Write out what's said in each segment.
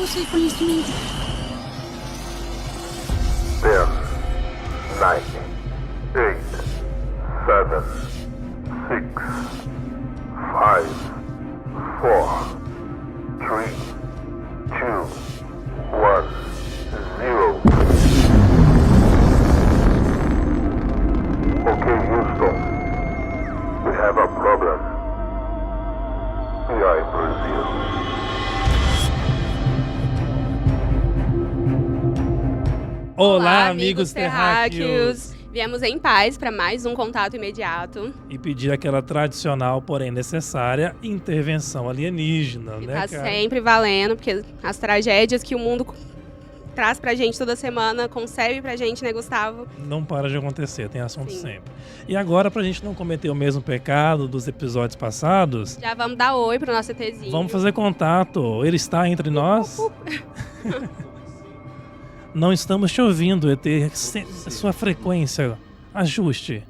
possui conhecimento. 10, 9, 8, 7, 6, 5, 4, 3, 2, 1, 0. Okay, Houston. We have a problem. We are in Brazil. Olá, amigos terráqueos! Viemos em paz para mais um contato imediato. E pedir aquela tradicional, porém necessária, intervenção alienígena, E né, tá cara? sempre valendo, porque as tragédias que o mundo traz pra gente toda semana, concebe pra gente, né, Gustavo? Não para de acontecer, tem assunto Sim. sempre. E agora, pra gente não cometer o mesmo pecado dos episódios passados, Já vamos dar oi pro nosso ETzinho. vamos fazer contato. Ele está entre nós? Não estamos te ouvindo, ET. Sua frequência, ajuste.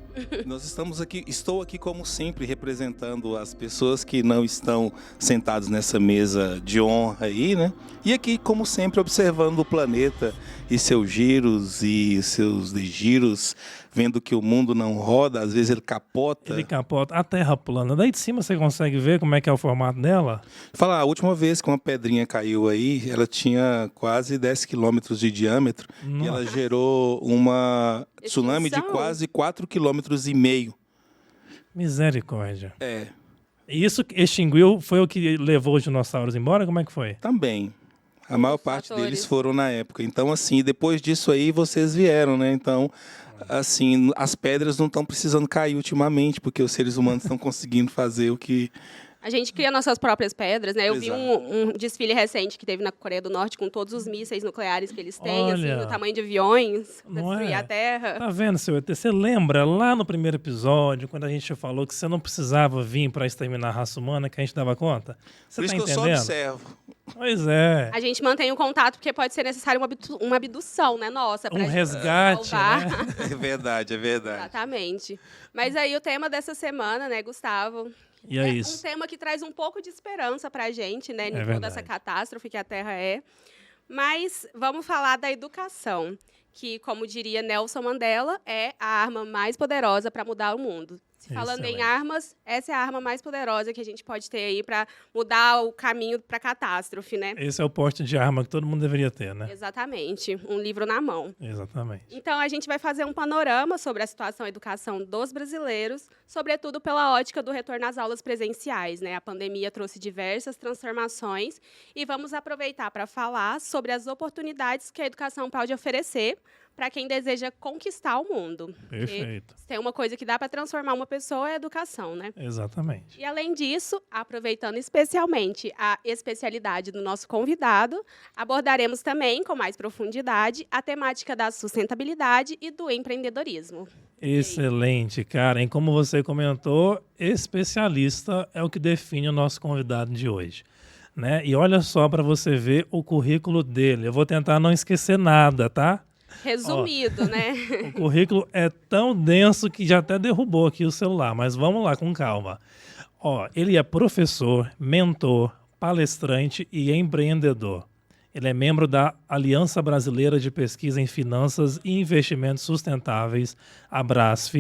Nós estamos aqui, estou aqui como sempre representando as pessoas que não estão sentadas nessa mesa de honra aí, né? E aqui, como sempre, observando o planeta e seus giros e seus desgiros, vendo que o mundo não roda, às vezes ele capota. Ele capota a Terra plana. Daí de cima você consegue ver como é que é o formato dela? Fala, a última vez que uma pedrinha caiu aí, ela tinha quase 10 quilômetros de diâmetro e ela gerou uma tsunami de quase 4,5 quilômetros. Misericórdia. É, E isso que extinguiu foi o que levou os dinossauros embora? Como é que foi? também. A maior parte fatores. deles foram na época. Então, assim, depois disso aí, vocês vieram, né? Então, assim, as pedras não estão precisando cair ultimamente, porque os seres humanos estão conseguindo fazer o que... A gente cria nossas próprias pedras, né? Eu vi Exato. um desfile recente que teve na Coreia do Norte com todos os mísseis nucleares que eles têm, assim, Olha. do tamanho de aviões, pra Não destruir é? a Terra. Tá vendo, seu ET? Você lembra lá no primeiro episódio, quando a gente falou que você não precisava vir para exterminar a raça humana, que a gente dava conta? Você Por isso tá que eu só entendendo? observo. Pois é. A gente mantém o contato porque pode ser necessário uma abdução, né, nossa? pra Um gente resgate, salvar. né? É verdade, é verdade. Exatamente. Mas aí o tema dessa semana, né, Gustavo? E é isso. Um tema que traz um pouco de esperança pra gente, né, em toda verdade. essa catástrofe que a Terra é. Mas vamos falar da educação, que, como diria Nelson Mandela, é a arma mais poderosa para mudar o mundo. Falando Excelente. em armas, essa é a arma mais poderosa que a gente pode ter aí para mudar o caminho para a catástrofe, né? Esse é o porte de arma que todo mundo deveria ter, né? Exatamente, um livro na mão. Exatamente. Então, a gente vai fazer um panorama sobre a situação da educação dos brasileiros, sobretudo pela ótica do retorno às aulas presenciais, né? A pandemia trouxe diversas transformações e vamos aproveitar para falar sobre as oportunidades que a educação pode oferecer para quem deseja conquistar o mundo. Porque Perfeito. se tem uma coisa que dá para transformar uma pessoa é a educação, né? Exatamente. E, além disso, aproveitando especialmente a especialidade do nosso convidado, abordaremos também, com mais profundidade, a temática da sustentabilidade e do empreendedorismo. Excelente, cara. E como você comentou, especialista é o que define o nosso convidado de hoje, né? E olha só para você ver o currículo dele. Eu vou tentar não esquecer nada, tá? Resumido, né? O currículo é tão denso que já até derrubou aqui o celular, mas vamos lá com calma. Ó, ele é professor, mentor, palestrante e empreendedor. Ele é membro da Aliança Brasileira de Pesquisa em Finanças e Investimentos Sustentáveis, Abrasf.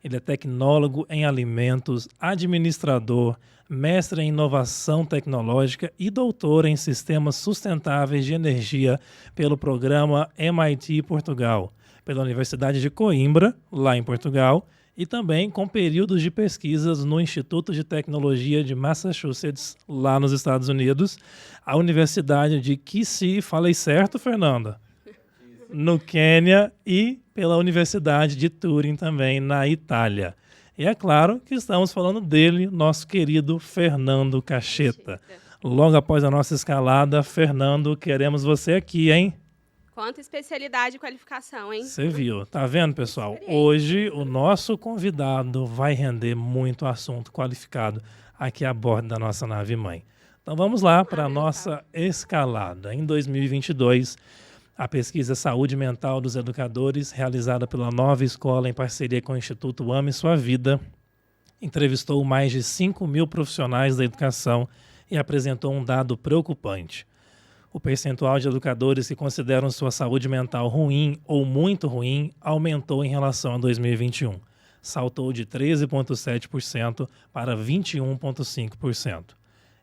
Ele é tecnólogo em alimentos, administrador, mestre em inovação tecnológica e doutor em sistemas sustentáveis de energia pelo programa MIT Portugal, pela Universidade de Coimbra, lá em Portugal, e também com períodos de pesquisas no Instituto de Tecnologia de Massachusetts, lá nos Estados Unidos, a Universidade de Kisii, falei certo, Fernanda? No Quênia e pela Universidade de Turim também, na Itália. E é claro que estamos falando dele, nosso querido Fernando Cacheta. Logo após a nossa escalada, Fernando, queremos você aqui, hein? Quanta especialidade e qualificação, hein? Você viu, tá vendo, pessoal? Hoje o nosso convidado vai render muito assunto qualificado aqui a bordo da nossa nave-mãe. Então vamos lá para a nossa escalada. Em 2022, a pesquisa Saúde Mental dos Educadores, realizada pela Nova Escola em parceria com o Instituto Ame Sua Vida, entrevistou mais de 5.000 profissionais da educação e apresentou um dado preocupante. O percentual de educadores que consideram sua saúde mental ruim ou muito ruim aumentou em relação a 2021. Saltou de 13,7% para 21,5%.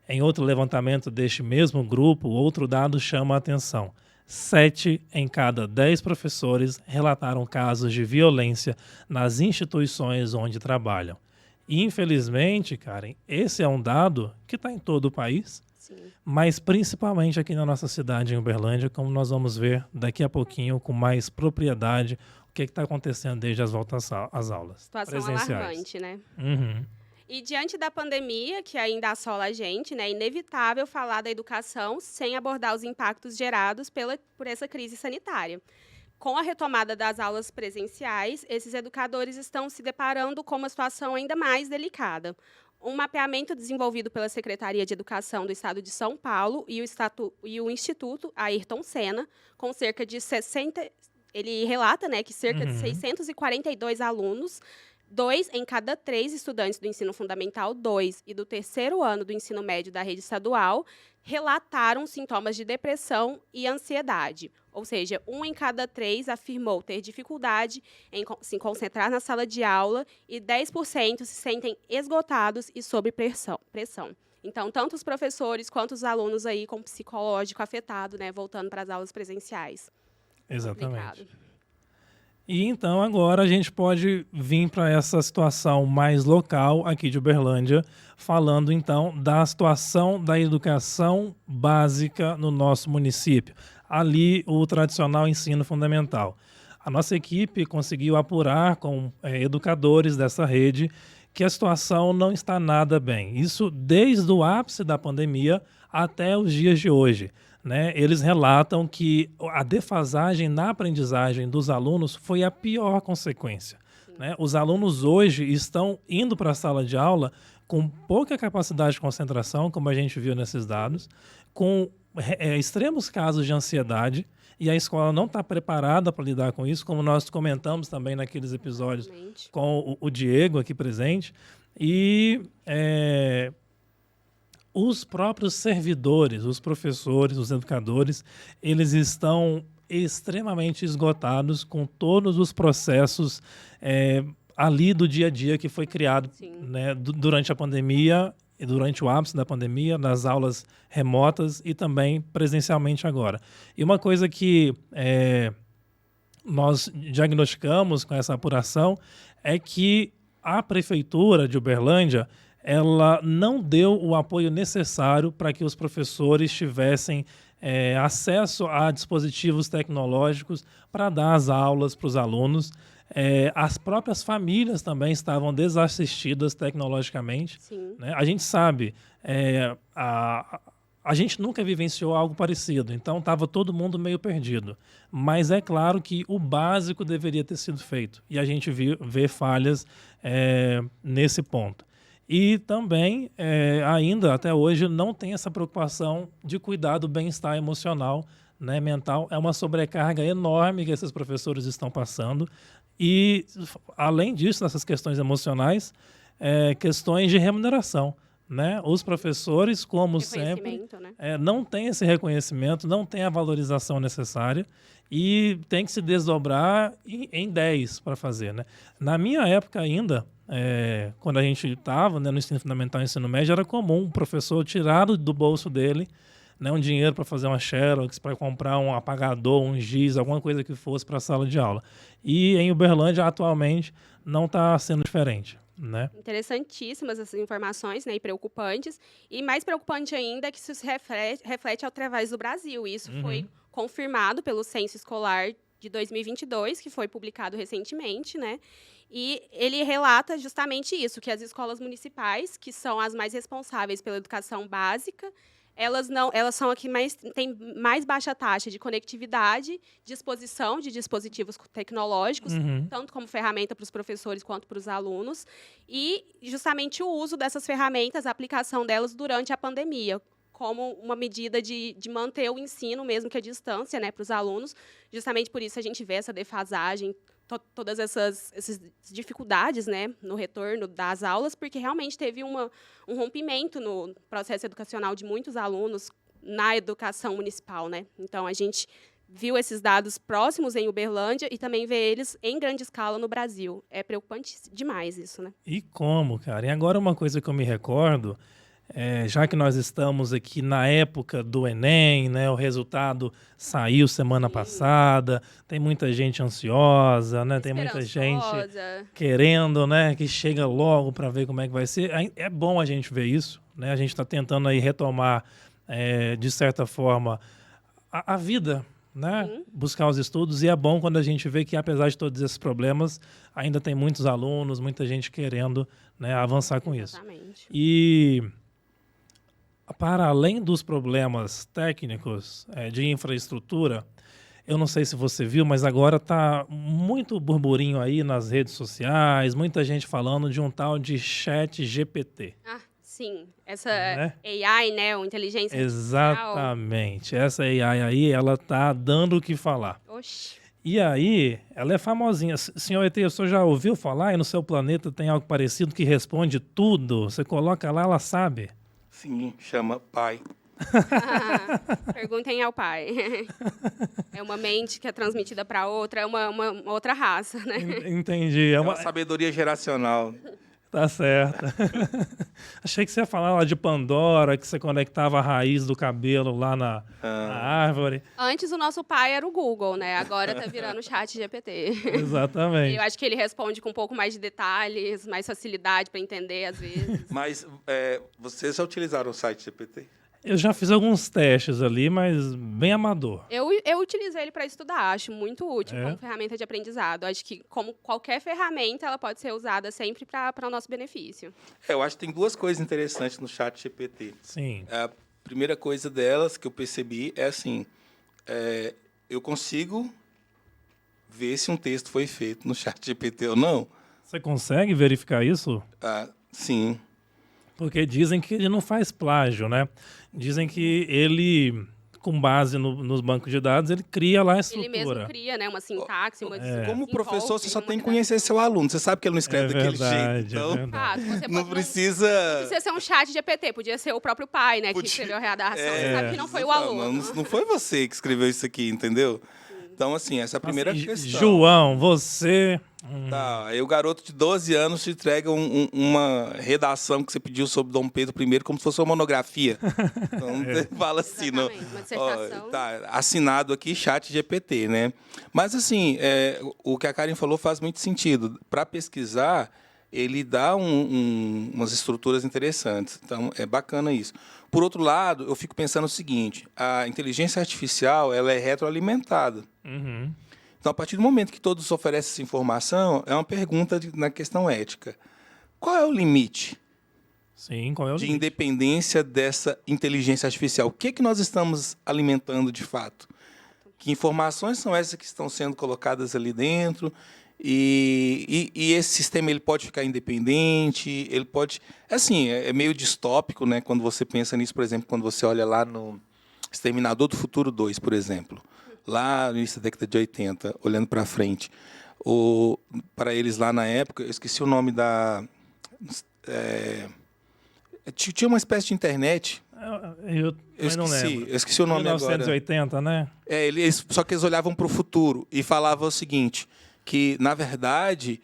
Em outro levantamento deste mesmo grupo, outro dado chama a atenção. 7 em cada 10 professores relataram casos de violência nas instituições onde trabalham. E, infelizmente, Karen, esse é um dado que está em todo o país, Sim. mas principalmente aqui na nossa cidade, em Uberlândia, como nós vamos ver daqui a pouquinho com mais propriedade o que está acontecendo desde as voltas às aulas Situação presenciais. alarmante, né? Uhum. E diante da pandemia, que ainda assola a gente, né, é inevitável falar da educação sem abordar os impactos gerados por essa crise sanitária. Com a retomada das aulas presenciais, esses educadores estão se deparando com uma situação ainda mais delicada. Um mapeamento desenvolvido pela Secretaria de Educação do Estado de São Paulo e o Instituto Ayrton Senna, com cerca de 60... Ele relata, né, que cerca de 642 alunos, 2 em cada 3 estudantes do ensino fundamental 2 e do terceiro ano do ensino médio da rede estadual relataram sintomas de depressão e ansiedade. Ou seja, 1 em cada 3 afirmou ter dificuldade em se concentrar na sala de aula e 10% se sentem esgotados e sob pressão. Então, tanto os professores quanto os alunos aí com psicológico afetado, né, voltando para as aulas presenciais. Exatamente. Complicado. E então agora a gente pode vir para essa situação mais local aqui de Uberlândia, falando então da situação da educação básica no nosso município. Ali o tradicional ensino fundamental. A nossa equipe conseguiu apurar com educadores dessa rede que a situação não está nada bem. Isso desde o ápice da pandemia até os dias de hoje. Né? Eles relatam que a defasagem na aprendizagem dos alunos foi a pior consequência. Né? Os alunos hoje estão indo para a sala de aula com pouca capacidade de concentração, como a gente viu nesses dados, com extremos casos de ansiedade, e a escola não está preparada para lidar com isso, como nós comentamos também naqueles episódios com o Diego aqui presente. E os próprios servidores, os professores, os educadores, eles estão extremamente esgotados com todos os processos ali do dia a dia que foi criado, né, durante a pandemia e durante o ápice da pandemia, nas aulas remotas e também presencialmente agora. E uma coisa que nós diagnosticamos com essa apuração é que a Prefeitura de Uberlândia ela não deu o apoio necessário para que os professores tivessem acesso a dispositivos tecnológicos para dar as aulas para os alunos. As próprias famílias também estavam desassistidas tecnologicamente. Né? A gente sabe, a gente nunca vivenciou algo parecido, então estava todo mundo meio perdido. Mas é claro que o básico deveria ter sido feito, e a gente vê falhas nesse ponto. E também, ainda até hoje, não tem essa preocupação de cuidar do bem-estar emocional, né, mental. É uma sobrecarga enorme que esses professores estão passando. E, além disso, nessas questões emocionais, questões de remuneração. Né? Os professores, como sempre, né? Não têm esse reconhecimento, não têm a valorização necessária e tem que se desdobrar em 10 para fazer. Né? Na minha época ainda, quando a gente estava, né, no ensino fundamental e ensino médio, era comum o professor tirar do bolso dele, né, um dinheiro para fazer uma xerox, para comprar um apagador, um giz, alguma coisa que fosse para a sala de aula. E em Uberlândia, atualmente, não está sendo diferente. Né? Interessantíssimas essas informações, né, e preocupantes. E mais preocupante ainda é que isso se reflete através do Brasil. Isso foi confirmado pelo Censo Escolar de 2022, que foi publicado recentemente, né? E ele relata justamente isso, que as escolas municipais, que são as mais responsáveis pela educação básica, elas são a que têm mais baixa taxa de conectividade, disposição de dispositivos tecnológicos, tanto como ferramenta para os professores quanto para os alunos, e justamente o uso dessas ferramentas, a aplicação delas durante a pandemia, como uma medida de manter o ensino, mesmo que à distância, né, para os alunos. Justamente por isso a gente vê essa defasagem, todas essas dificuldades, né, no retorno das aulas, porque realmente teve um rompimento no processo educacional de muitos alunos na educação municipal, né? Então, a gente viu esses dados próximos em Uberlândia e também vê eles em grande escala no Brasil. É preocupante demais isso, né? E como, cara? E agora uma coisa que eu me recordo, já que nós estamos aqui na época do Enem, né? O resultado saiu semana passada, tem muita gente ansiosa, né? Tem muita gente Esperançosa. querendo, né? Que chega logo para ver como é que vai ser. É bom a gente ver isso, né? A gente está tentando aí retomar, de certa forma, a vida, né? Buscar os estudos, e é bom quando a gente vê que, apesar de todos esses problemas, ainda tem muitos alunos, muita gente querendo, né, avançar com isso. Exatamente. E, para além dos problemas técnicos, de infraestrutura, eu não sei se você viu, mas agora está muito burburinho aí nas redes sociais, muita gente falando de um tal de ChatGPT. Ah, sim. Essa Né? AI, né? O inteligência artificial. Exatamente. Essa AI aí, ela tá dando o que falar. Oxi. E aí, ela é famosinha. Senhor ET, o senhor já ouviu falar? E no seu planeta tem algo parecido que responde tudo? Você coloca lá, ela sabe. Sim, chama pai. Perguntem ao pai. É uma mente que é transmitida para outra, é uma outra raça, né? Entendi. É uma sabedoria geracional. Tá certo. Achei que você ia falar lá de Pandora, que você conectava a raiz do cabelo lá na árvore. Antes o nosso pai era o Google, né? Agora tá virando o ChatGPT. Exatamente. Eu acho que ele responde com um pouco mais de detalhes, mais facilidade para entender, às vezes. Mas vocês já utilizaram o site GPT? Eu já fiz alguns testes ali, mas bem amador. Eu utilizei ele para estudar, acho muito útil como ferramenta de aprendizado. Acho que, como qualquer ferramenta, ela pode ser usada sempre para o nosso benefício. Eu acho que tem duas coisas interessantes no chat GPT. Sim. A primeira coisa delas que eu percebi é assim, eu consigo ver se um texto foi feito no chat GPT ou não. Você consegue verificar isso? Sim. Porque dizem que ele não faz plágio, né? Dizem que ele, com base nos bancos de dados, ele cria lá a estrutura. Ele mesmo cria, né, uma sintaxe, uma Como professor, você só tem que conhecer seu aluno. Você sabe que ele não escreve daquele jeito. Então, você não precisa... Não precisa ser um chat GPT, podia ser o próprio pai, né, que escreveu a redação. Você sabe que não foi o aluno. Não foi você que escreveu isso aqui, entendeu? Então, assim, essa é a primeira questão. João, você... Tá, aí o garoto de 12 anos te entrega uma redação que você pediu sobre Dom Pedro I como se fosse uma monografia. Então, você fala assim, uma dissertação. Tá, assinado aqui, chat GPT, né? Mas, assim, o que a Karen falou faz muito sentido. Para pesquisar, ele dá umas estruturas interessantes. Então, é bacana isso. Por outro lado, eu fico pensando o seguinte, a inteligência artificial ela é retroalimentada. Uhum. Então, a partir do momento que todos oferecem essa informação, é uma pergunta na questão ética. Qual é o limite? Sim, qual é o de limite? independência dessa inteligência artificial? O que nós estamos alimentando de fato? Que informações são essas que estão sendo colocadas ali dentro? E esse sistema ele pode ficar independente? Ele pode... Assim, é meio distópico, né? Quando você pensa nisso, por exemplo, quando você olha lá no Exterminador do Futuro 2, por exemplo. Lá no início da década de 80, olhando para frente. Para eles lá na época, eu esqueci o nome da... tinha uma espécie de internet. Eu não lembro. Eu esqueci o nome 1980, agora. né? Só que eles olhavam para o futuro e falavam o seguinte, que, na verdade,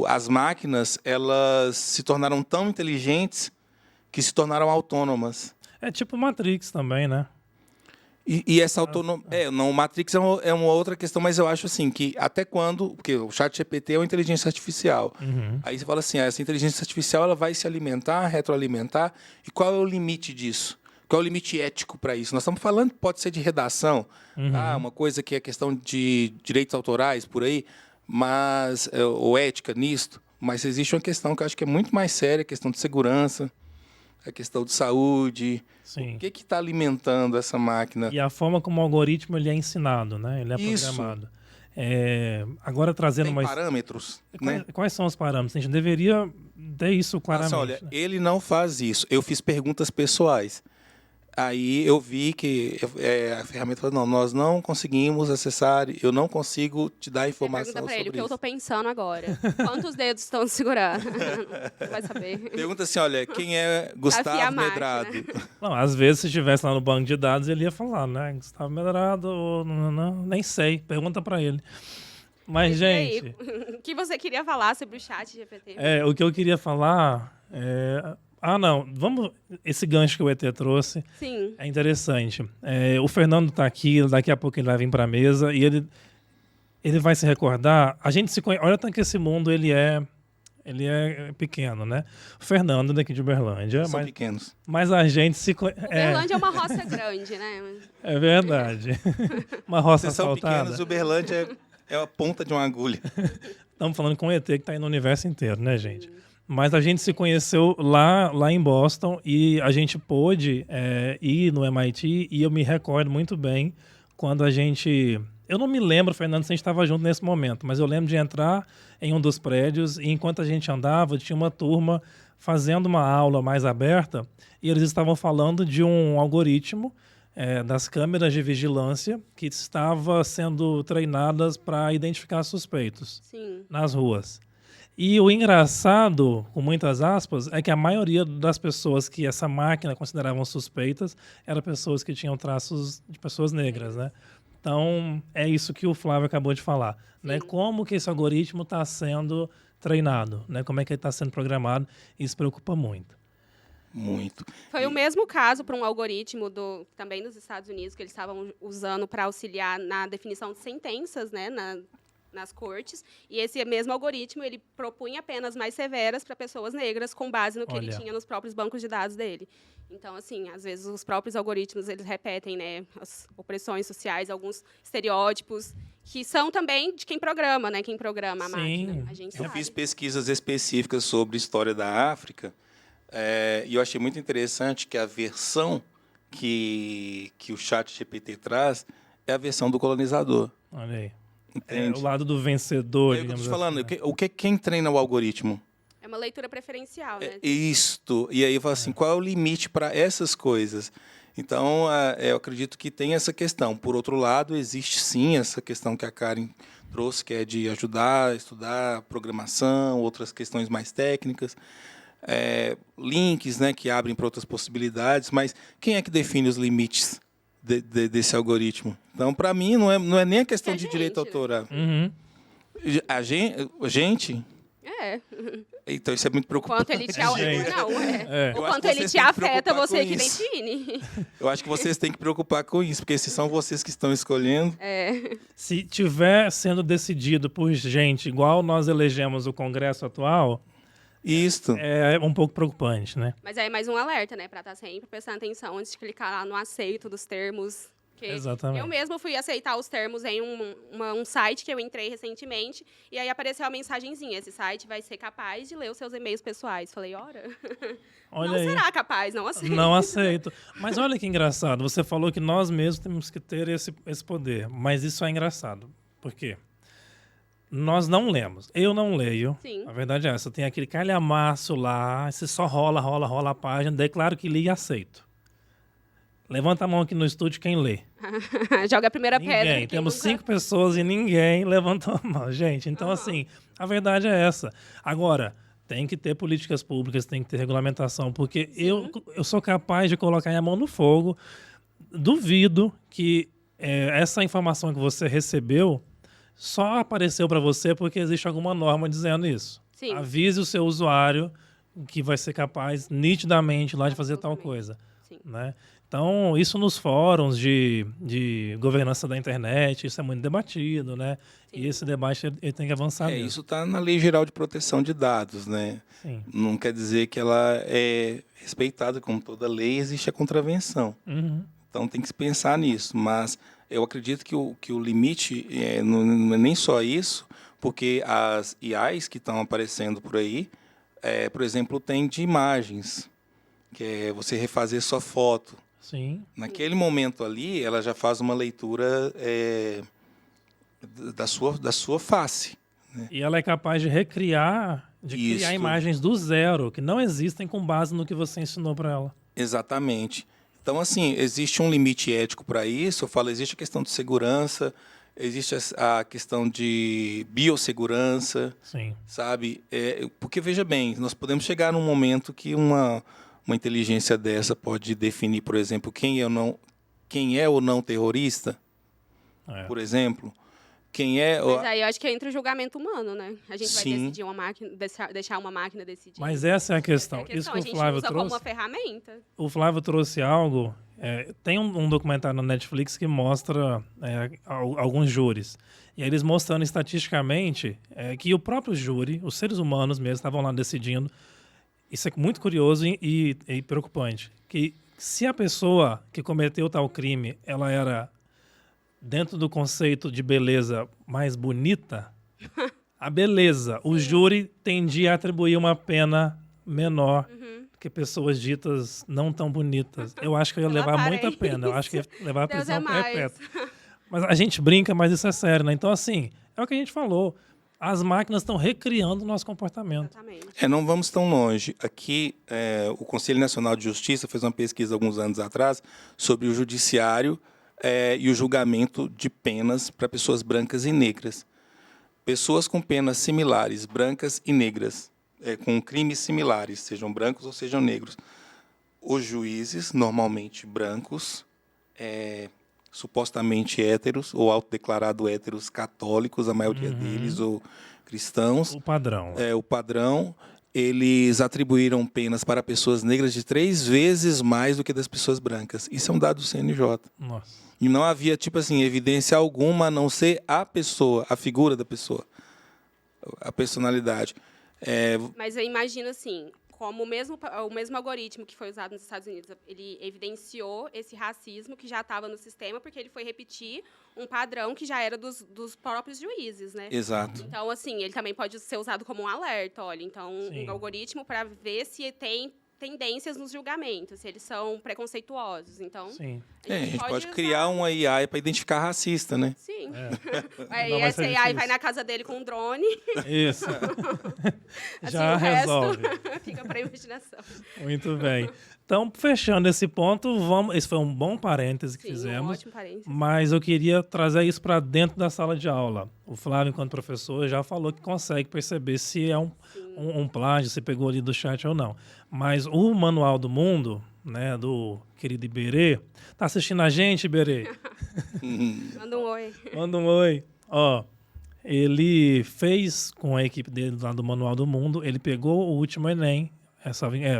as máquinas elas se tornaram tão inteligentes que se tornaram autônomas. É tipo Matrix também, né? E essa autonomia... o Matrix é uma outra questão, mas eu acho assim que até quando... Porque o ChatGPT é uma inteligência artificial. Uhum. Aí você fala assim, essa inteligência artificial ela vai se alimentar, retroalimentar. E qual é o limite disso? Qual é o limite ético para isso? Nós estamos falando, pode ser de redação, uma coisa que é questão de direitos autorais, por aí, mas, ou ética nisto. Mas existe uma questão que eu acho que é muito mais séria, a questão de segurança, a questão de saúde. Sim. O que está alimentando essa máquina? E a forma como o algoritmo ele é ensinado, né? Ele é programado. Agora trazendo Tem mais... parâmetros, né? Quais são os parâmetros? A gente deveria ter isso claramente. Olha, ele não faz isso. Eu fiz perguntas pessoais. Aí eu vi que a ferramenta falou, não, nós não conseguimos acessar, eu não consigo te dar Você informação pergunta para ele o sobre que eu isso. estou pensando agora. Quantos dedos estão segurando? Não vai saber. Pergunta assim, olha, quem é Afia a Gustavo máquina. Medrado? Não, às vezes, se estivesse lá no banco de dados, ele ia falar, né? Gustavo Medrado, nem sei. Pergunta pra ele. Mas, E aí, gente, o que você queria falar sobre o chat GPT? o que eu queria falar é... Ah, não. Vamos... Esse gancho que o ET trouxe Sim. é interessante. O Fernando está aqui, daqui a pouco ele vai vir para a mesa e ele vai se recordar. A gente se conhece... Olha tanto que esse mundo ele é pequeno, né? O Fernando daqui de Uberlândia. São pequenos. Mas a gente se conhece. Uberlândia é uma roça grande, né? É verdade. Uma roça Vocês são asfaltada. pequenos, Uberlândia é a ponta de uma agulha. Estamos falando com o ET que está aí no universo inteiro, né, gente? Mas a gente se conheceu lá em Boston e a gente pôde ir no MIT e eu me recordo muito bem quando a gente... Eu não me lembro, Fernando, se a gente estava junto nesse momento, mas eu lembro de entrar em um dos prédios e enquanto a gente andava, tinha uma turma fazendo uma aula mais aberta e eles estavam falando de um algoritmo das câmeras de vigilância que estava sendo treinadas para identificar suspeitos Sim. nas ruas. E o engraçado, com muitas aspas, é que a maioria das pessoas que essa máquina consideravam suspeitas eram pessoas que tinham traços de pessoas negras, né? Então, é isso que o Flávio acabou de falar, né? Como que esse algoritmo está sendo treinado, né? Como é que ele está sendo programado, isso preocupa muito. Muito. Foi o mesmo caso para um algoritmo também dos Estados Unidos que eles estavam usando para auxiliar na definição de sentenças, né, nas cortes. E esse mesmo algoritmo ele propunha penas mais severas para pessoas negras com base no que ele tinha nos próprios bancos de dados dele. Então, assim, às vezes os próprios algoritmos eles repetem, né, as opressões sociais, alguns estereótipos que são também de quem programa, né, quem programa a máquina. A gente Eu sabe. fiz pesquisas específicas sobre história da África. E eu achei muito interessante que a versão que o chat GPT traz é a versão do colonizador. Olha aí. Entende? O lado do vencedor, É o que eu digamos estou falando. assim, né? Quem treina o algoritmo? É uma leitura preferencial, né? Isto. E aí eu falo assim, qual é o limite para essas coisas? Então, eu acredito que tem essa questão. Por outro lado, existe sim essa questão que a Karen trouxe, que é de ajudar a estudar programação, outras questões mais técnicas. Links, né, que abrem para outras possibilidades, mas quem é que define os limites desse algoritmo? Então, para mim, não é nem a questão de direito autoral. Uhum. A gente... Então, isso é muito O preocupante. quanto ele te, Gente. não, Eu o acho quanto que ele vocês te têm que afeta, preocupar você com que isso. define. Eu acho que vocês têm que preocupar com isso, porque se são vocês que estão escolhendo... Se tiver sendo decidido por gente igual nós elegemos o Congresso atual, Isto. é um pouco preocupante, né? Mas aí mais um alerta, né, para estar sempre prestando atenção antes de clicar lá no aceito dos termos. Que Exatamente. Eu mesma fui aceitar os termos em um site que eu entrei recentemente e aí apareceu a mensagenzinha, esse site vai ser capaz de ler os seus e-mails pessoais. Falei, ora, Olha não aí. será capaz, não aceito. Não aceito. Mas olha que engraçado. Você falou que nós mesmos temos que ter esse poder. Mas isso é engraçado. Por quê? Nós não lemos. Eu não leio. Sim. A verdade é essa. Tem aquele calhamaço lá. Você só rola a página. Declaro que li e aceito. Levanta a mão aqui no estúdio quem lê. Joga a primeira pedra. Ninguém. quem Temos nunca- 5 pessoas e ninguém levantou a mão. Gente, então assim, a verdade é essa. Agora, tem que ter políticas públicas, tem que ter regulamentação, porque eu sou capaz de colocar minha mão no fogo. Duvido que essa informação que você recebeu só apareceu para você porque existe alguma norma dizendo isso. Sim. Avise o seu usuário que vai ser capaz nitidamente lá de fazer tal coisa. Sim. Né? Então, isso nos fóruns de governança da internet, isso é muito debatido, né? E esse debate ele tem que avançar mesmo. Isso está na Lei Geral de Proteção de Dados, né? Sim. Não quer dizer que ela é respeitada, como toda lei, existe a contravenção. Uhum. Então tem que se pensar nisso, mas eu acredito que o limite não é nem só isso, porque as IAs que estão aparecendo por aí, por exemplo, tem de imagens, que é você refazer sua foto. Sim. Naquele momento ali, ela já faz uma leitura da sua face. E ela é capaz de recriar, de criar Isso. imagens do zero, que não existem com base no que você ensinou para ela. Exatamente. Então, assim, existe um limite ético para isso. Eu falo, existe a questão de segurança, existe a questão de biossegurança, Sim. sabe? Porque, veja bem, nós podemos chegar num momento que uma inteligência dessa pode definir, por exemplo, quem é ou não terrorista, por exemplo. Quem é... Mas aí eu acho que entra o julgamento humano, né? A gente vai Sim. decidir uma máquina, deixar uma máquina decidir. Mas essa é a questão. Essa é a Isso questão. que A o gente Flávio usa como trouxe. uma ferramenta. O Flávio trouxe algo. Tem um documentário na Netflix que mostra alguns júris. E aí eles mostrando estatisticamente que o próprio júri, os seres humanos mesmo, estavam lá decidindo. Isso é muito curioso e preocupante. Que se a pessoa que cometeu tal crime, ela era, dentro do conceito de beleza, mais bonita, a beleza, o júri tendia a atribuir uma pena menor que pessoas ditas não tão bonitas. Eu acho que eu ia Pela levar muita aparência. pena. Eu acho que ia levar a Deus prisão é mais. perpétua. Mas a gente brinca, mas isso é sério, né? Então, assim, é o que a gente falou. As máquinas estão recriando o nosso comportamento. Exatamente. Não vamos tão longe. Aqui, o Conselho Nacional de Justiça fez uma pesquisa alguns anos atrás sobre o judiciário e o julgamento de penas para pessoas brancas e negras. Pessoas com penas similares, brancas e negras, com crimes similares, sejam brancos ou sejam negros. Os juízes, normalmente brancos, supostamente héteros ou autodeclarados héteros católicos, a maioria deles, ou cristãos. O padrão. O padrão, eles atribuíram penas para pessoas negras de 3 vezes mais do que das pessoas brancas. Isso é um dado do CNJ. Nossa. E não havia, tipo assim, evidência alguma a não ser a pessoa, a figura da pessoa, a personalidade. Mas eu imagino assim, como o mesmo algoritmo que foi usado nos Estados Unidos, ele evidenciou esse racismo que já estava no sistema, porque ele foi repetir um padrão que já era dos próprios juízes, né? Exato. Então, assim, ele também pode ser usado como um alerta, olha. Então, Sim. um algoritmo para ver se tem tendências nos julgamentos, se eles são preconceituosos. Então, Sim. A gente pode usar- criar um AI para identificar racista, né? Sim. Não Aí vai essa ser AI difícil. vai na casa dele com um drone, Isso. assim, Já o resolve. resto fica para imaginação. Muito bem. Então, fechando esse ponto, esse foi um bom parêntese que Sim, um fizemos. ótimo parênteses. Mas eu queria trazer isso para dentro da sala de aula. O Flávio, enquanto professor, já falou que consegue perceber se é um plágio, se pegou ali do chat ou não. Mas o Manual do Mundo, né, do querido Iberê, tá assistindo a gente, Iberê? Manda um oi. Manda um oi. Ó, ele fez com a equipe dele lá do Manual do Mundo, ele pegou o último Enem,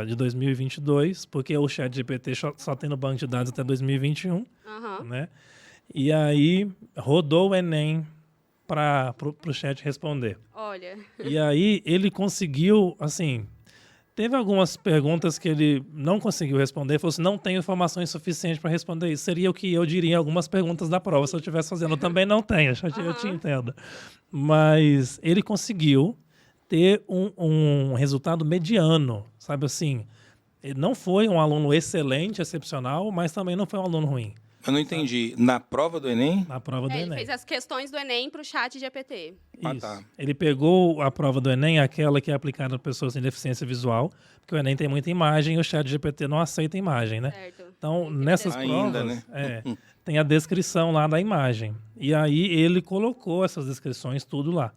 de 2022, porque o ChatGPT só tem no banco de dados até 2021, Aham. né? E aí rodou o Enem para o chat responder. Olha, E aí ele conseguiu, assim, teve algumas perguntas que ele não conseguiu responder, falou assim, não tenho informações suficientes para responder isso. Seria o que eu diria em algumas perguntas da prova, se eu estivesse fazendo. Eu também não tenho, eu te entendo. Mas ele conseguiu ter um resultado mediano, sabe assim? Ele não foi um aluno excelente, excepcional, mas também não foi um aluno ruim. Eu não entendi. Na prova do Enem? Na prova do ele Enem. fez as questões do Enem para o chat GPT. Ah, Isso. tá. Ele pegou a prova do Enem, aquela que é aplicada para pessoas sem deficiência visual, porque o Enem tem muita imagem e o chat GPT não aceita imagem, né? Certo. Então, Tem que nessas ter- Ainda, provas, né? tem a descrição lá da imagem. E aí ele colocou essas descrições tudo lá.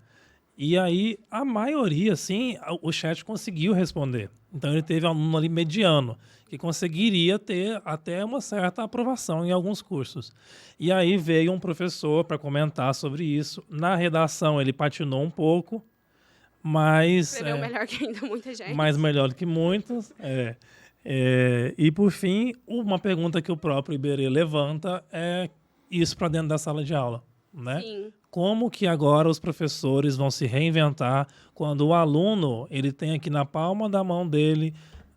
E aí, a maioria, assim, o chat conseguiu responder. Então, ele teve um aluno ali mediano, que conseguiria ter até uma certa aprovação em alguns cursos. E aí veio um professor para comentar sobre isso. Na redação, ele patinou um pouco, mas... Escreveu melhor que ainda muita gente. mais melhor do que muitos. E, por fim, uma pergunta que o próprio Iberê levanta é isso para dentro da sala de aula, né? Sim. Como que agora os professores vão se reinventar quando o aluno ele tem aqui na palma da mão dele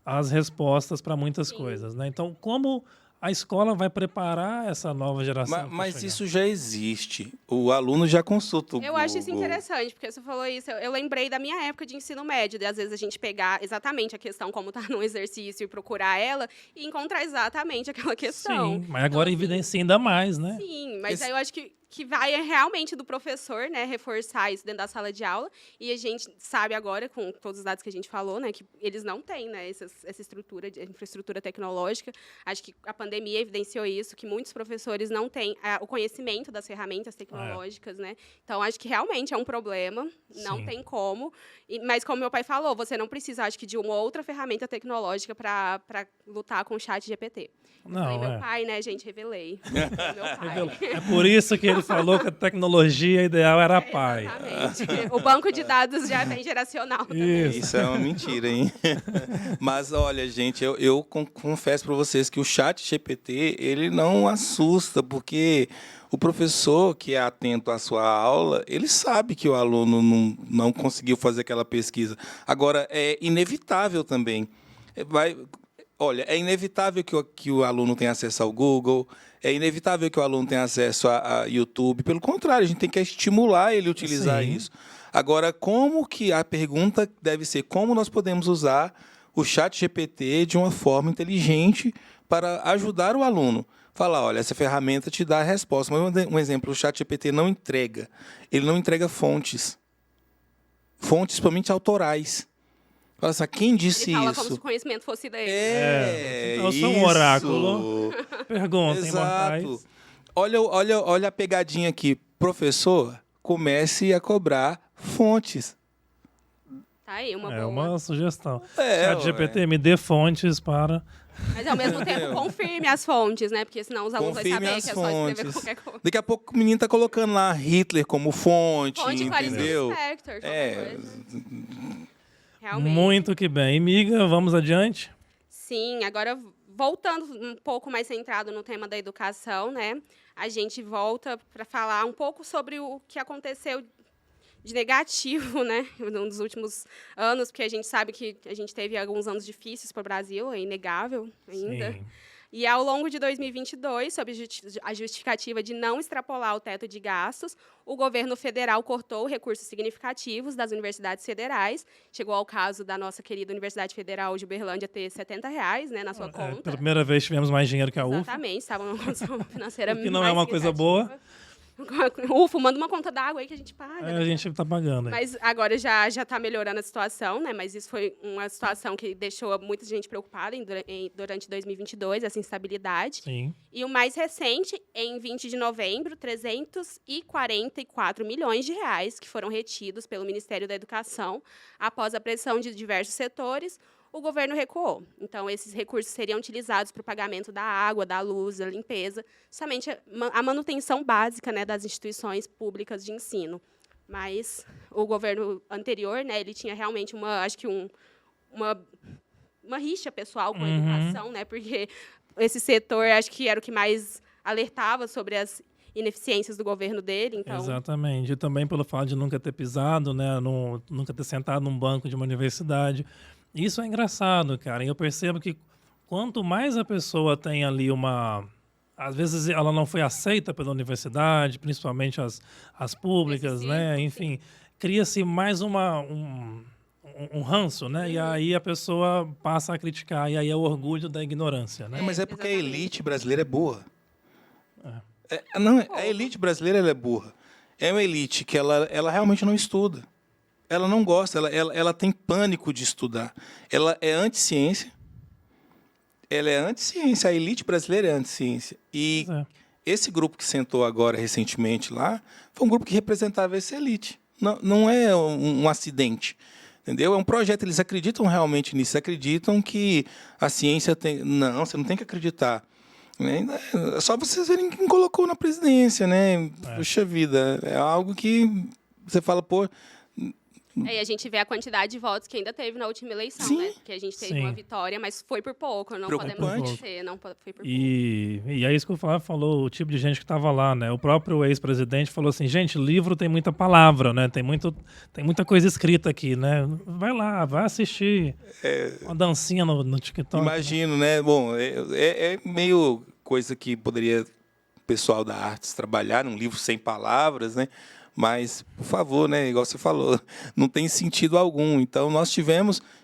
as respostas para muitas coisas, né? Então, como a escola vai preparar essa nova geração? pra Mas chegar? isso já existe. O aluno já consulta o Eu acho isso Google. interessante, porque você falou isso. Eu lembrei da minha época de ensino médio, de às vezes a gente pegar exatamente a questão como está no exercício e procurar ela e encontrar exatamente aquela questão. Sim, mas agora Então, evidencia ainda mais, né? Sim, mas Esse- aí eu acho que que vai realmente do professor, né, reforçar isso dentro da sala de aula. E a gente sabe agora, com todos os dados que a gente falou, né, que eles não têm, né, essa estrutura, infraestrutura tecnológica. Acho que a pandemia evidenciou isso, que muitos professores não têm o conhecimento das ferramentas tecnológicas, né? Então, acho que realmente é um problema, não tem como. Mas, como meu pai falou, você não precisa, acho que, de uma outra ferramenta tecnológica para lutar com o chat GPT. Não, falei, meu pai, né, gente, revelei. Meu pai. É por isso que ele falou que a tecnologia ideal era pai. Exatamente. O banco de dados já vem geracional também. Isso é uma mentira, hein? Mas, olha, gente, eu confesso para vocês que o chat GPT, ele não assusta, porque o professor que é atento à sua aula, ele sabe que o aluno não conseguiu fazer aquela pesquisa. Agora, é inevitável também. Olha, é inevitável que o aluno tenha acesso ao Google, é inevitável que o aluno tenha acesso a YouTube. Pelo contrário, a gente tem que estimular ele a utilizar isso. Agora, como que a pergunta deve ser como nós podemos usar o chat GPT de uma forma inteligente para ajudar o aluno? Falar, olha, essa ferramenta te dá a resposta. Mas um exemplo, o chat GPT não entrega. Ele não entrega fontes. Fontes, principalmente autorais. Fala assim, quem disse Ele fala isso? como se o conhecimento fosse dele. Eu sou um oráculo. Perguntem, Exato. mortais. Olha a pegadinha aqui. Professor, comece a cobrar fontes. Tá aí, uma É boa. uma sugestão. É, Chat GPT, me dê fontes para... Mas, ao mesmo tempo, confirme as fontes, né? Porque senão os alunos vão Confirme saber as que é só escrever fontes. qualquer coisa. Daqui a pouco o menino está colocando lá Hitler como fonte, Fonte entendeu? Clarice Lispector, qualquer coisa. Realmente. Muito que bem. Miga, vamos adiante? Sim, agora voltando um pouco mais centrado no tema da educação, né? A gente volta para falar um pouco sobre o que aconteceu de negativo, né, nos últimos anos, porque a gente sabe que a gente teve alguns anos difíceis para o Brasil, é inegável ainda. Sim. E ao longo de 2022, sob a justificativa de não extrapolar o teto de gastos, o governo federal cortou recursos significativos das universidades federais. Chegou ao caso da nossa querida Universidade Federal de Uberlândia ter R$70, né, na sua conta. Pela primeira vez tivemos mais dinheiro que a UFA. Exatamente, estava numa condição financeira O que não é mais uma coisa boa. significativa. Ufa, manda uma conta d'água aí que a gente paga. A gente está pagando. Mas agora já está melhorando a situação, né? Mas isso foi uma situação que deixou muita gente preocupada durante 2022, essa instabilidade. Sim. E o mais recente, em 20 de novembro, 344 milhões de reais que foram retidos pelo Ministério da Educação após a pressão de diversos setores. O governo recuou. Então, esses recursos seriam utilizados para o pagamento da água, da luz, da limpeza, somente a manutenção básica, né, das instituições públicas de ensino. Mas o governo anterior, né, ele tinha realmente uma rixa pessoal com a educação, né, porque esse setor, acho que era o que mais alertava sobre as ineficiências do governo dele. Então... Exatamente. E também pelo fato de nunca ter pisado, né, nunca ter sentado num banco de uma universidade. Isso é engraçado, cara. E eu percebo que quanto mais a pessoa tem ali às vezes ela não foi aceita pela universidade, principalmente as públicas, né? Enfim, cria-se mais um ranço, né? E aí a pessoa passa a criticar. E aí é o orgulho da ignorância, né? Mas é porque exatamente. a elite brasileira é burra. Não, a elite brasileira ela é burra. É uma elite que ela realmente não estuda. Ela não gosta, ela tem pânico de estudar. Ela é anti-ciência. Ela é anti-ciência. A elite brasileira é anti-ciência. E esse grupo que sentou agora, recentemente, lá, foi um grupo que representava essa elite. Não é um acidente. Entendeu? É um projeto. Eles acreditam realmente nisso. Acreditam que a ciência tem... Não, você não tem que acreditar. É só vocês verem quem colocou na presidência, né? Puxa vida. É algo que você fala, pô... E a gente vê a quantidade de votos que ainda teve na última eleição, Sim. né? Que a gente teve uma vitória, mas foi por pouco. Não podemos Preocupante. esquecer, foi por pouco. E é isso que o Flávio falou, o tipo de gente que estava lá, né? O próprio ex-presidente falou assim, gente, livro tem muita palavra, né? Tem muita coisa escrita aqui, né? Vai lá, vai assistir uma dancinha no TikTok. Imagino, né? Bom, é meio coisa que poderia o pessoal da artes trabalhar, num livro sem palavras, né? Mas, por favor, né, igual você falou, não tem sentido algum. Então,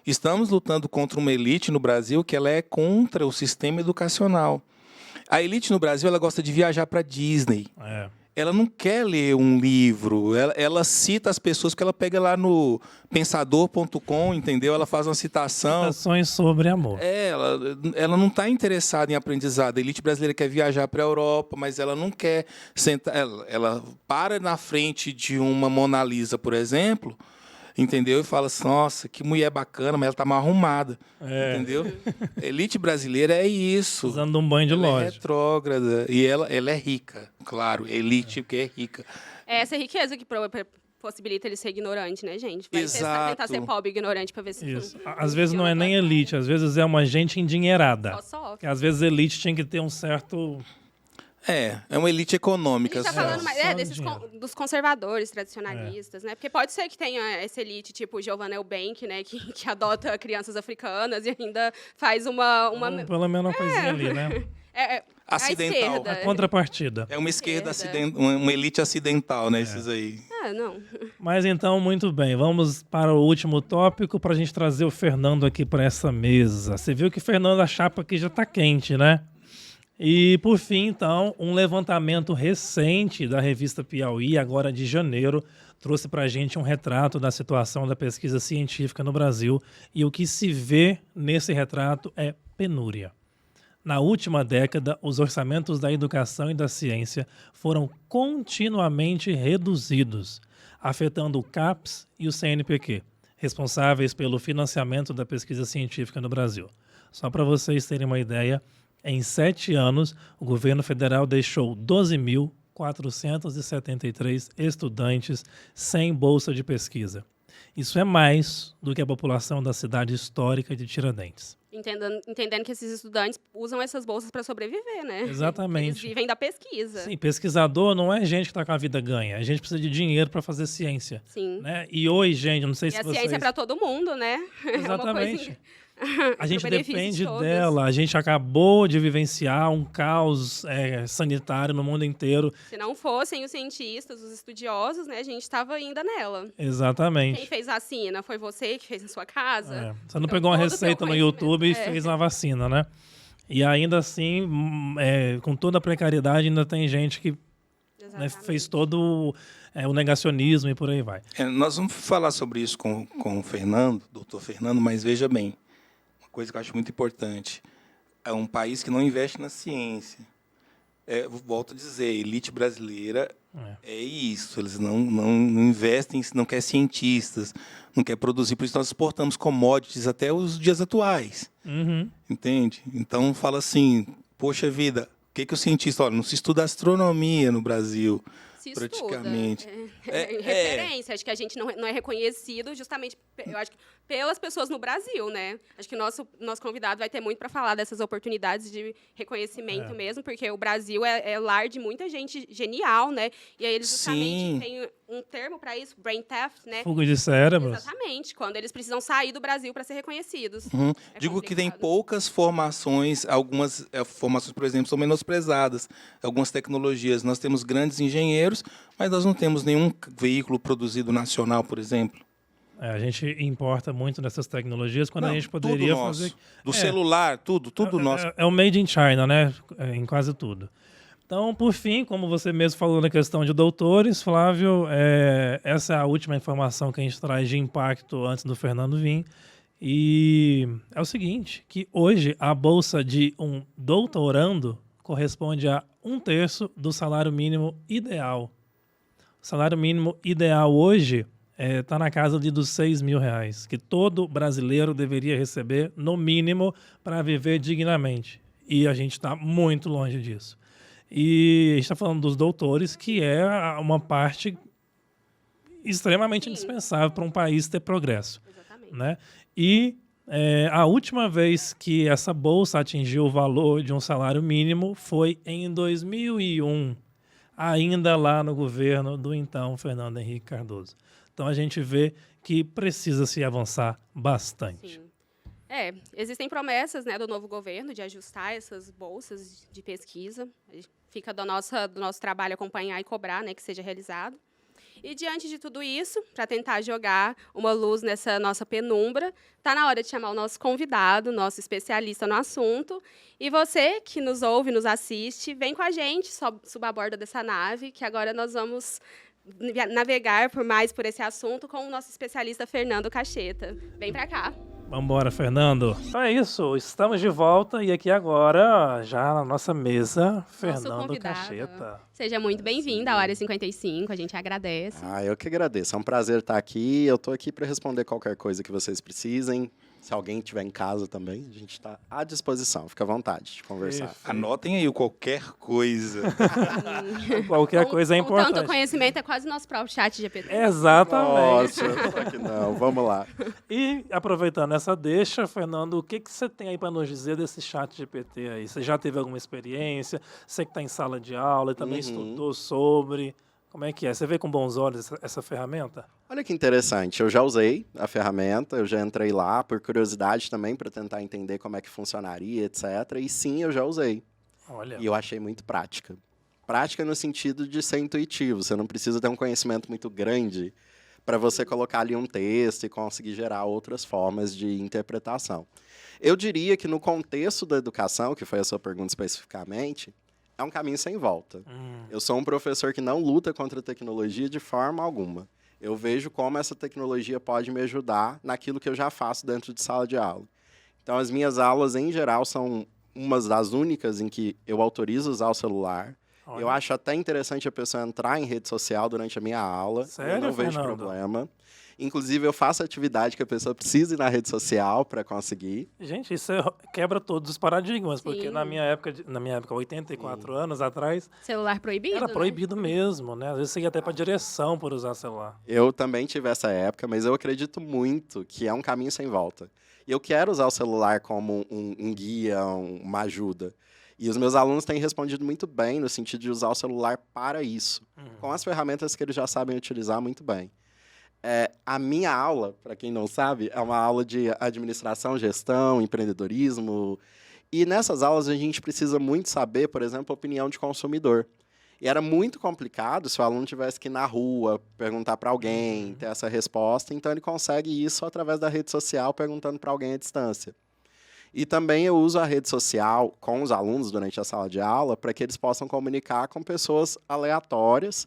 estamos lutando contra uma elite no Brasil que ela é contra o sistema educacional. A elite no Brasil ela gosta de viajar para Disney. ela não quer ler um livro, ela cita as pessoas, porque ela pega lá no pensador.com, entendeu? Ela faz uma citação. Citações sobre amor. Ela não está interessada em aprendizado. A elite brasileira quer viajar para a Europa, mas ela não quer sentar. Ela para na frente de uma Mona Lisa, por exemplo, entendeu? E fala assim, nossa, que mulher bacana, mas ela está mal arrumada. Entendeu? A elite brasileira é isso. Usando um banho de Ela loja. é retrógrada. E ela é rica, claro. Elite que é rica. É essa riqueza que possibilita ele ser ignorante, né, gente? Vai tentar ser pobre e ignorante para ver se Isso. Às vezes não é nem elite, às vezes é uma gente endinheirada. Só sofre. Porque às vezes elite tinha que ter um certo... É uma elite econômica. A gente tá falando mais só desses dinheiro. dos conservadores, tradicionalistas, né? Porque pode ser que tenha essa elite, tipo Giovanna Eubank, né? Que adota crianças africanas e ainda faz uma... Pelo menos uma coisinha ali, né? Acidental. A esquerda. A contrapartida. É uma esquerda Esquerda. uma elite acidental, né? Esses aí. Não. Mas então, muito bem. Vamos para o último tópico para a gente trazer o Fernando aqui para essa mesa. Você viu que o Fernando, a chapa aqui já está quente, né? E, por fim, então, um levantamento recente da revista Piauí, agora de janeiro, trouxe para a gente um retrato da situação da pesquisa científica no Brasil. E o que se vê nesse retrato é penúria. Na última década, os orçamentos da educação e da ciência foram continuamente reduzidos, afetando o CAPES e o CNPq, responsáveis pelo financiamento da pesquisa científica no Brasil. Só para vocês terem uma ideia, em 7 anos, o governo federal deixou 12.473 estudantes sem bolsa de pesquisa. Isso é mais do que a população da cidade histórica de Tiradentes. Entendendo que esses estudantes usam essas bolsas para sobreviver, né? Exatamente. Eles vivem da pesquisa. Sim, pesquisador não é gente que está com a vida ganha. A gente precisa de dinheiro para fazer ciência. Sim. Né? E hoje, gente, não sei E se a vocês... ciência é para todo mundo, né? Exatamente. A gente pro benefício depende de todos. dela. A gente acabou de vivenciar um caos sanitário no mundo inteiro. Se não fossem os cientistas, os estudiosos, né, a gente estava ainda nela. Quem Exatamente. fez vacina? Foi você que fez na sua casa? Você não Então, pegou uma todo o teu receita no conhecimento- YouTube e fez uma vacina, né? E ainda assim, com toda a precariedade, ainda tem gente que Exatamente. fez todo o negacionismo e por aí vai. Nós vamos falar sobre isso com o Fernando, doutor Fernando, mas veja bem, uma coisa que eu acho muito importante. É um país que não investe na ciência. Volto a dizer, a elite brasileira é isso. Eles não investem, não quer cientistas, não quer produzir. Por isso nós exportamos commodities até os dias atuais. Uhum. Entende? Então, fala assim, poxa vida, o que o cientista... Olha, não se estuda astronomia no Brasil, Se estuda. praticamente. Em referência. Acho que a gente não é reconhecido justamente, eu acho que pelas pessoas no Brasil, né? Acho que o nosso convidado vai ter muito para falar dessas oportunidades de reconhecimento mesmo, porque o Brasil é lar de muita gente genial, né? E aí eles justamente têm um termo para isso, brain theft, né? Fuga de cérebros. Exatamente, quando eles precisam sair do Brasil para ser reconhecidos. É Digo que tem complicado. poucas formações, algumas formações, por exemplo, são menosprezadas, algumas tecnologias. Nós temos grandes engenheiros, mas nós não temos nenhum veículo produzido nacional, por exemplo. A gente importa muito dessas tecnologias quando Não, a gente poderia tudo nosso. fazer... Do celular, tudo nosso. É o made in China, né? Em quase tudo. Então, por fim, como você mesmo falou na questão de doutores, Flávio, essa é a última informação que a gente traz de impacto antes do Fernando vir. E é o seguinte, que hoje a bolsa de um doutorando corresponde a 1/3 do salário mínimo ideal. O salário mínimo ideal hoje está na casa dos R$6.000, que todo brasileiro deveria receber, no mínimo, para viver dignamente. E a gente está muito longe disso. E a gente está falando dos doutores, que é uma parte extremamente indispensável para um país ter progresso. Exatamente. Né? E a última vez que essa bolsa atingiu o valor de um salário mínimo foi em 2001, ainda lá no governo do então Fernando Henrique Cardoso. Então a gente vê que precisa se avançar bastante. Sim. Existem promessas, né, do novo governo de ajustar essas bolsas de pesquisa. Fica do nosso trabalho acompanhar e cobrar, né, que seja realizado. E diante de tudo isso, para tentar jogar uma luz nessa nossa penumbra, está na hora de chamar o nosso convidado, nosso especialista no assunto. E você que nos ouve, nos assiste, vem com a gente, suba a bordo dessa nave, que agora nós vamos navegar por esse assunto com o nosso especialista Fernando Cacheta. Vem para cá. Vambora, Fernando. Então é isso, estamos de volta e aqui agora, já na nossa mesa, Fernando convidado. Cacheta. Seja muito bem-vindo à Área 55, a gente agradece. Eu que agradeço, é um prazer estar aqui. Eu estou aqui para responder qualquer coisa que vocês precisem. Se alguém estiver em casa também, a gente está à disposição. Fica à vontade de conversar. Perfeito. Anotem aí o qualquer coisa. Qualquer coisa é Com tanto importante. conhecimento, é quase o nosso próprio chat GPT. Exatamente. Nossa, só que não. Vamos lá. E aproveitando essa deixa, Fernando, o que você tem aí para nos dizer desse chat GPT aí? Você já teve alguma experiência? Você que está em sala de aula e também estudou sobre... Como é que é? Você vê com bons olhos essa ferramenta? Olha que interessante. Eu já usei a ferramenta, eu já entrei lá por curiosidade também para tentar entender como é que funcionaria, etc. E sim, eu já usei. Olha. E eu achei muito prática. Prática no sentido de ser intuitivo. Você não precisa ter um conhecimento muito grande para você colocar ali um texto e conseguir gerar outras formas de interpretação. Eu diria que no contexto da educação, que foi a sua pergunta especificamente, é um caminho sem volta. Eu sou um professor que não luta contra a tecnologia de forma alguma. Eu vejo como essa tecnologia pode me ajudar naquilo que eu já faço dentro de sala de aula. Então, as minhas aulas, em geral, são umas das únicas em que eu autorizo usar o celular. Olha. Eu acho até interessante a pessoa entrar em rede social durante a minha aula. Sério, eu não vejo Fernando? problema. Inclusive, eu faço atividade que a pessoa precisa ir na rede social para conseguir. Gente, isso quebra todos os paradigmas, porque Sim. na minha época, 84 anos atrás, Celular proibido, era né? proibido mesmo, né? Às vezes você ia até para direção por usar celular. Eu também tive essa época, mas eu acredito muito que é um caminho sem volta. E eu quero usar o celular como um guia, uma ajuda. E os meus alunos têm respondido muito bem no sentido de usar o celular para isso, com as ferramentas que eles já sabem utilizar muito bem. A minha aula, para quem não sabe, é uma aula de administração, gestão, empreendedorismo. E nessas aulas a gente precisa muito saber, por exemplo, a opinião de consumidor. E era muito complicado se o aluno tivesse que ir na rua, perguntar para alguém, ter essa resposta. Então, ele consegue isso através da rede social, perguntando para alguém à distância. E também eu uso a rede social com os alunos durante a sala de aula para que eles possam comunicar com pessoas aleatórias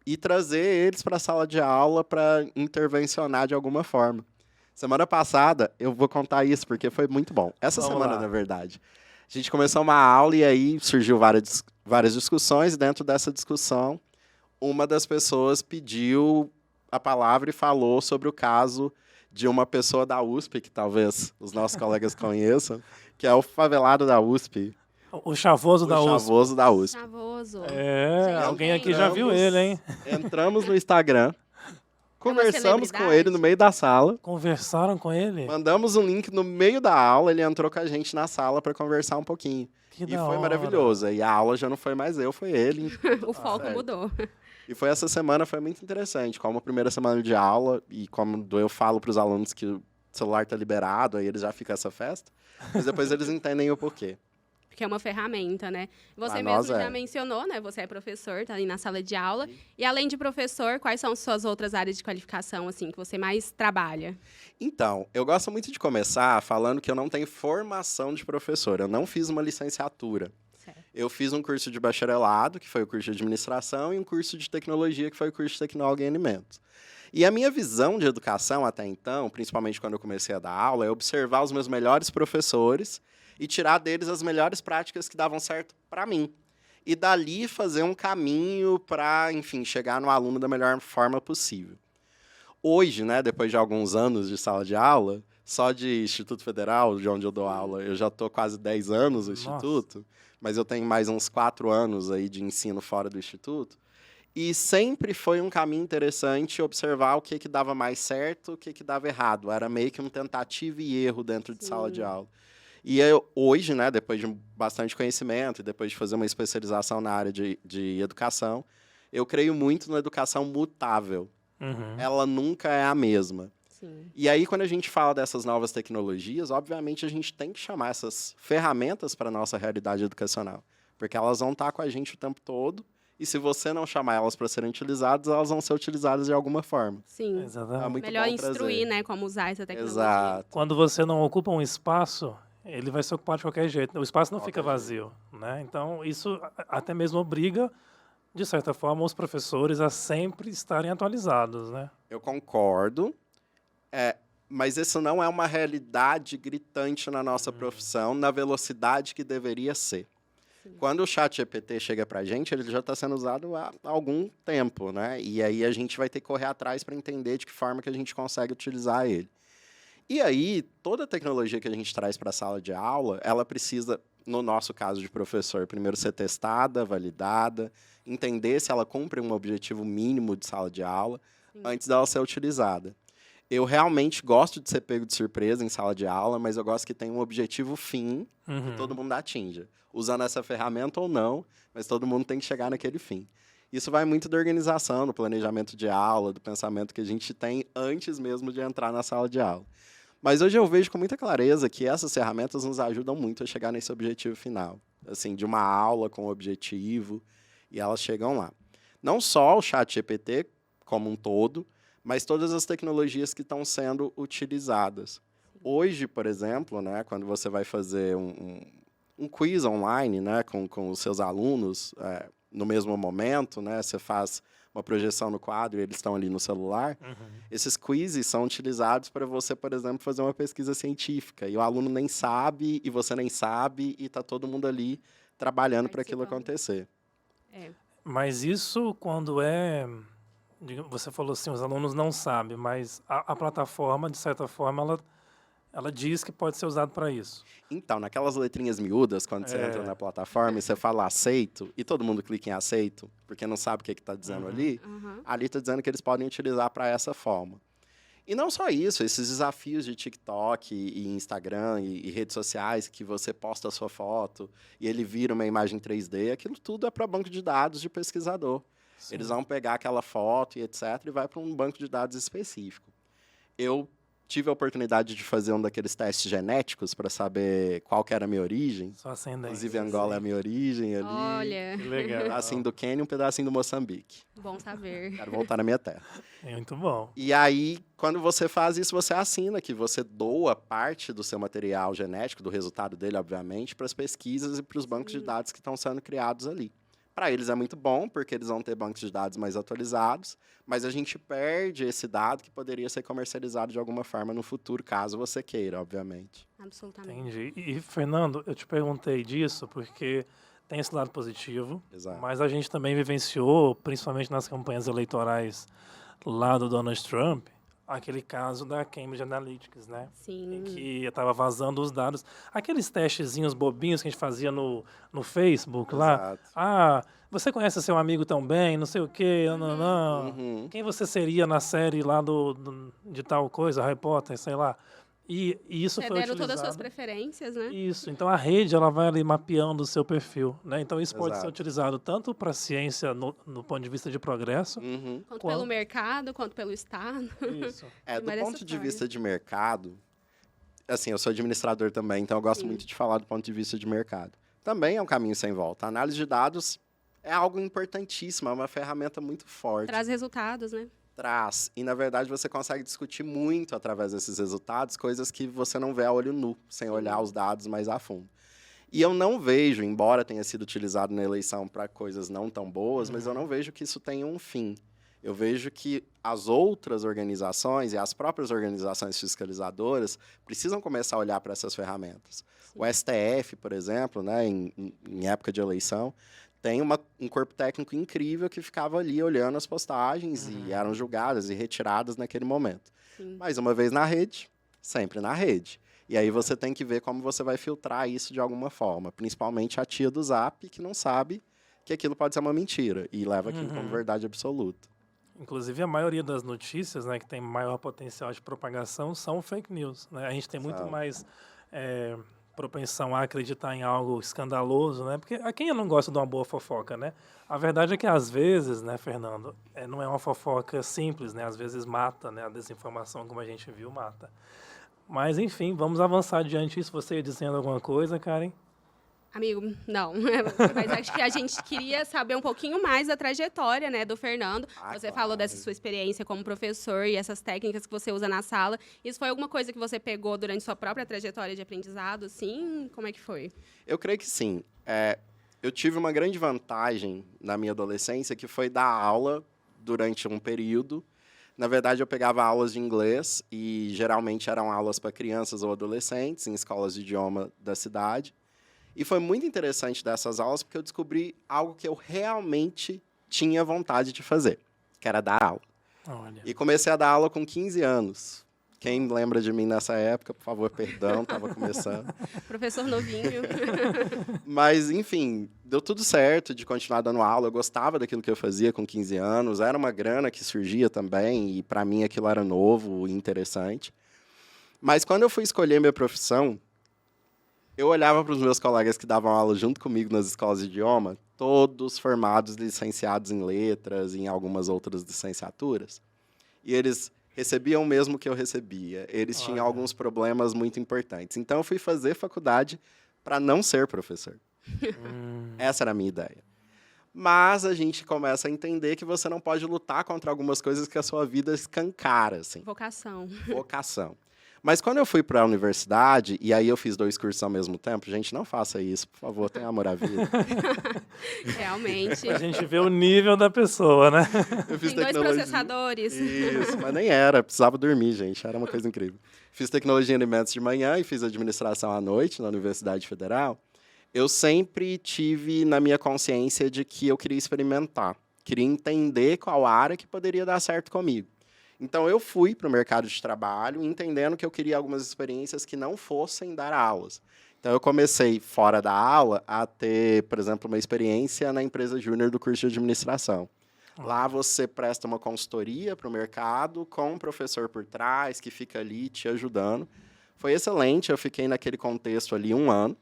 e trazer eles para a sala de aula para intervencionar de alguma forma. Semana passada, eu vou contar isso porque foi muito bom. Essa Vamos semana, lá. na verdade, a gente começou uma aula e aí surgiu várias discussões. E dentro dessa discussão, uma das pessoas pediu a palavra e falou sobre o caso de uma pessoa da USP, que talvez os nossos colegas conheçam, que é o favelado da USP. O chavoso da o USP. chavoso da USP. Chavoso. É, Sim, alguém aqui já viu ele, hein? Entramos no Instagram, conversamos com celebridade. ele no meio da sala, Conversaram com ele? mandamos um link no meio da aula, ele entrou com a gente na sala para conversar um pouquinho. Que E da foi hora. maravilhoso. E a aula já não foi mais eu, foi ele. O foco certo. mudou. E foi essa semana, foi muito interessante. Como a primeira semana de aula, e como eu falo para os alunos que o celular está liberado, aí eles já ficam essa festa. Mas depois eles entendem o porquê. Porque é uma ferramenta, né? Você Pra mesmo nós já é. mencionou, né? Você é professor, tá aí na sala de aula. E além de professor, quais são suas outras áreas de qualificação, assim, que você mais trabalha? Então, eu gosto muito de começar falando que eu não tenho formação de professor. Eu não fiz uma licenciatura. Certo. Eu fiz um curso de bacharelado, que foi o curso de administração, e um curso de tecnologia, que foi o curso de tecnólogo em alimentos. E a minha visão de educação até então, principalmente quando eu comecei a dar aula, é observar os meus melhores professores e tirar deles as melhores práticas que davam certo para mim. E dali fazer um caminho para, enfim, chegar no aluno da melhor forma possível. Hoje, né, depois de alguns anos de sala de aula, só de Instituto Federal, de onde eu dou aula, eu já estou quase 10 anos no Nossa. Instituto, mas eu tenho mais uns 4 anos aí de ensino fora do Instituto. E sempre foi um caminho interessante observar o que dava mais certo, o que dava errado. Era meio que um tentativa e erro dentro de sala de aula. E eu, hoje, né, depois de bastante conhecimento e depois de fazer uma especialização na área de educação, eu creio muito na educação mutável. Uhum. Ela nunca é a mesma. Sim. E aí, quando a gente fala dessas novas tecnologias, obviamente a gente tem que chamar essas ferramentas para a nossa realidade educacional. Porque elas vão estar com a gente o tempo todo E se você não chamar elas para serem utilizadas, elas vão ser utilizadas de alguma forma. Sim. É Exatamente. muito Melhor bom instruir, trazer. né, como usar essa tecnologia. Exato. Quando você não ocupa um espaço, ele vai se ocupar de qualquer jeito. O espaço não fica Qualquer vazio, né? Então, isso até mesmo obriga, de certa forma, os professores a sempre estarem atualizados, né? Eu concordo, mas isso não é uma realidade gritante na nossa profissão, na velocidade que deveria ser. Quando o chat GPT chega para a gente, ele já está sendo usado há algum tempo, né? E aí a gente vai ter que correr atrás para entender de que forma que a gente consegue utilizar ele. E aí, toda a tecnologia que a gente traz para a sala de aula, ela precisa, no nosso caso de professor, primeiro ser testada, validada, entender se ela cumpre um objetivo mínimo de sala de aula, antes dela ser utilizada. Eu realmente gosto de ser pego de surpresa em sala de aula, mas eu gosto que tenha um objetivo fim que todo mundo atinja. Usando essa ferramenta ou não, mas todo mundo tem que chegar naquele fim. Isso vai muito da organização, do planejamento de aula, do pensamento que a gente tem antes mesmo de entrar na sala de aula. Mas hoje eu vejo com muita clareza que essas ferramentas nos ajudam muito a chegar nesse objetivo final. Assim, de uma aula com objetivo, e elas chegam lá. Não só o chat GPT como um todo, mas todas as tecnologias que estão sendo utilizadas. Hoje, por exemplo, né, quando você vai fazer um quiz online, né, com os seus alunos, no mesmo momento, né, você faz uma projeção no quadro e eles estão ali no celular, esses quizzes são utilizados para você, por exemplo, fazer uma pesquisa científica. E o aluno nem sabe, e você nem sabe, e está todo mundo ali trabalhando para aquilo acontecer. Mas isso quando você falou assim, os alunos não sabem, mas a plataforma, de certa forma, ela diz que pode ser usado para isso. Então, naquelas letrinhas miúdas, quando você entra na plataforma e você fala aceito, e todo mundo clica em aceito, porque não sabe o que está dizendo ali, ali está dizendo que eles podem utilizar para essa forma. E não só isso, esses desafios de TikTok e Instagram e redes sociais, que você posta a sua foto e ele vira uma imagem 3D, aquilo tudo é para banco de dados de pesquisador. Sim. Eles vão pegar aquela foto e etc. e vai para um banco de dados específico. Eu tive a oportunidade de fazer um daqueles testes genéticos para saber qual que era a minha origem. Só ascendente. Inclusive, Angola é a minha origem ali. Olha. Que legal. Um pedacinho do Quênia, um pedacinho do Moçambique. Bom saber. Quero voltar na minha terra. É muito bom. E aí, quando você faz isso, você assina que você doa parte do seu material genético, do resultado dele, obviamente, para as pesquisas e para os bancos de dados que estão sendo criados ali. Para eles é muito bom, porque eles vão ter bancos de dados mais atualizados, mas a gente perde esse dado que poderia ser comercializado de alguma forma no futuro, caso você queira, obviamente. Absolutamente. Entendi. E, Fernando, eu te perguntei disso porque tem esse lado positivo, Exato. mas a gente também vivenciou, principalmente nas campanhas eleitorais lá do Donald Trump, aquele caso da Cambridge Analytica, né? Sim. Em que estava vazando os dados. Aqueles testezinhos bobinhos que a gente fazia no Facebook lá. Exato. Ah, você conhece seu amigo tão bem, não sei o quê, não. Quem você seria na série lá de tal coisa, Harry Potter, sei lá. E isso foi Cedendo utilizado. todas as suas preferências, né? Isso. Então a rede ela vai ali mapeando o seu perfil, né? Então isso pode ser Exato. utilizado tanto para a ciência no ponto de vista de progresso. Quanto pelo mercado, quanto pelo Estado. Isso. Do várias ponto de formas. vista de mercado, assim, eu sou administrador também, então eu gosto muito de falar do ponto de vista de mercado. Também é um caminho sem volta. A análise de dados é algo importantíssimo, é uma ferramenta muito forte. Traz resultados, né? Traz. E, na verdade, você consegue discutir muito através desses resultados, coisas que você não vê a olho nu, sem olhar os dados mais a fundo. E eu não vejo, embora tenha sido utilizado na eleição para coisas não tão boas, mas eu não vejo que isso tenha um fim. Eu vejo que as outras organizações e as próprias organizações fiscalizadoras precisam começar a olhar para essas ferramentas. O STF, por exemplo, né, em época de eleição, tem um corpo técnico incrível que ficava ali olhando as postagens e eram julgadas e retiradas naquele momento. Mais uma vez na rede, sempre na rede. E aí você tem que ver como você vai filtrar isso de alguma forma. Principalmente a tia do Zap, que não sabe que aquilo pode ser uma mentira e leva aquilo como verdade absoluta. Inclusive, a maioria das notícias, né, que tem maior potencial de propagação são fake news, né? A gente tem muito mais propensão a acreditar em algo escandaloso, né? Porque a quem não gosta de uma boa fofoca, né? A verdade é que, às vezes, né, Fernando, não é uma fofoca simples, né? Às vezes mata, né? A desinformação, como a gente viu, mata. Mas, enfim, vamos avançar adiante. Se você ia dizendo alguma coisa, Karen? Amigo, não. Mas acho que a gente queria saber um pouquinho mais da trajetória, né, do Fernando. Você falou dessa sua experiência como professor e essas técnicas que você usa na sala. Isso foi alguma coisa que você pegou durante sua própria trajetória de aprendizado? Sim? Como é que foi? Eu creio que sim. Eu tive uma grande vantagem na minha adolescência, que foi dar aula durante um período. Na verdade, eu pegava aulas de inglês e geralmente eram aulas para crianças ou adolescentes em escolas de idioma da cidade. E foi muito interessante dessas aulas porque eu descobri algo que eu realmente tinha vontade de fazer, que era dar aula. Olha. E comecei a dar aula com 15 anos. Quem lembra de mim nessa época, por favor, perdão, estava começando. Professor novinho. Mas, enfim, deu tudo certo de continuar dando aula. Eu gostava daquilo que eu fazia com 15 anos. Era uma grana que surgia também, e para mim aquilo era novo e interessante. Mas quando eu fui escolher minha profissão, eu olhava para os meus colegas que davam aula junto comigo nas escolas de idioma, todos formados, licenciados em letras e em algumas outras licenciaturas. E eles recebiam o mesmo que eu recebia. Eles tinham alguns problemas muito importantes. Então, eu fui fazer faculdade para não ser professor. Essa era a minha ideia. Mas a gente começa a entender que você não pode lutar contra algumas coisas que a sua vida escancara, assim. Vocação. Vocação. Mas quando eu fui para a universidade, e aí eu fiz 2 cursos ao mesmo tempo, gente, não faça isso, por favor, tenha amor à vida. Realmente. A gente vê o nível da pessoa, né? Eu fiz Tem 2 tecnologia. processadores. Isso, mas nem era, precisava dormir, gente, era uma coisa incrível. Fiz tecnologia em alimentos de manhã e fiz administração à noite na Universidade Federal. Eu sempre tive na minha consciência de que eu queria experimentar, queria entender qual área que poderia dar certo comigo. Então, eu fui para o mercado de trabalho entendendo que eu queria algumas experiências que não fossem dar aulas. Então, eu comecei, fora da aula, a ter, por exemplo, uma experiência na empresa júnior do curso de administração. Lá você presta uma consultoria para o mercado com um professor por trás que fica ali te ajudando. Foi excelente, eu fiquei naquele contexto ali 1 ano.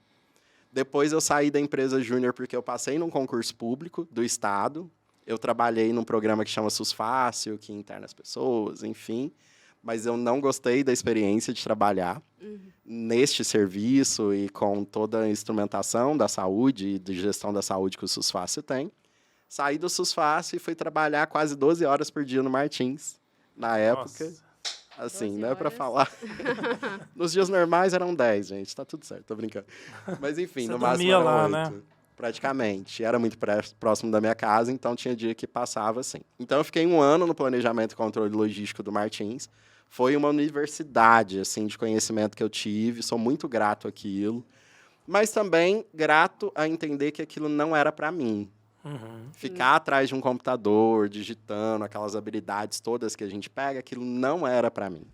Depois, eu saí da empresa júnior porque eu passei num concurso público do Estado. Eu trabalhei num programa que chama SUS Fácil, que interna as pessoas, enfim. Mas eu não gostei da experiência de trabalhar neste serviço e com toda a instrumentação da saúde e de gestão da saúde que o SUS Fácil tem. Saí do SUS Fácil e fui trabalhar quase 12 horas por dia no Martins, na época. Nossa. Assim, 12 não é para horas. falar. Nos dias normais eram 10, gente. Tá tudo certo, tô brincando. Mas, enfim, Você no máximo dormia eram lá, 8. né? Praticamente. Era muito próximo da minha casa, então tinha dia que passava assim. Então, eu fiquei 1 ano no planejamento e controle logístico do Martins. Foi uma universidade, assim, de conhecimento que eu tive. Sou muito grato àquilo. Mas também grato a entender que aquilo não era para mim. Ficar atrás de um computador, digitando aquelas habilidades todas que a gente pega, aquilo não era para mim.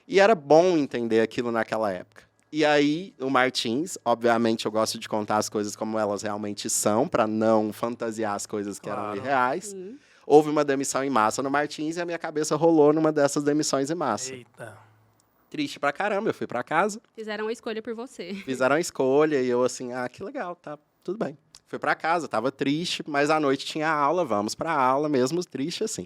E era bom entender aquilo naquela época. E aí, o Martins, obviamente, eu gosto de contar as coisas como elas realmente são, para não fantasiar as coisas que eram Claro. irreais. Houve uma demissão em massa no Martins e a minha cabeça rolou numa dessas demissões em massa. Eita. Triste pra caramba, eu fui pra casa, Fizeram uma escolha por você. fizeram a escolha e eu assim, que legal, tá, tudo bem. Fui pra casa, tava triste, mas à noite tinha aula, vamos pra aula, mesmo triste assim.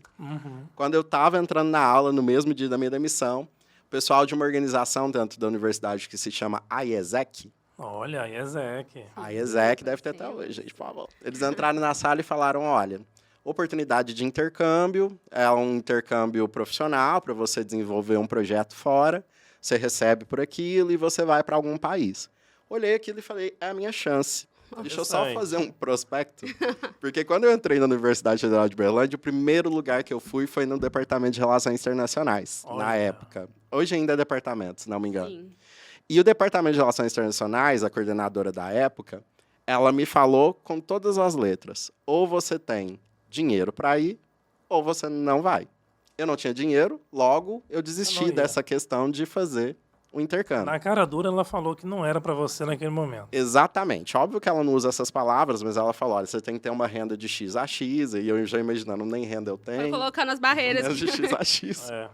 Quando eu tava entrando na aula, no mesmo dia da minha demissão, o pessoal de uma organização dentro da universidade que se chama IESEC, Olha, aí é Zeke. a IESEC deve ter até hoje, gente, por favor. Eles entraram na sala e falaram, olha, oportunidade de intercâmbio, é um intercâmbio profissional para você desenvolver um projeto fora, você recebe por aquilo e você vai para algum país. Olhei aquilo e falei, é a minha chance. Deixa eu só Interessante. fazer um prospecto, porque quando eu entrei na Universidade Federal de Berlândia, o primeiro lugar que eu fui foi no Departamento de Relações Internacionais, na Olha. época. Hoje ainda é departamento, se não me engano. Sim. E o Departamento de Relações Internacionais, a coordenadora da época, ela me falou com todas as letras, ou você tem dinheiro para ir, ou você não vai. Eu não tinha dinheiro, logo eu Eu desisti não ia. dessa questão de fazer o intercâmbio. Na cara dura, ela falou que não era pra você naquele momento. Exatamente. Óbvio que ela não usa essas palavras, mas ela falou, olha, você tem que ter uma renda de X a X, e eu já imaginando, nem renda eu Foi tenho, colocando as barreiras. menos de X a X. É.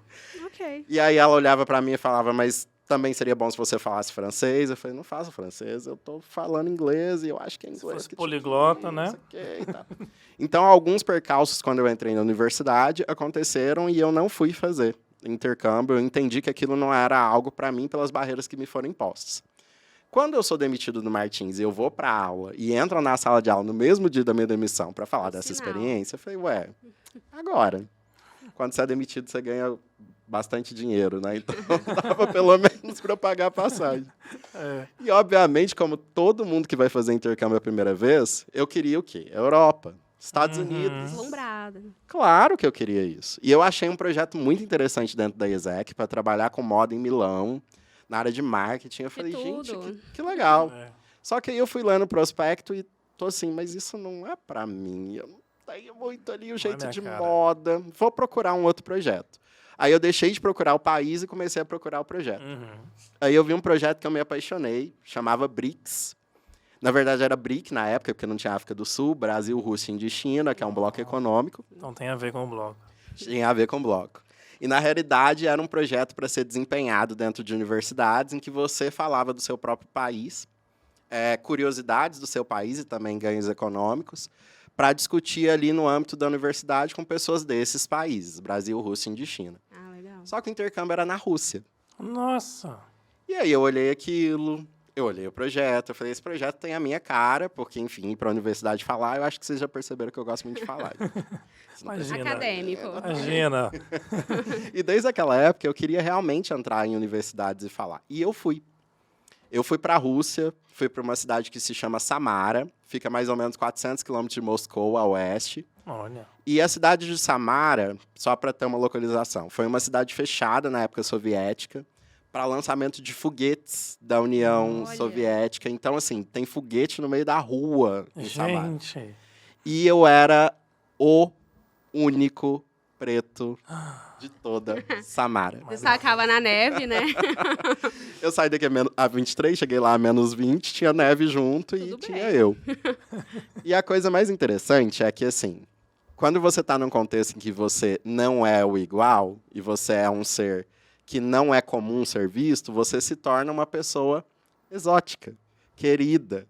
Ok. E aí ela olhava para mim e falava, mas também seria bom se você falasse francês. Eu falei, não faço francês, eu tô falando inglês e eu acho que é inglês. fosse que poliglota, isso né? aqui e tal. Então, alguns percalços quando eu entrei na universidade aconteceram e eu não fui fazer intercâmbio. Eu entendi que aquilo não era algo para mim pelas barreiras que me foram impostas. Quando eu sou demitido do Martins e eu vou para aula e entro na sala de aula no mesmo dia da minha demissão para falar dessa Sinal. experiência, eu falei, ué, agora. Quando você é demitido, você ganha bastante dinheiro, né? Então, dava pelo menos para pagar a passagem. E, obviamente, como todo mundo que vai fazer intercâmbio a primeira vez, eu queria o quê? Europa, Estados Unidos. Deslumbrada. Claro que eu queria isso. E eu achei um projeto muito interessante dentro da ESEC para trabalhar com moda em Milão, na área de marketing. Eu falei, gente, tudo. que legal. Só que aí eu fui lá no prospecto e tô assim, mas isso não é para mim. Eu não tenho muito ali o jeito de moda. Vou procurar um outro projeto. Aí eu deixei de procurar o país e comecei a procurar o projeto. Aí eu vi um projeto que eu me apaixonei, chamava BRICS. Na verdade, era BRIC na época, porque não tinha África do Sul, Brasil, Rússia, Índia e China, que é um bloco econômico. Então tem a ver com o bloco. Tinha a ver com o bloco. E, na realidade, era um projeto para ser desempenhado dentro de universidades em que você falava do seu próprio país, curiosidades do seu país e também ganhos econômicos, para discutir ali no âmbito da universidade com pessoas desses países, Brasil, Rússia, Índia e China. Ah, legal. Só que o intercâmbio era na Rússia. Nossa! E aí eu olhei aquilo, eu olhei o projeto, eu falei, esse projeto tem a minha cara, porque, enfim, ir para a universidade falar, eu acho que vocês já perceberam que eu gosto muito de falar. Imagina. Acadêmico. Imagina. E desde aquela época eu queria realmente entrar em universidades e falar. E eu fui. Eu fui para a Rússia, fui para uma cidade que se chama Samara, fica mais ou menos 400 quilômetros de Moscou, a oeste. Olha. E a cidade de Samara, só para ter uma localização, foi uma cidade fechada na época soviética para lançamento de foguetes da União Olha. Soviética. Então, assim, tem foguete no meio da rua em Samara. Gente. E eu era o único preto de toda Samara. Destacava na neve, né? Eu saí daqui a 23, cheguei lá a menos 20, tinha neve junto e Tudo tinha bem. eu. E a coisa mais interessante é que, assim, quando você está num contexto em que você não é o igual e você é um ser que não é comum ser visto, você se torna uma pessoa exótica, querida.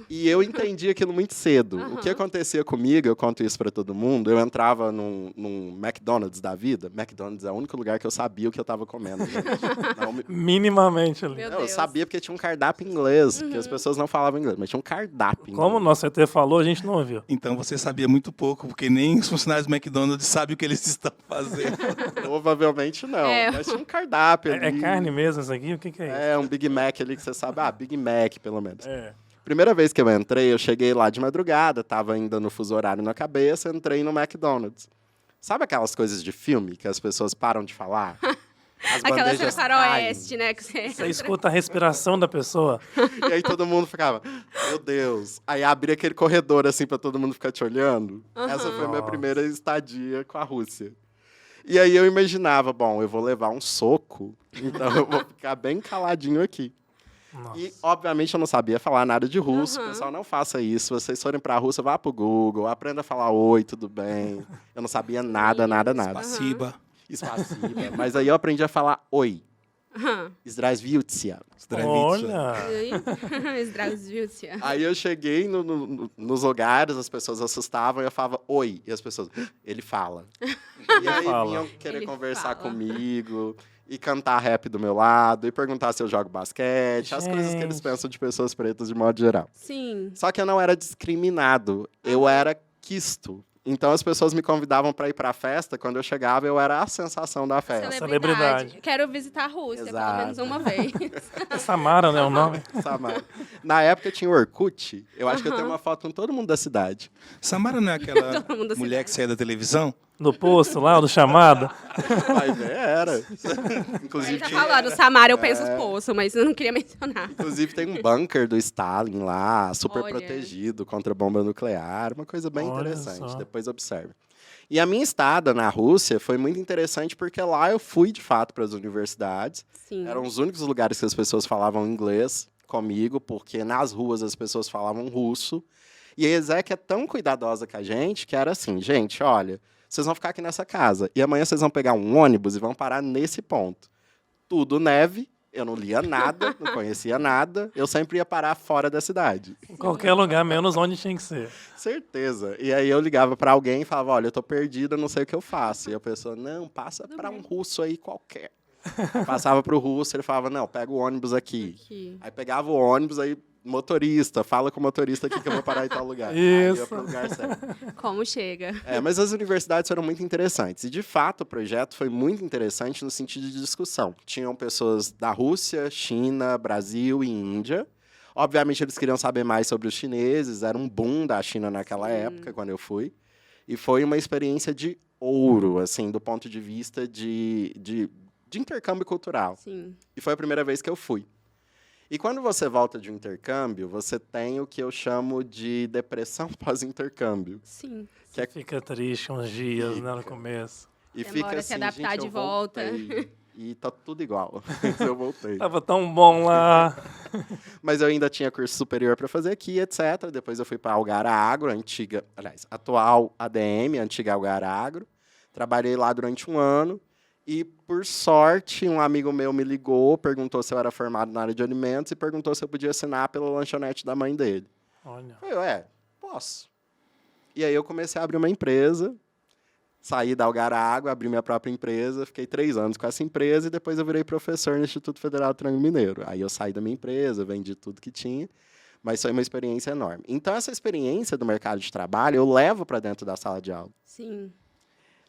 E eu entendi aquilo muito cedo. O que acontecia comigo, eu conto isso para todo mundo, eu entrava num McDonald's da vida. McDonald's é o único lugar que eu sabia o que eu estava comendo, gente. Não me- Minimamente ali. Meu Não, eu Deus. sabia porque tinha um cardápio em inglês, porque as pessoas não falavam inglês, mas tinha um cardápio em Como o inglês. nosso ET falou, a gente não ouviu. Então você sabia muito pouco, porque nem os funcionários do McDonald's sabem o que eles estão fazendo. Provavelmente não, É. mas tinha um cardápio É ali. carne mesmo isso aqui? O que é isso? É, um Big Mac ali que você sabe. Ah, Big Mac, pelo menos. É. Primeira vez que eu entrei, eu cheguei lá de madrugada, tava ainda no fuso horário na cabeça, entrei no McDonald's. Sabe aquelas coisas de filme que as pessoas param de falar? As Aquela bandejas cena faroeste, né? Que Você escuta a respiração da pessoa. caem, e aí todo mundo ficava, meu Deus. Aí abria aquele corredor assim pra todo mundo ficar te olhando. Essa foi a minha Nossa. primeira estadia com a Rússia. E aí eu imaginava, bom, eu vou levar um soco, então eu vou ficar bem caladinho aqui. Nossa. E, obviamente, eu não sabia falar nada de russo. Aham. Pessoal, não faça isso. Se vocês forem pra Rússia, vá pro Google, aprenda a falar oi, tudo bem. Eu não sabia nada. Spasiba. Spasiba. Mas aí eu aprendi a falar oi. Aham. Zdravstvuyte. Olha. Zdravstvuyte. Aí eu cheguei nos lugares, as pessoas assustavam e eu falava oi. E as pessoas, ele fala. E aí Fala. vinham querer Ele conversar fala. comigo, e cantar rap do meu lado, e perguntar se eu jogo basquete, as coisas que eles Gente. pensam de pessoas pretas de modo geral. Sim. Só que eu não era discriminado, eu era quisto. Então as pessoas me convidavam para ir para a festa, quando eu chegava eu era a sensação da festa. Celebridade. Quero visitar a Rússia, Exato. pelo menos uma vez. Samara, né? O nome? Samara. Na época tinha o Orkut, eu acho que eu tenho uma foto com todo mundo da cidade. Samara não é aquela Todo mundo da mulher que saía da televisão? Do posto lá, do chamado. Mas era. Ele Inclusive, tá tinha- falando, Samara, eu penso os poços, mas eu não queria mencionar. inclusive tem um bunker do Stalin lá, super Olha. protegido contra bomba nuclear, uma coisa bem Olha interessante, só. depois observe. E a minha estada na Rússia foi muito interessante porque lá eu fui de fato para as universidades. Sim. Eram os únicos lugares que as pessoas falavam inglês comigo, porque nas ruas as pessoas falavam russo. E a ESEC é tão cuidadosa com a gente que era assim, gente, olha, vocês vão ficar aqui nessa casa e amanhã vocês vão pegar um ônibus e vão parar nesse ponto. Tudo neve, eu não lia nada, não conhecia nada, eu sempre ia parar fora da cidade. Em qualquer lugar, menos onde tinha que ser. Certeza. E aí eu ligava para alguém e falava, olha, eu tô perdida, não sei o que eu faço. E a pessoa, não, passa para um russo aí qualquer. Passava pro russo, ele falava, não, pega o ônibus aqui. Aqui. Aí pegava o ônibus, aí motorista, fala com o motorista aqui que eu vou parar em tal lugar. Aí ia Isso. pro lugar certo. Como chega? Mas as universidades foram muito interessantes. E, de fato, o projeto foi muito interessante no sentido de discussão. Tinham pessoas da Rússia, China, Brasil e Índia. Obviamente, eles queriam saber mais sobre os chineses. Era um boom da China naquela época, quando eu fui. E foi uma experiência de ouro, assim, do ponto de vista de intercâmbio cultural. Sim. E foi a primeira vez que eu fui. E quando você volta de um intercâmbio, você tem o que eu chamo de depressão pós-intercâmbio. Sim. Que é Fica triste uns dias, né, no começo. E Demora fica a assim, se adaptar gente, de eu volta. voltei, e tá tudo igual. Eu voltei. Tava tão bom lá. Mas eu ainda tinha curso superior para fazer aqui, etc. Depois eu fui para Algara Agro, atual ADM, antiga Algara Agro. Trabalhei lá durante um ano. E, por sorte, um amigo meu me ligou, perguntou se eu era formado na área de alimentos e perguntou se eu podia assinar pela lanchonete da mãe dele. Olha. Eu falei, posso. E aí eu comecei a abrir uma empresa, saí da Algara Água, abri minha própria empresa, fiquei 3 anos com essa empresa e depois eu virei professor no Instituto Federal do Triângulo Mineiro. Aí eu saí da minha empresa, vendi tudo que tinha, mas foi uma experiência enorme. Então, essa experiência do mercado de trabalho eu levo para dentro da sala de aula. Sim.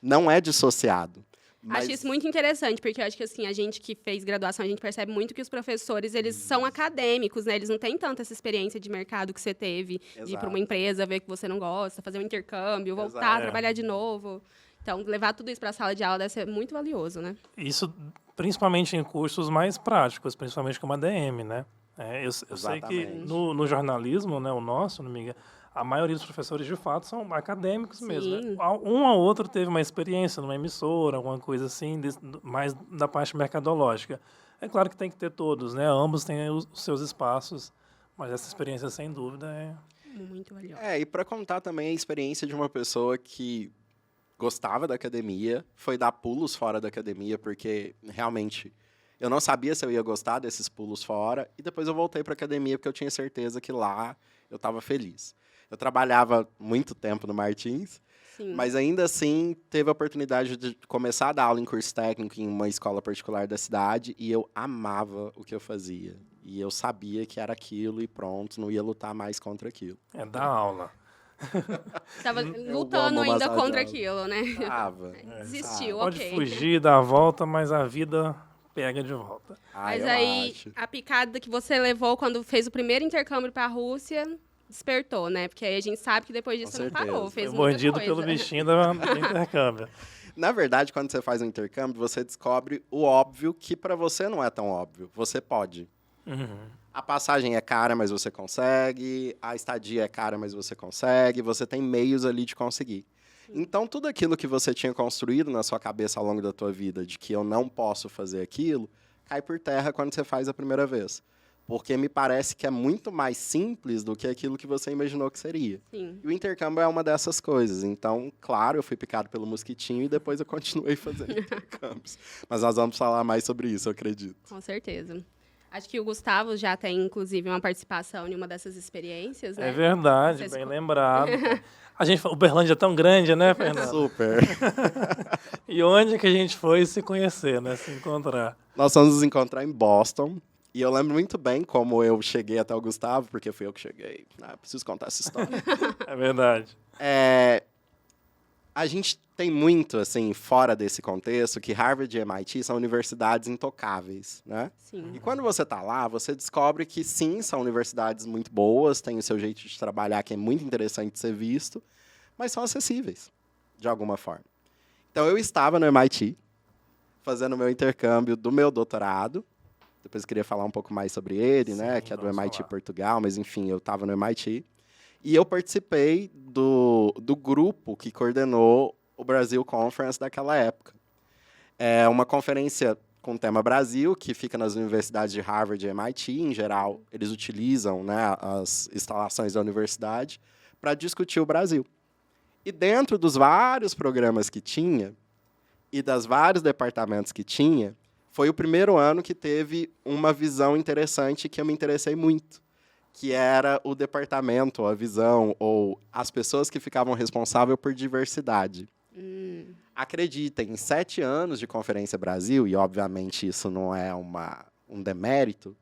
Não é dissociado. Mas... Acho isso muito interessante, porque eu acho que assim, a gente que fez graduação, a gente percebe muito que os professores, eles são acadêmicos, né? Eles não têm tanta essa experiência de mercado que você teve, de ir para Exato. uma empresa, ver que você não gosta, fazer um intercâmbio, voltar Exato. a trabalhar de novo. Então, levar tudo isso para a sala de aula deve ser muito valioso, né? Isso principalmente em cursos mais práticos, principalmente como ADM, né? Eu sei que Exatamente. no jornalismo, né, o nosso, não me engano, a maioria dos professores, de fato, são acadêmicos mesmo. Né? Sim. Um ou outro teve uma experiência numa emissora, alguma coisa assim, mais da parte mercadológica. É claro que tem que ter todos, né? Ambos têm os seus espaços, mas essa experiência, sem dúvida, é... Muito valioso. E para contar também a experiência de uma pessoa que gostava da academia, foi dar pulos fora da academia, porque realmente eu não sabia se eu ia gostar desses pulos fora, e depois eu voltei para a academia porque eu tinha certeza que lá eu estava feliz. Eu trabalhava muito tempo no Martins, Sim. mas ainda assim teve a oportunidade de começar a dar aula em curso técnico em uma escola particular da cidade, e eu amava o que eu fazia. E eu sabia que era aquilo e pronto, não ia lutar mais contra aquilo. É dar aula. Estava Eu lutando amo ainda massagem. contra aquilo, né? Tava. Desistiu, Pode ok. fugir, dar a volta, mas a vida pega de volta. Mas eu aí, acho. a picada que você levou quando fez o primeiro intercâmbio para a Rússia despertou, né? Porque aí a gente sabe que depois disso Com você não parou, certeza. fez Foi muita mordido coisa. pelo bichinho do intercâmbio. Na verdade, quando você faz um intercâmbio, você descobre o óbvio que para você não é tão óbvio. Você pode. Uhum. A passagem é cara, mas você consegue. A estadia é cara, mas você consegue. Você tem meios ali de conseguir. Então, tudo aquilo que você tinha construído na sua cabeça ao longo da tua vida, de que eu não posso fazer aquilo, cai por terra quando você faz a primeira vez. Porque me parece que é muito mais simples do que aquilo que você imaginou que seria. Sim, E o intercâmbio é uma dessas coisas. Então, claro, eu fui picado pelo mosquitinho e depois eu continuei fazendo intercâmbios. Mas nós vamos falar mais sobre isso, eu acredito. com certeza. Acho que o Gustavo já tem, inclusive, uma participação em uma dessas experiências, né? É verdade, Vocês bem co- lembrado. A gente, Uberlândia é tão grande, né, Fernando? Super. E onde que a gente foi se conhecer, né? Se encontrar. Nós fomos nos encontrar em Boston. E eu lembro muito bem como eu cheguei até o Gustavo, porque fui eu que cheguei. Preciso contar essa história. É verdade. A gente tem muito, assim, fora desse contexto, que Harvard e MIT são universidades intocáveis, né? Sim, E quando você está lá, você descobre que, sim, são universidades muito boas, têm o seu jeito de trabalhar que é muito interessante de ser visto, mas são acessíveis, de alguma forma. Então, eu estava no MIT, fazendo o meu intercâmbio do meu doutorado. Depois eu queria falar um pouco mais sobre ele, né? Sim, Que é do vamos MIT falar. Portugal, mas, enfim, eu estava no MIT. E eu participei do grupo que coordenou o Brasil Conference daquela época. É uma conferência com o tema Brasil, que fica nas universidades de Harvard e MIT. Em geral, eles utilizam, né, as instalações da universidade para discutir o Brasil. E dentro dos vários programas que tinha, e das vários departamentos que tinha, foi o primeiro ano que teve uma visão interessante que eu me interessei muito, que era o departamento, a visão, ou as pessoas que ficavam responsáveis por diversidade. acreditem, em 7 anos de Conferência Brasil, e obviamente isso não é um demérito,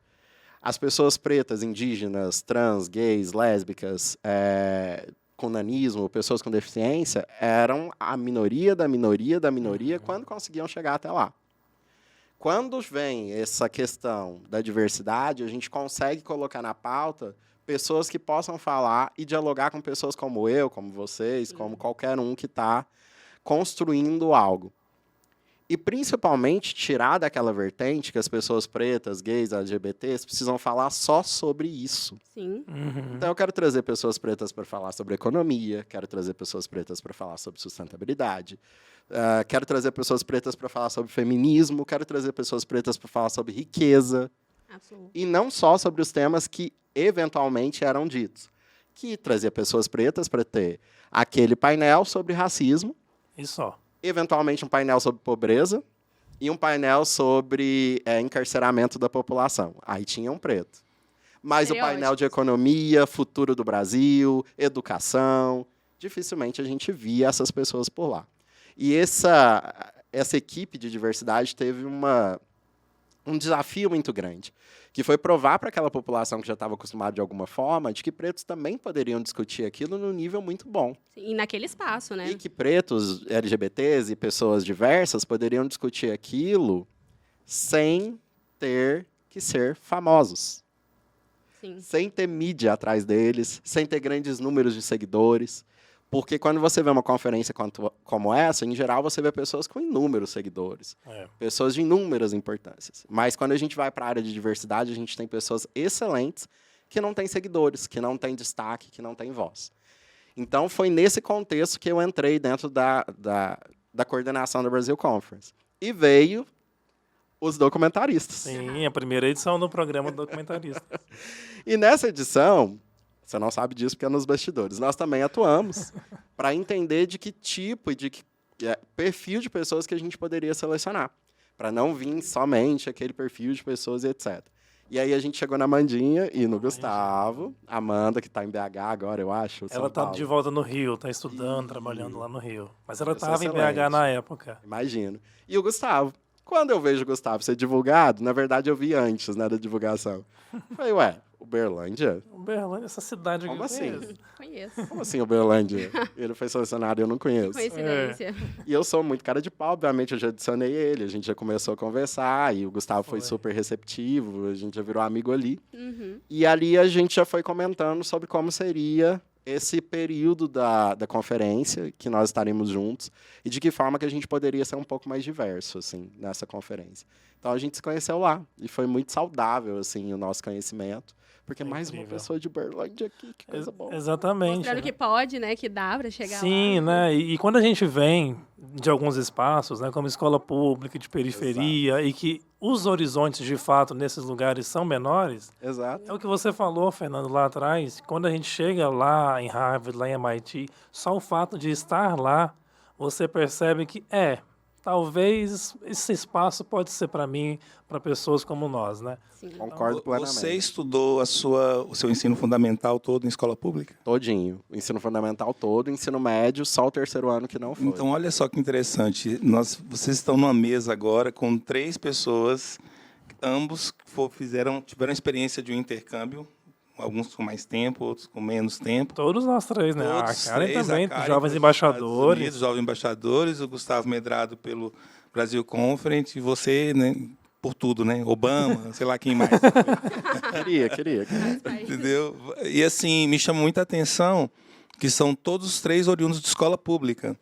as pessoas pretas, indígenas, trans, gays, lésbicas, com nanismo, pessoas com deficiência, eram a minoria da minoria da minoria quando conseguiam chegar até lá. Quando vem essa questão da diversidade, a gente consegue colocar na pauta pessoas que possam falar e dialogar com pessoas como eu, como vocês, como qualquer um que está construindo algo. E, principalmente, tirar daquela vertente que as pessoas pretas, gays, LGBTs precisam falar só sobre isso. Sim. Então, eu quero trazer pessoas pretas para falar sobre economia, quero trazer pessoas pretas para falar sobre sustentabilidade, quero trazer pessoas pretas para falar sobre feminismo, quero trazer pessoas pretas para falar sobre riqueza. Absoluto. E não só sobre os temas que, eventualmente, eram ditos. Que trazia pessoas pretas para ter aquele painel sobre racismo, E só. eventualmente um painel sobre pobreza e um painel sobre encarceramento da população. Aí tinha um preto. Mas o painel de economia, futuro do Brasil, educação, dificilmente a gente via essas pessoas por lá. E essa equipe de diversidade teve um desafio muito grande, que foi provar para aquela população que já estava acostumada de alguma forma de que pretos também poderiam discutir aquilo num nível muito bom. E naquele espaço, né? E que pretos, LGBTs e pessoas diversas poderiam discutir aquilo sem ter que ser famosos. Sim. Sem ter mídia atrás deles, sem ter grandes números de seguidores. Porque quando você vê uma conferência como essa, em geral você vê pessoas com inúmeros seguidores. Pessoas de inúmeras importâncias. Mas quando a gente vai para a área de diversidade, a gente tem pessoas excelentes que não têm seguidores, que não têm destaque, que não têm voz. Então, foi nesse contexto que eu entrei dentro da coordenação da Brasil Conference. E veio os documentaristas. Sim, a primeira edição do programa Documentarista. E nessa edição, você não sabe disso porque é nos bastidores, nós também atuamos para entender de que tipo e de que perfil de pessoas que a gente poderia selecionar, para não vir somente aquele perfil de pessoas e etc. E aí a gente chegou na Amandinha e no Gustavo, Amanda, que está em BH agora, eu acho. Ela está de volta no Rio, está estudando, trabalhando lá no Rio. Mas ela estava em BH na época. Imagino. E o Gustavo. Quando eu vejo o Gustavo ser divulgado, na verdade eu vi antes, né, da divulgação. Falei, Uberlândia? Uberlândia, essa cidade Como aqui. assim? Conheço. Como assim, Uberlândia? Ele foi selecionado e eu não conheço. Coincidência. E eu sou muito cara de pau, obviamente, eu já adicionei ele, a gente já começou a conversar, e o Gustavo foi super receptivo, a gente já virou amigo ali. E ali a gente já foi comentando sobre como seria esse período da conferência, que nós estaremos juntos, e de que forma que a gente poderia ser um pouco mais diverso, assim, nessa conferência. Então, a gente se conheceu lá, e foi muito saudável, assim, o nosso conhecimento, porque mais uma pessoa de Uberlândia aqui, que coisa boa. Exatamente. Mostrando que pode, né? Que dá para chegar lá. Sim, né? E quando a gente vem de alguns espaços, né, como escola pública, de periferia, e que os horizontes, de fato, nesses lugares são menores, Exato. é o que você falou, Fernando, lá atrás. Quando a gente chega lá em Harvard, lá em MIT, só o fato de estar lá, você percebe que talvez esse espaço pode ser para mim, para pessoas como nós, né? Sim. Concordo plenamente. Você estudou o seu ensino fundamental todo em escola pública? Todinho. O ensino fundamental todo, ensino médio, só o terceiro ano que não foi. Então, olha só que interessante. Vocês estão numa mesa agora com 3 pessoas, ambos tiveram experiência de um intercâmbio, alguns com mais tempo, outros com menos tempo. Todos nós 3, né? Todos A Karen três, também, a Karen jovens pelos embaixadores. Unidos, jovens embaixadores, o Gustavo Medrado pelo Brasil Conference, e você, né, por tudo, né? Obama, sei lá quem mais. Queria. Entendeu? E assim, me chama muita atenção que são todos os 3 oriundos de escola pública.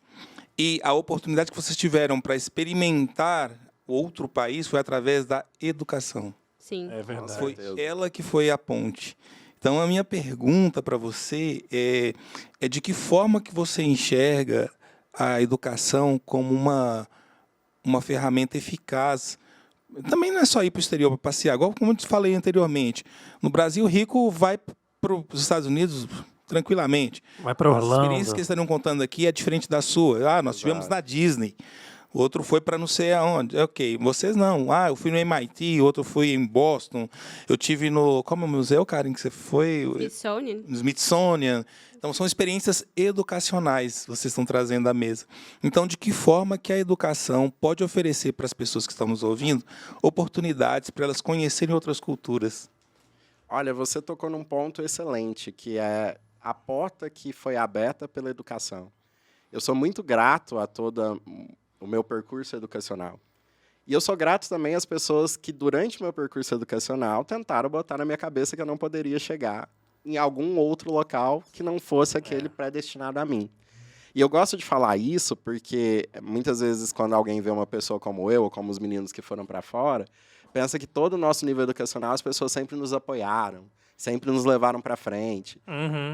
E a oportunidade que vocês tiveram para experimentar outro país foi através da educação. Sim. É verdade. Foi ela que foi a ponte. Então, a minha pergunta para você é de que forma que você enxerga a educação como uma ferramenta eficaz. Também não é só ir para o exterior para passear, igual como eu te falei anteriormente. No Brasil, o rico vai para os Estados Unidos tranquilamente. Vai para A Orlando. experiência que eles estariam contando aqui é diferente da sua. Nós estivemos na Disney. o outro foi para não sei aonde. Ok, vocês não. Eu fui no MIT, outro foi em Boston. Eu tive no... Como é o museu, Karen, que você foi? Smithsonian. Smithsonian. Então, são experiências educacionais que vocês estão trazendo à mesa. Então, de que forma que a educação pode oferecer para as pessoas que estão nos ouvindo oportunidades para elas conhecerem outras culturas? Olha, você tocou num ponto excelente, que é a porta que foi aberta pela educação. Eu sou muito grato a todo o meu percurso educacional. E eu sou grato também às pessoas que, durante o meu percurso educacional, tentaram botar na minha cabeça que eu não poderia chegar em algum outro local que não fosse aquele predestinado a mim. E eu gosto de falar isso porque, muitas vezes, quando alguém vê uma pessoa como eu, ou como os meninos que foram para fora, pensa que todo o nosso nível educacional, as pessoas sempre nos apoiaram, sempre nos levaram para frente.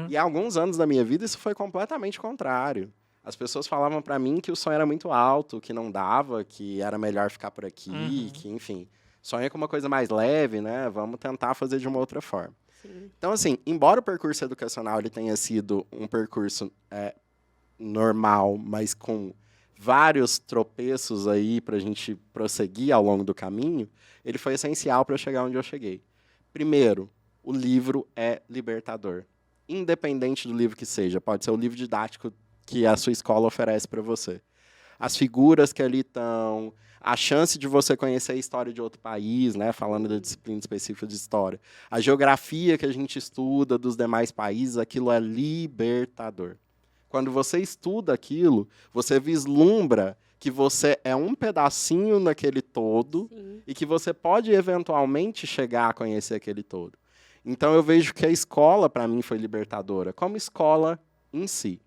E há alguns anos da minha vida, isso foi completamente contrário. As pessoas falavam para mim que o sonho era muito alto, que não dava, que era melhor ficar por aqui, que, enfim, sonha com uma coisa mais leve, né? Vamos tentar fazer de uma outra forma. Sim. Então, assim, embora o percurso educacional ele tenha sido um percurso normal, mas com vários tropeços aí para a gente prosseguir ao longo do caminho, ele foi essencial para eu chegar onde eu cheguei. Primeiro, o livro é libertador. Independente do livro que seja, pode ser o livro didático que a sua escola oferece para você. As figuras que ali estão, a chance de você conhecer a história de outro país, né, falando da disciplina específica de história, a geografia que a gente estuda dos demais países, aquilo é libertador. Quando você estuda aquilo, você vislumbra que você é um pedacinho naquele todo. Sim. E que você pode, eventualmente, chegar a conhecer aquele todo. Então, eu vejo que a escola, para mim, foi libertadora, como escola em si.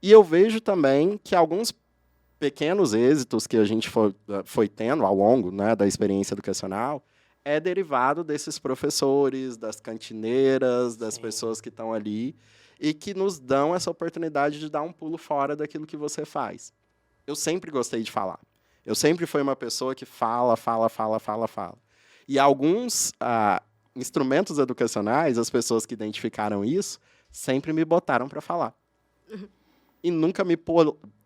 E eu vejo também que alguns pequenos êxitos que a gente foi tendo ao longo, né, da experiência educacional é derivado desses professores, das cantineiras, das pessoas que estão ali e que nos dão essa oportunidade de dar um pulo fora daquilo que você faz. Eu sempre gostei de falar. Eu sempre fui uma pessoa que fala. E alguns instrumentos educacionais, as pessoas que identificaram isso, sempre me botaram para falar. E nunca me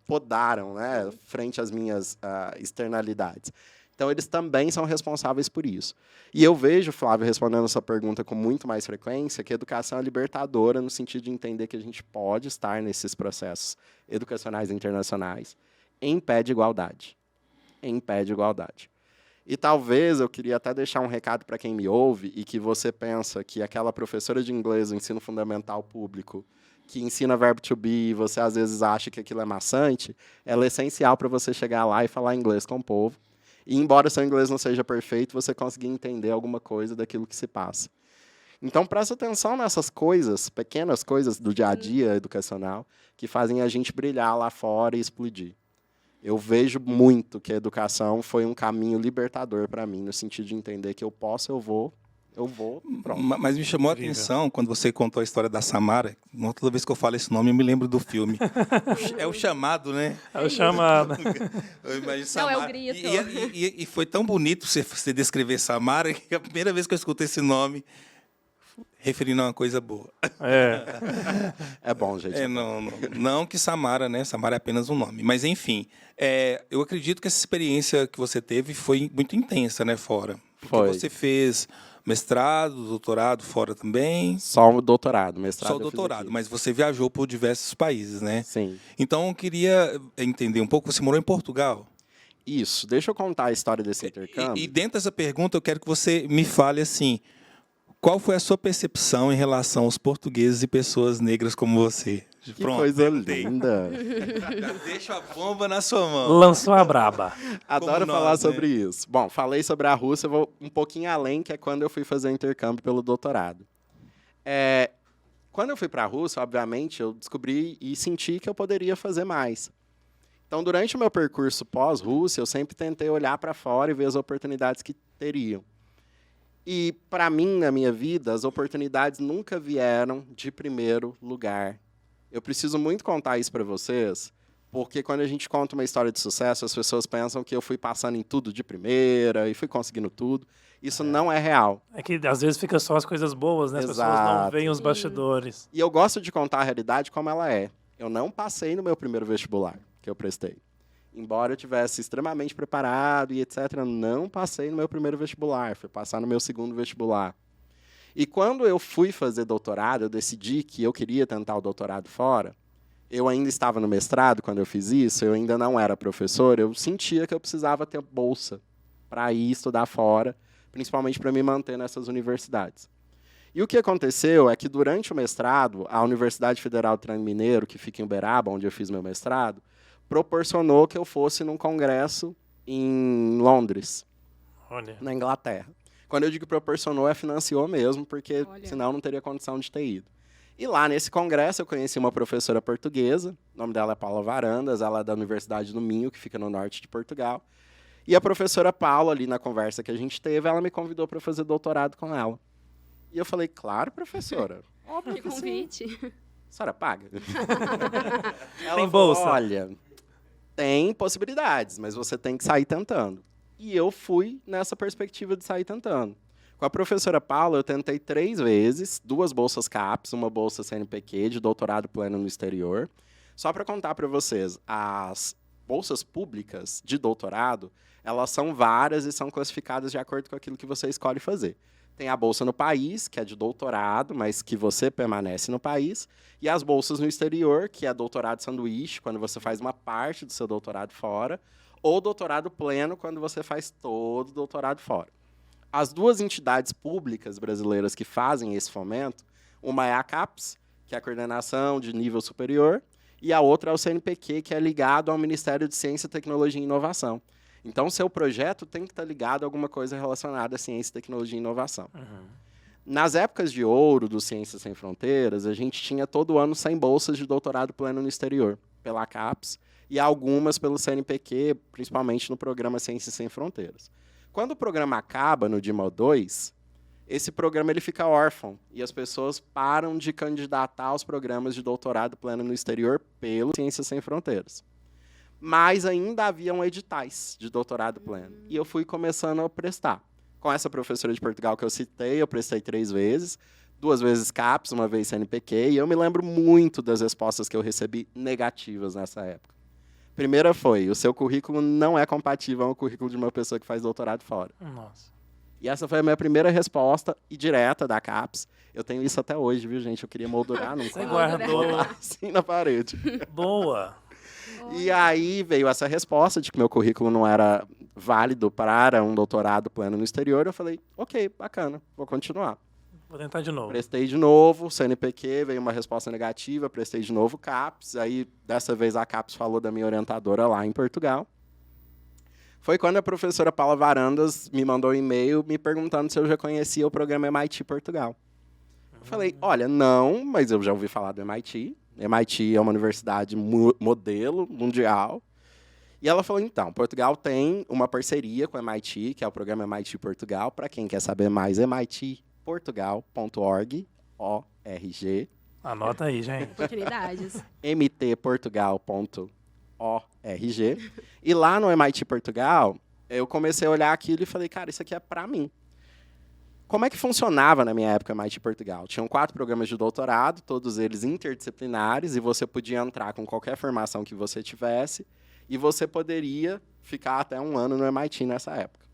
podaram, né, frente às minhas externalidades. Então, eles também são responsáveis por isso. E eu vejo, Flávio, respondendo essa pergunta com muito mais frequência, que a educação é libertadora no sentido de entender que a gente pode estar nesses processos educacionais internacionais em pé de igualdade. Em pé de igualdade. E talvez eu queria até deixar um recado para quem me ouve e que você pensa que aquela professora de inglês do ensino fundamental público que ensina verbo to be e você às vezes acha que aquilo é maçante, ela é essencial para você chegar lá e falar inglês com o povo. E embora seu inglês não seja perfeito, você conseguir entender alguma coisa daquilo que se passa. Então, presta atenção nessas coisas, pequenas coisas do dia a dia educacional, que fazem a gente brilhar lá fora e explodir. Eu vejo muito que a educação foi um caminho libertador para mim, no sentido de entender que eu posso, eu vou, pronto. Mas me chamou a atenção quando você contou a história da Samara. Toda vez que eu falo esse nome, eu me lembro do filme. É o chamado, né? É o chamado. Não, é o grito. E foi tão bonito você descrever Samara, que a primeira vez que eu escutei esse nome, referindo a uma coisa boa. É bom, gente. Não que Samara, né? Samara é apenas um nome. Mas, enfim, eu acredito que essa experiência que você teve foi muito intensa, né, fora. Porque você fez mestrado, doutorado fora também? Só o doutorado, mestrado. Só o doutorado, mas você viajou por diversos países, né? Sim. Então, eu queria entender um pouco, você morou em Portugal? Isso, deixa eu contar a história desse intercâmbio. E dentro dessa pergunta, eu quero que você me fale assim, qual foi a sua percepção em relação aos portugueses e pessoas negras como você? Que coisa linda. Deixa a bomba na sua mão. Lançou a braba. Adoro falar sobre isso. Bom, falei sobre a Rússia, vou um pouquinho além, que é quando eu fui fazer intercâmbio pelo doutorado. Quando eu fui para a Rússia, obviamente, eu descobri e senti que eu poderia fazer mais. Então, durante o meu percurso pós-Rússia, eu sempre tentei olhar para fora e ver as oportunidades que teriam. E, para mim, na minha vida, as oportunidades nunca vieram de primeiro lugar. Eu preciso muito contar isso para vocês, porque quando a gente conta uma história de sucesso, as pessoas pensam que eu fui passando em tudo de primeira e fui conseguindo tudo. Isso não é real. É que, às vezes, fica só as coisas boas, né? As pessoas não veem os bastidores. E eu gosto de contar a realidade como ela é. Eu não passei no meu primeiro vestibular que eu prestei. Embora eu tivesse extremamente preparado e etc., não passei no meu primeiro vestibular, fui passar no meu segundo vestibular. E quando eu fui fazer doutorado, eu decidi que eu queria tentar o doutorado fora. Eu ainda estava no mestrado quando eu fiz isso, eu ainda não era professor, eu sentia que eu precisava ter bolsa para ir estudar fora, principalmente para me manter nessas universidades. E o que aconteceu é que, durante o mestrado, a Universidade Federal do Triângulo Mineiro, que fica em Uberaba, onde eu fiz meu mestrado, proporcionou que eu fosse num congresso em Londres, Olha. na Inglaterra. Quando eu digo proporcionou, financiou mesmo, porque Olha. senão não teria condição de ter ido. E lá nesse congresso eu conheci uma professora portuguesa, o nome dela é Paula Varandas, ela é da Universidade do Minho, que fica no norte de Portugal. E a professora Paula, ali na conversa que a gente teve, ela me convidou para fazer doutorado com ela. E eu falei, claro, professora. Óbvio Que que sim. convite. A senhora paga? Ela Tem falou, bolsa? olha, tem possibilidades, mas você tem que sair tentando. E eu fui nessa perspectiva de sair tentando. Com a professora Paula, eu tentei 3 vezes, 2 bolsas CAPES, uma bolsa CNPq de doutorado pleno no exterior. Só para contar para vocês, as bolsas públicas de doutorado, elas são várias e são classificadas de acordo com aquilo que você escolhe fazer. Tem a bolsa no país, que é de doutorado, mas que você permanece no país. E as bolsas no exterior, que é doutorado sanduíche, quando você faz uma parte do seu doutorado fora. Ou doutorado pleno, quando você faz todo o doutorado fora. As 2 entidades públicas brasileiras que fazem esse fomento, uma é a CAPES, que é a coordenação de nível superior, e a outra é o CNPq, que é ligado ao Ministério de Ciência, Tecnologia e Inovação. Então, seu projeto tem que estar ligado a alguma coisa relacionada à ciência, tecnologia e inovação. Nas épocas de ouro do Ciências Sem Fronteiras, a gente tinha todo ano 100 bolsas de doutorado pleno no exterior, pela CAPES, e algumas pelo CNPq, principalmente no programa Ciências Sem Fronteiras. Quando o programa acaba, no DIMA 2, esse programa ele fica órfão, e as pessoas param de candidatar aos programas de doutorado pleno no exterior pelo Ciências Sem Fronteiras. Mas ainda haviam editais de doutorado pleno. E eu fui começando a prestar. Com essa professora de Portugal que eu citei, eu prestei 3 vezes. 2 vezes CAPES, 1 vez CNPq. E eu me lembro muito das respostas que eu recebi negativas nessa época. Primeira foi, o seu currículo não é compatível ao currículo de uma pessoa que faz doutorado fora. Nossa. E essa foi a minha primeira resposta e direta da CAPES. Eu tenho isso até hoje, viu, gente? Eu queria moldurar num Você quadro, guardou. botar assim na parede. Boa. E aí veio essa resposta de que meu currículo não era válido para um doutorado pleno no exterior. Eu falei, ok, bacana, vou continuar. Vou tentar de novo. Prestei de novo, CNPq, veio uma resposta negativa, prestei de novo CAPES. Aí, dessa vez, a CAPES falou da minha orientadora lá em Portugal. Foi quando a professora Paula Varandas me mandou um e-mail me perguntando se eu já conhecia o programa MIT Portugal. Eu falei, olha, não, mas eu já ouvi falar do MIT. MIT é uma universidade modelo mundial. E ela falou, então, Portugal tem uma parceria com o MIT, que é o programa MIT Portugal. Para quem quer saber mais, mitportugal.org, O-R-G, Anota aí, gente. Oportunidades. mtportugal.org. E lá no MIT Portugal, eu comecei a olhar aquilo e falei, cara, isso aqui é para mim. Como é que funcionava na minha época o MIT Portugal? Tinham 4 programas de doutorado, todos eles interdisciplinares, e você podia entrar com qualquer formação que você tivesse, e você poderia ficar até 1 ano no MIT nessa época.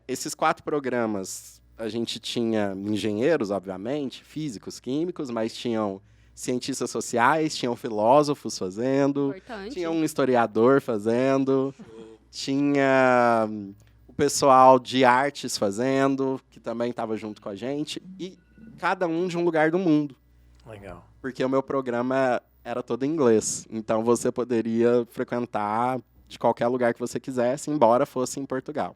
Esses 4 programas, a gente tinha engenheiros, obviamente, físicos, químicos, mas tinham cientistas sociais, tinham filósofos fazendo, Importante. tinha um historiador fazendo, tinha o pessoal de artes fazendo, que também estava junto com a gente, e cada um de um lugar do mundo, Legal. porque o meu programa era todo em inglês. Então, você poderia frequentar de qualquer lugar que você quisesse, embora fosse em Portugal.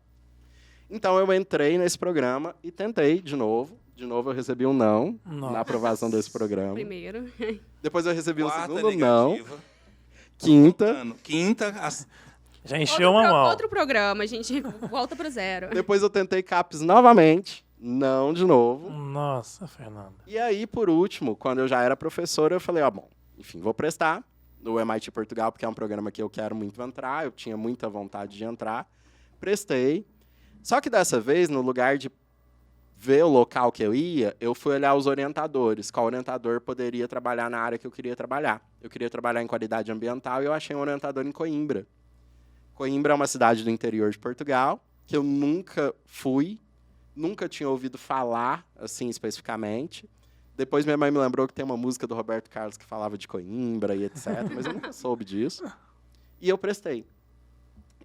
Então, eu entrei nesse programa e tentei de novo. De novo, eu recebi um não Nossa. na aprovação desse programa. Primeiro. Depois, eu recebi um Quarta segundo não. negativa. Quinta. Quinta, Já encheu uma mão. Outro programa, a gente volta pro 0. Depois, eu tentei CAPES novamente. Não de novo. Nossa, Fernanda. E aí, por último, quando eu já era professor, eu falei, bom, enfim, vou prestar no MIT Portugal, porque é um programa que eu quero muito entrar, eu tinha muita vontade de entrar. Prestei. Só que dessa vez, no lugar de ver o local que eu ia, eu fui olhar os orientadores. Qual orientador poderia trabalhar na área que eu queria trabalhar. Eu queria trabalhar em qualidade ambiental e eu achei um orientador em Coimbra. Coimbra é uma cidade do interior de Portugal, que eu nunca fui, nunca tinha ouvido falar, assim, especificamente. Depois minha mãe me lembrou que tem uma música do Roberto Carlos que falava de Coimbra e etc., mas eu nunca soube disso. E eu prestei.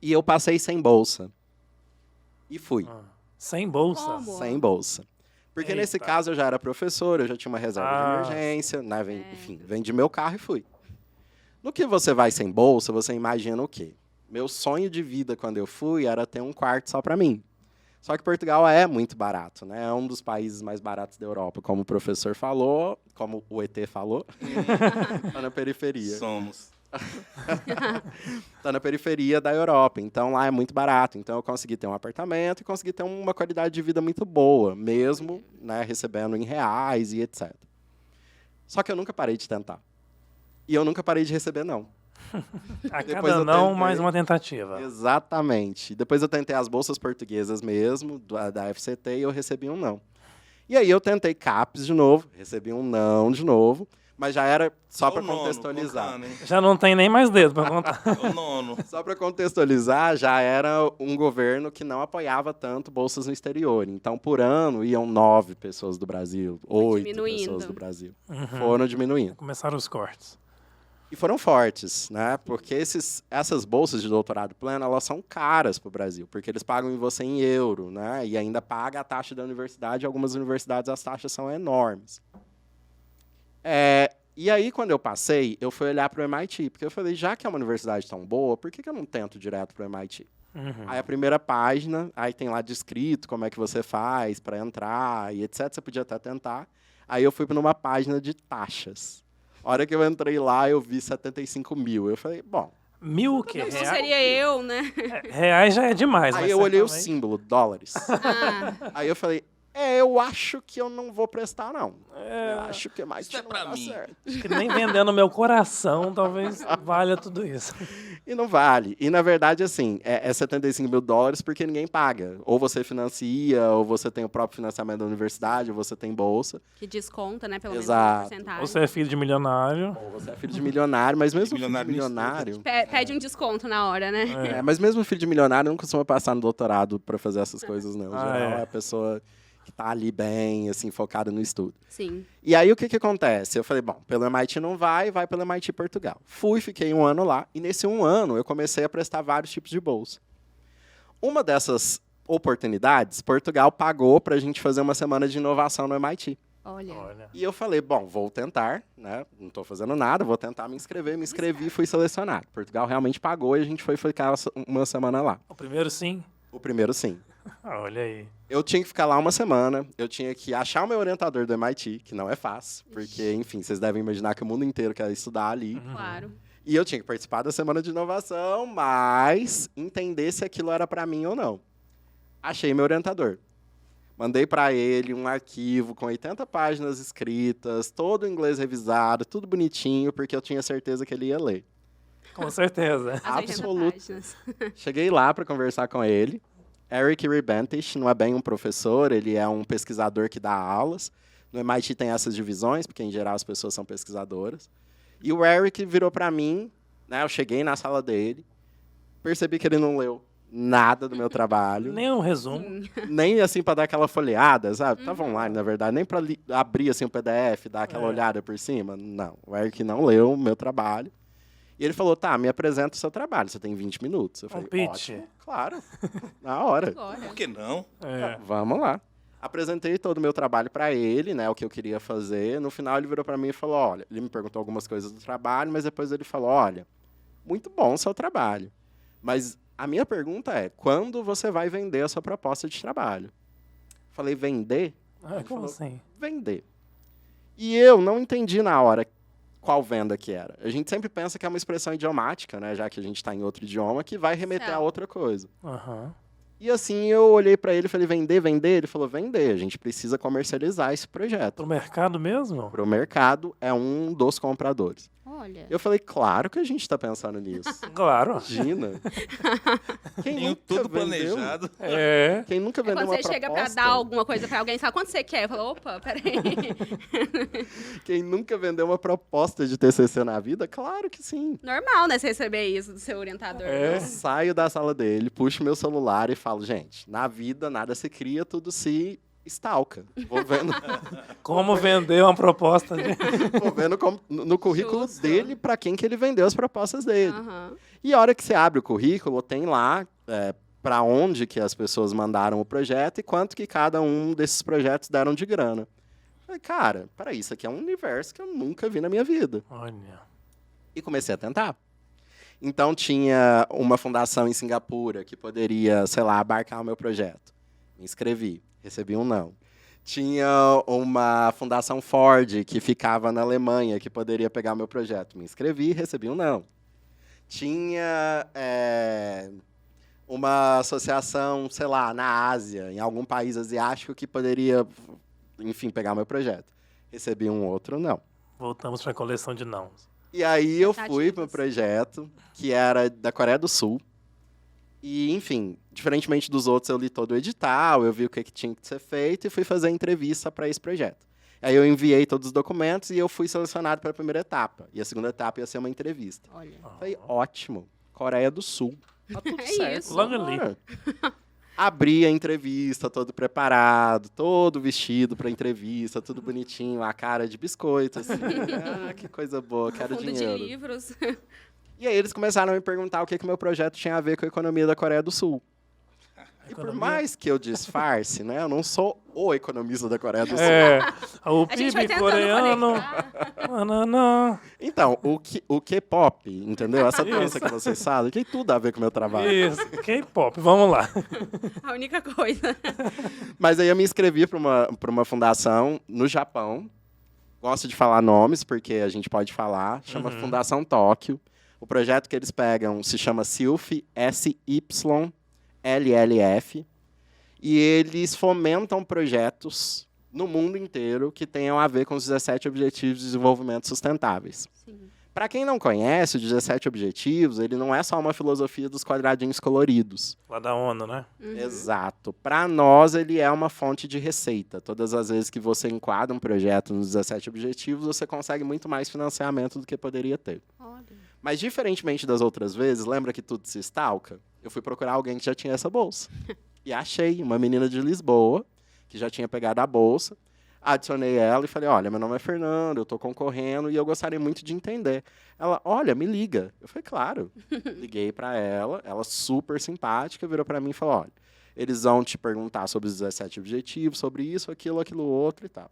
E eu passei sem bolsa. E fui. Sem bolsa? Como? Sem bolsa. Porque Eita. nesse caso eu já era professor, eu já tinha uma reserva de Ah, emergência, né? Enfim, vendi meu carro e fui. No que você vai sem bolsa, você imagina o quê? Meu sonho de vida quando eu fui era ter um quarto só para mim. Só que Portugal é muito barato, né? É um dos países mais baratos da Europa, como o professor falou, como o ET falou, tá na periferia. Somos. Tá na periferia da Europa, então lá é muito barato. Então eu consegui ter um apartamento e consegui ter uma qualidade de vida muito boa, mesmo, né, recebendo em reais e etc. Só que eu nunca parei de tentar. E eu nunca parei de receber não. A Depois cada eu não, tentei. mais uma tentativa. Exatamente. Depois eu tentei as bolsas portuguesas mesmo, da FCT, e eu recebi um não. E aí eu tentei CAPES de novo, recebi um não de novo, mas já era só para O nono, contextualizar. contando, hein? Já não tem nem mais dedo pra contar. O nono. Só para contextualizar, já era um governo que não apoiava tanto bolsas no exterior. Então, por ano, iam 9 pessoas do Brasil, 8 diminuindo. pessoas do Brasil. Foram diminuindo. Começaram os cortes. E foram fortes, né? Porque essas bolsas de doutorado pleno, elas são caras para o Brasil, porque eles pagam em você em euro, né? E ainda paga a taxa da universidade. Algumas universidades, as taxas são enormes. E aí, quando eu passei, eu fui olhar para o MIT, porque eu falei, já que é uma universidade tão boa, por que eu não tento direto para o MIT? Aí a primeira página, aí tem lá descrito como é que você faz para entrar e etc. Você podia até tentar. Aí eu fui para uma página de taxas. A hora que eu entrei lá, eu vi 75 mil. Eu falei, bom... 1.000 o quê? Isso Reais? seria eu, né? Reais já é demais. Aí mas eu olhei o certamente- símbolo, dólares. Ah, Aí eu falei, eu acho que eu não vou prestar, não. Eu acho que mais Isso é não pra vai dar mim. certo. Acho que nem vendendo meu coração talvez valha tudo isso. E não vale. E, na verdade, assim, é 75 mil dólares porque ninguém paga. Ou você financia, ou você tem o próprio financiamento da universidade, ou você tem bolsa. que desconta, né? Pelo menos Exato. uma porcentagem. Você é filho de milionário. Ou você é filho de milionário, mas mesmo filho de milionário não milionário... Pede um desconto na hora, né? Mas mesmo filho de milionário não costuma passar no doutorado para fazer essas coisas, não. Em Ah, geral, é. é a pessoa que tá ali bem, assim, focada no estudo. Sim. E aí, o que acontece? Eu falei, bom, pelo MIT não vai pelo MIT Portugal. Fui, fiquei 1 ano lá, e nesse 1 ano eu comecei a prestar vários tipos de bolsa. Uma dessas oportunidades, Portugal pagou para a gente fazer uma semana de inovação no MIT. Olha. Olha. E eu falei, bom, vou tentar, né? Não estou fazendo nada, vou tentar me inscrever. Me inscrevi e fui selecionado. Portugal realmente pagou e a gente foi ficar uma semana lá. O primeiro sim. O primeiro, sim. Olha aí. Eu tinha que ficar lá uma semana, eu tinha que achar o meu orientador do MIT, que não é fácil, porque, enfim, vocês devem imaginar que o mundo inteiro quer estudar ali. Claro. E eu tinha que participar da semana de inovação, mas entender se aquilo era para mim ou não. Achei meu orientador. Mandei para ele um arquivo com 80 páginas escritas, todo em inglês revisado, tudo bonitinho, porque eu tinha certeza que ele ia ler. Com certeza. As 80 Absoluto. páginas. Cheguei lá para conversar com ele. Eric Ribentish não é bem um professor, ele é um pesquisador que dá aulas. No MIT tem essas divisões, porque em geral as pessoas são pesquisadoras. E o Eric virou para mim, né, eu cheguei na sala dele, percebi que ele não leu nada do meu trabalho, Nem um resumo. nem assim para dar aquela folheada, sabe? Tava online, na verdade, nem para abrir assim o PDF, dar aquela olhada por cima. Não, o Eric não leu o meu trabalho. E ele falou, tá, me apresenta o seu trabalho, você tem 20 minutos. Eu falei, pitch. ótimo, claro, na hora. Agora. Por que não? É. Vamos lá. Apresentei todo o meu trabalho para ele, né, o que eu queria fazer. No final ele virou para mim e falou, olha, ele me perguntou algumas coisas do trabalho, mas depois ele falou, olha, muito bom o seu trabalho, mas a minha pergunta é, quando você vai vender a sua proposta de trabalho? Falei, vender? Ah, como assim? Vender. E eu não entendi na hora qual venda que era. A gente sempre pensa que é uma expressão idiomática, né, já que a gente está em outro idioma, que vai remeter a Certo. outra coisa. Aham. E assim, eu olhei para ele e falei, vender, vender? Ele falou, vender, a gente precisa comercializar esse projeto. Pro mercado mesmo? Para o mercado, é um dos compradores. Olha. Eu falei, claro que a gente está pensando nisso. Claro. Imagina. Quem Tenho nunca tudo vendeu? planejado. É. Quem nunca vendeu Quando uma você proposta? chega pra dar alguma coisa pra alguém, você fala, quanto você quer? Eu falo, opa, peraí. Quem nunca vendeu uma proposta de TCC na vida? Claro que sim. Normal, né, você receber isso do seu orientador. É. Eu saio da sala dele, puxo meu celular e falo, gente, na vida nada se cria, tudo se stalka. Vou vendo, Como vender uma proposta de... vou vendo no currículo Justo. dele para quem que ele vendeu as propostas dele. Aham. E a hora que você abre o currículo, tem lá para onde que as pessoas mandaram o projeto e quanto que cada um desses projetos deram de grana. Falei, cara, peraí, isso aqui é um universo que eu nunca vi na minha vida. Olha. E comecei a tentar. Então, tinha uma fundação em Singapura que poderia, sei lá, abarcar o meu projeto. Me inscrevi, recebi um não. Tinha uma fundação Ford que ficava na Alemanha que poderia pegar o meu projeto. Me inscrevi, recebi um não. Tinha uma associação, sei lá, na Ásia, em algum país asiático que poderia, enfim, pegar o meu projeto. Recebi um outro não. Voltamos para a coleção de não. E aí eu fui Tentativas. para o projeto, que era da Coreia do Sul. E, enfim, diferentemente dos outros, eu li todo o edital, eu vi o que tinha que ser feito e fui fazer a entrevista para esse projeto. Aí eu enviei todos os documentos e eu fui selecionado para a primeira etapa. E a segunda etapa ia ser uma entrevista. Olha. Falei, ótimo, Coreia do Sul. Tá tudo É certo. isso. Logo ali. bora. Abri a entrevista, todo preparado, todo vestido para entrevista, tudo bonitinho, a cara de biscoito, assim. Ah, que coisa boa, quero Fundo dinheiro. de livros. E aí eles começaram a me perguntar o que o meu projeto tinha a ver com a economia da Coreia do Sul. E por Economia? mais que eu disfarce, né, eu não sou o economista da Coreia do Sul. É. O A gente vai PIB tentando coreano. conectar. Não. Então, o K-pop, entendeu? Essa dança que vocês fazem, tem tudo a ver com o meu trabalho. Isso. K-pop. Vamos lá. A única coisa. Mas aí eu me inscrevi para uma fundação no Japão. Gosto de falar nomes, porque a gente pode falar. Chama Fundação Tóquio. O projeto que eles pegam se chama SYLF, SYLLF. E eles fomentam projetos no mundo inteiro que tenham a ver com os 17 Objetivos de Desenvolvimento Sustentáveis. Sim. Para quem não conhece, os 17 Objetivos, ele não é só uma filosofia dos quadradinhos coloridos. Lá da ONU, né? Exato. Para nós, ele é uma fonte de receita. Todas as vezes que você enquadra um projeto nos 17 Objetivos, você consegue muito mais financiamento do que poderia ter. Olha. Mas, diferentemente das outras vezes, lembra que tudo se stalka? Eu fui procurar alguém que já tinha essa bolsa. E achei uma menina de Lisboa, que já tinha pegado a bolsa. Adicionei ela e falei, olha, meu nome é Fernando, eu estou concorrendo e eu gostaria muito de entender. Ela, olha, me liga. Eu falei, claro. Liguei para ela super simpática, virou para mim e falou, olha, eles vão te perguntar sobre os 17 objetivos, sobre isso, aquilo outro e tal.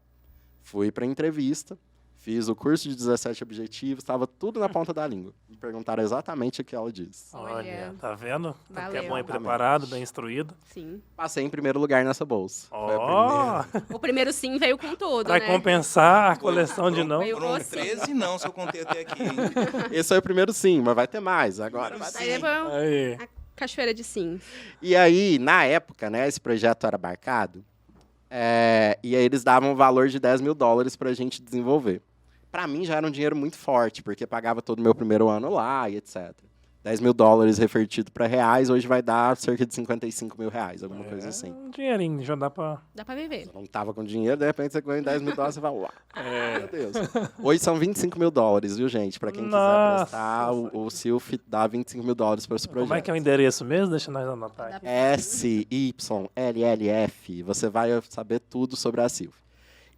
Fui para a entrevista, fiz o curso de 17 objetivos, estava tudo na ponta da língua. Me perguntaram exatamente o que ela disse. Olha, tá vendo? Tanto que é Valeu. bom e preparado, bem instruído. Sim. Passei em primeiro lugar nessa bolsa. Foi a Ó, primeira. O primeiro sim veio com tudo, pra né? compensar a coleção de não. Veio Foram você. 13 não, se eu contei até aqui. Hein? Esse foi o primeiro sim, mas vai ter mais agora. Primeiro Vai Aí depois Aí. a cachoeira de sim. E aí, na época, né, esse projeto era abarcado, e aí eles davam um valor de $10 mil para a gente desenvolver. Para mim já era um dinheiro muito forte, porque pagava todo o meu primeiro ano lá e etc. $10 mil revertido para reais, hoje vai dar cerca de 55 mil reais, alguma coisa assim. Um dinheirinho, já dá pra. Dá pra viver. Eu não tava com dinheiro, de repente você ganha $10 mil e fala, uau, É. meu Deus. Hoje são 25 mil dólares, viu, gente? Para quem quiser Nossa. prestar, o SYLF dá 25 mil para esse projeto. Como é que é o endereço mesmo? Deixa nós anotar Dá aqui. pra SYLLF, você vai saber tudo sobre a SYLF.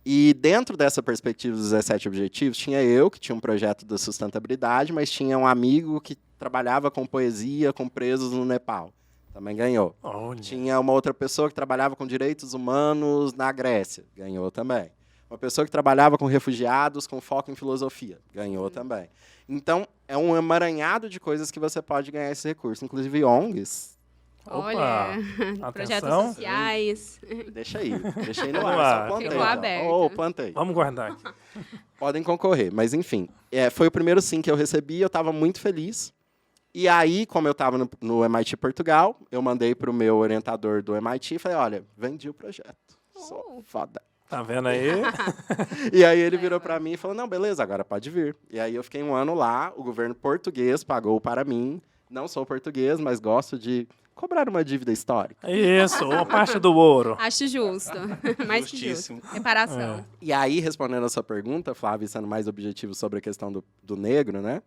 E dentro dessa perspectiva dos 17 objetivos, tinha eu, que tinha um projeto da sustentabilidade, mas tinha um amigo que trabalhava com poesia com presos no Nepal. Também ganhou. Olha. Tinha uma outra pessoa que trabalhava com direitos humanos na Grécia. Ganhou também. Uma pessoa que trabalhava com refugiados com foco em filosofia. Ganhou também. Então, é um emaranhado de coisas que você pode ganhar esse recurso. Inclusive ONGs. Olha, Opa, projetos atenção. sociais. Deixa aí no Vamos ar. lá. Só plantei. Ficou já. aberto. Ô, plantei. Vamos guardar aqui. Podem concorrer, mas enfim. Foi o primeiro sim que eu recebi, eu estava muito feliz. E aí, como eu estava no MIT Portugal, eu mandei para o meu orientador do MIT e falei, olha, vendi o projeto. Sou foda. Tá vendo aí? E aí ele virou para mim e falou, não, beleza, agora pode vir. E aí eu fiquei 1 ano lá, o governo português pagou para mim. Não sou português, mas gosto de cobrar uma dívida histórica. Isso, uma parte do ouro. Acho justo. Mais que justo. Justíssimo. Reparação. E aí, respondendo a sua pergunta, Flávio, sendo mais objetivo sobre a questão do negro, né?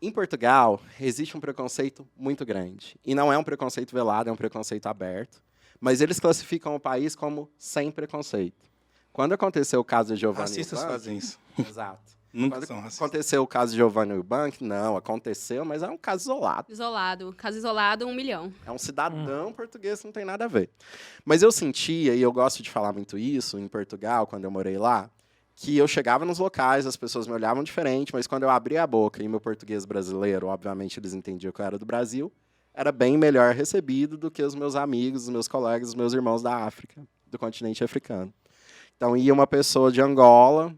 Em Portugal, existe um preconceito muito grande. E não é um preconceito velado, é um preconceito aberto. Mas eles classificam o país como sem preconceito. Quando aconteceu o caso de Giovanni Racistas Eubank... fazem isso. Exato. Nunca Quando são racistas. aconteceu o caso de Giovanni Eubank, não, aconteceu, mas é um caso isolado. Isolado. Caso isolado, 1 milhão. É um cidadão português que não tem nada a ver. Mas eu sentia, e eu gosto de falar muito isso, em Portugal, quando eu morei lá, que eu chegava nos locais, as pessoas me olhavam diferente, mas quando eu abria a boca e meu português brasileiro, obviamente eles entendiam que eu era do Brasil, era bem melhor recebido do que os meus amigos, os meus colegas, os meus irmãos da África, do continente africano. Então ia uma pessoa de Angola,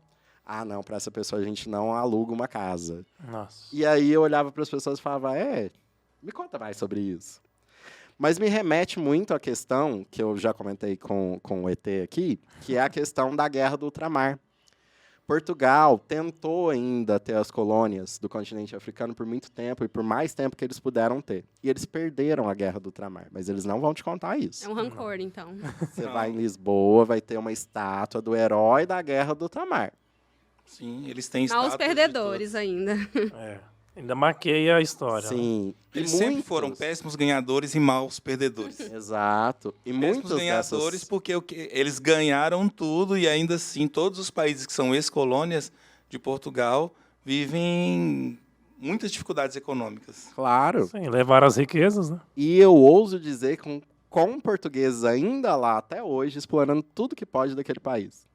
não, para essa pessoa a gente não aluga uma casa. Nossa. E aí eu olhava para as pessoas e falava, me conta mais sobre isso. Mas me remete muito à questão, que eu já comentei com o ET aqui, que é a questão da guerra do ultramar. Portugal tentou ainda ter as colônias do continente africano por muito tempo e por mais tempo que eles puderam ter. E eles perderam a guerra do ultramar, mas eles não vão te contar isso. É um rancor, então. Você vai em Lisboa, vai ter uma estátua do herói da guerra do ultramar. Sim, eles têm Maus estátuas de perdedores ainda. É. Ainda maqueia a história. Né? Sim. Eles e sempre muitos- foram péssimos ganhadores e maus perdedores. Exato. E Péssimos muitos ganhadores dessas... porque eles ganharam tudo e ainda assim todos os países que são ex-colônias de Portugal vivem muitas dificuldades econômicas. Claro. Sim, levaram as riquezas, né? E eu ouso dizer com portugueses ainda lá até hoje, explorando tudo que pode daquele país.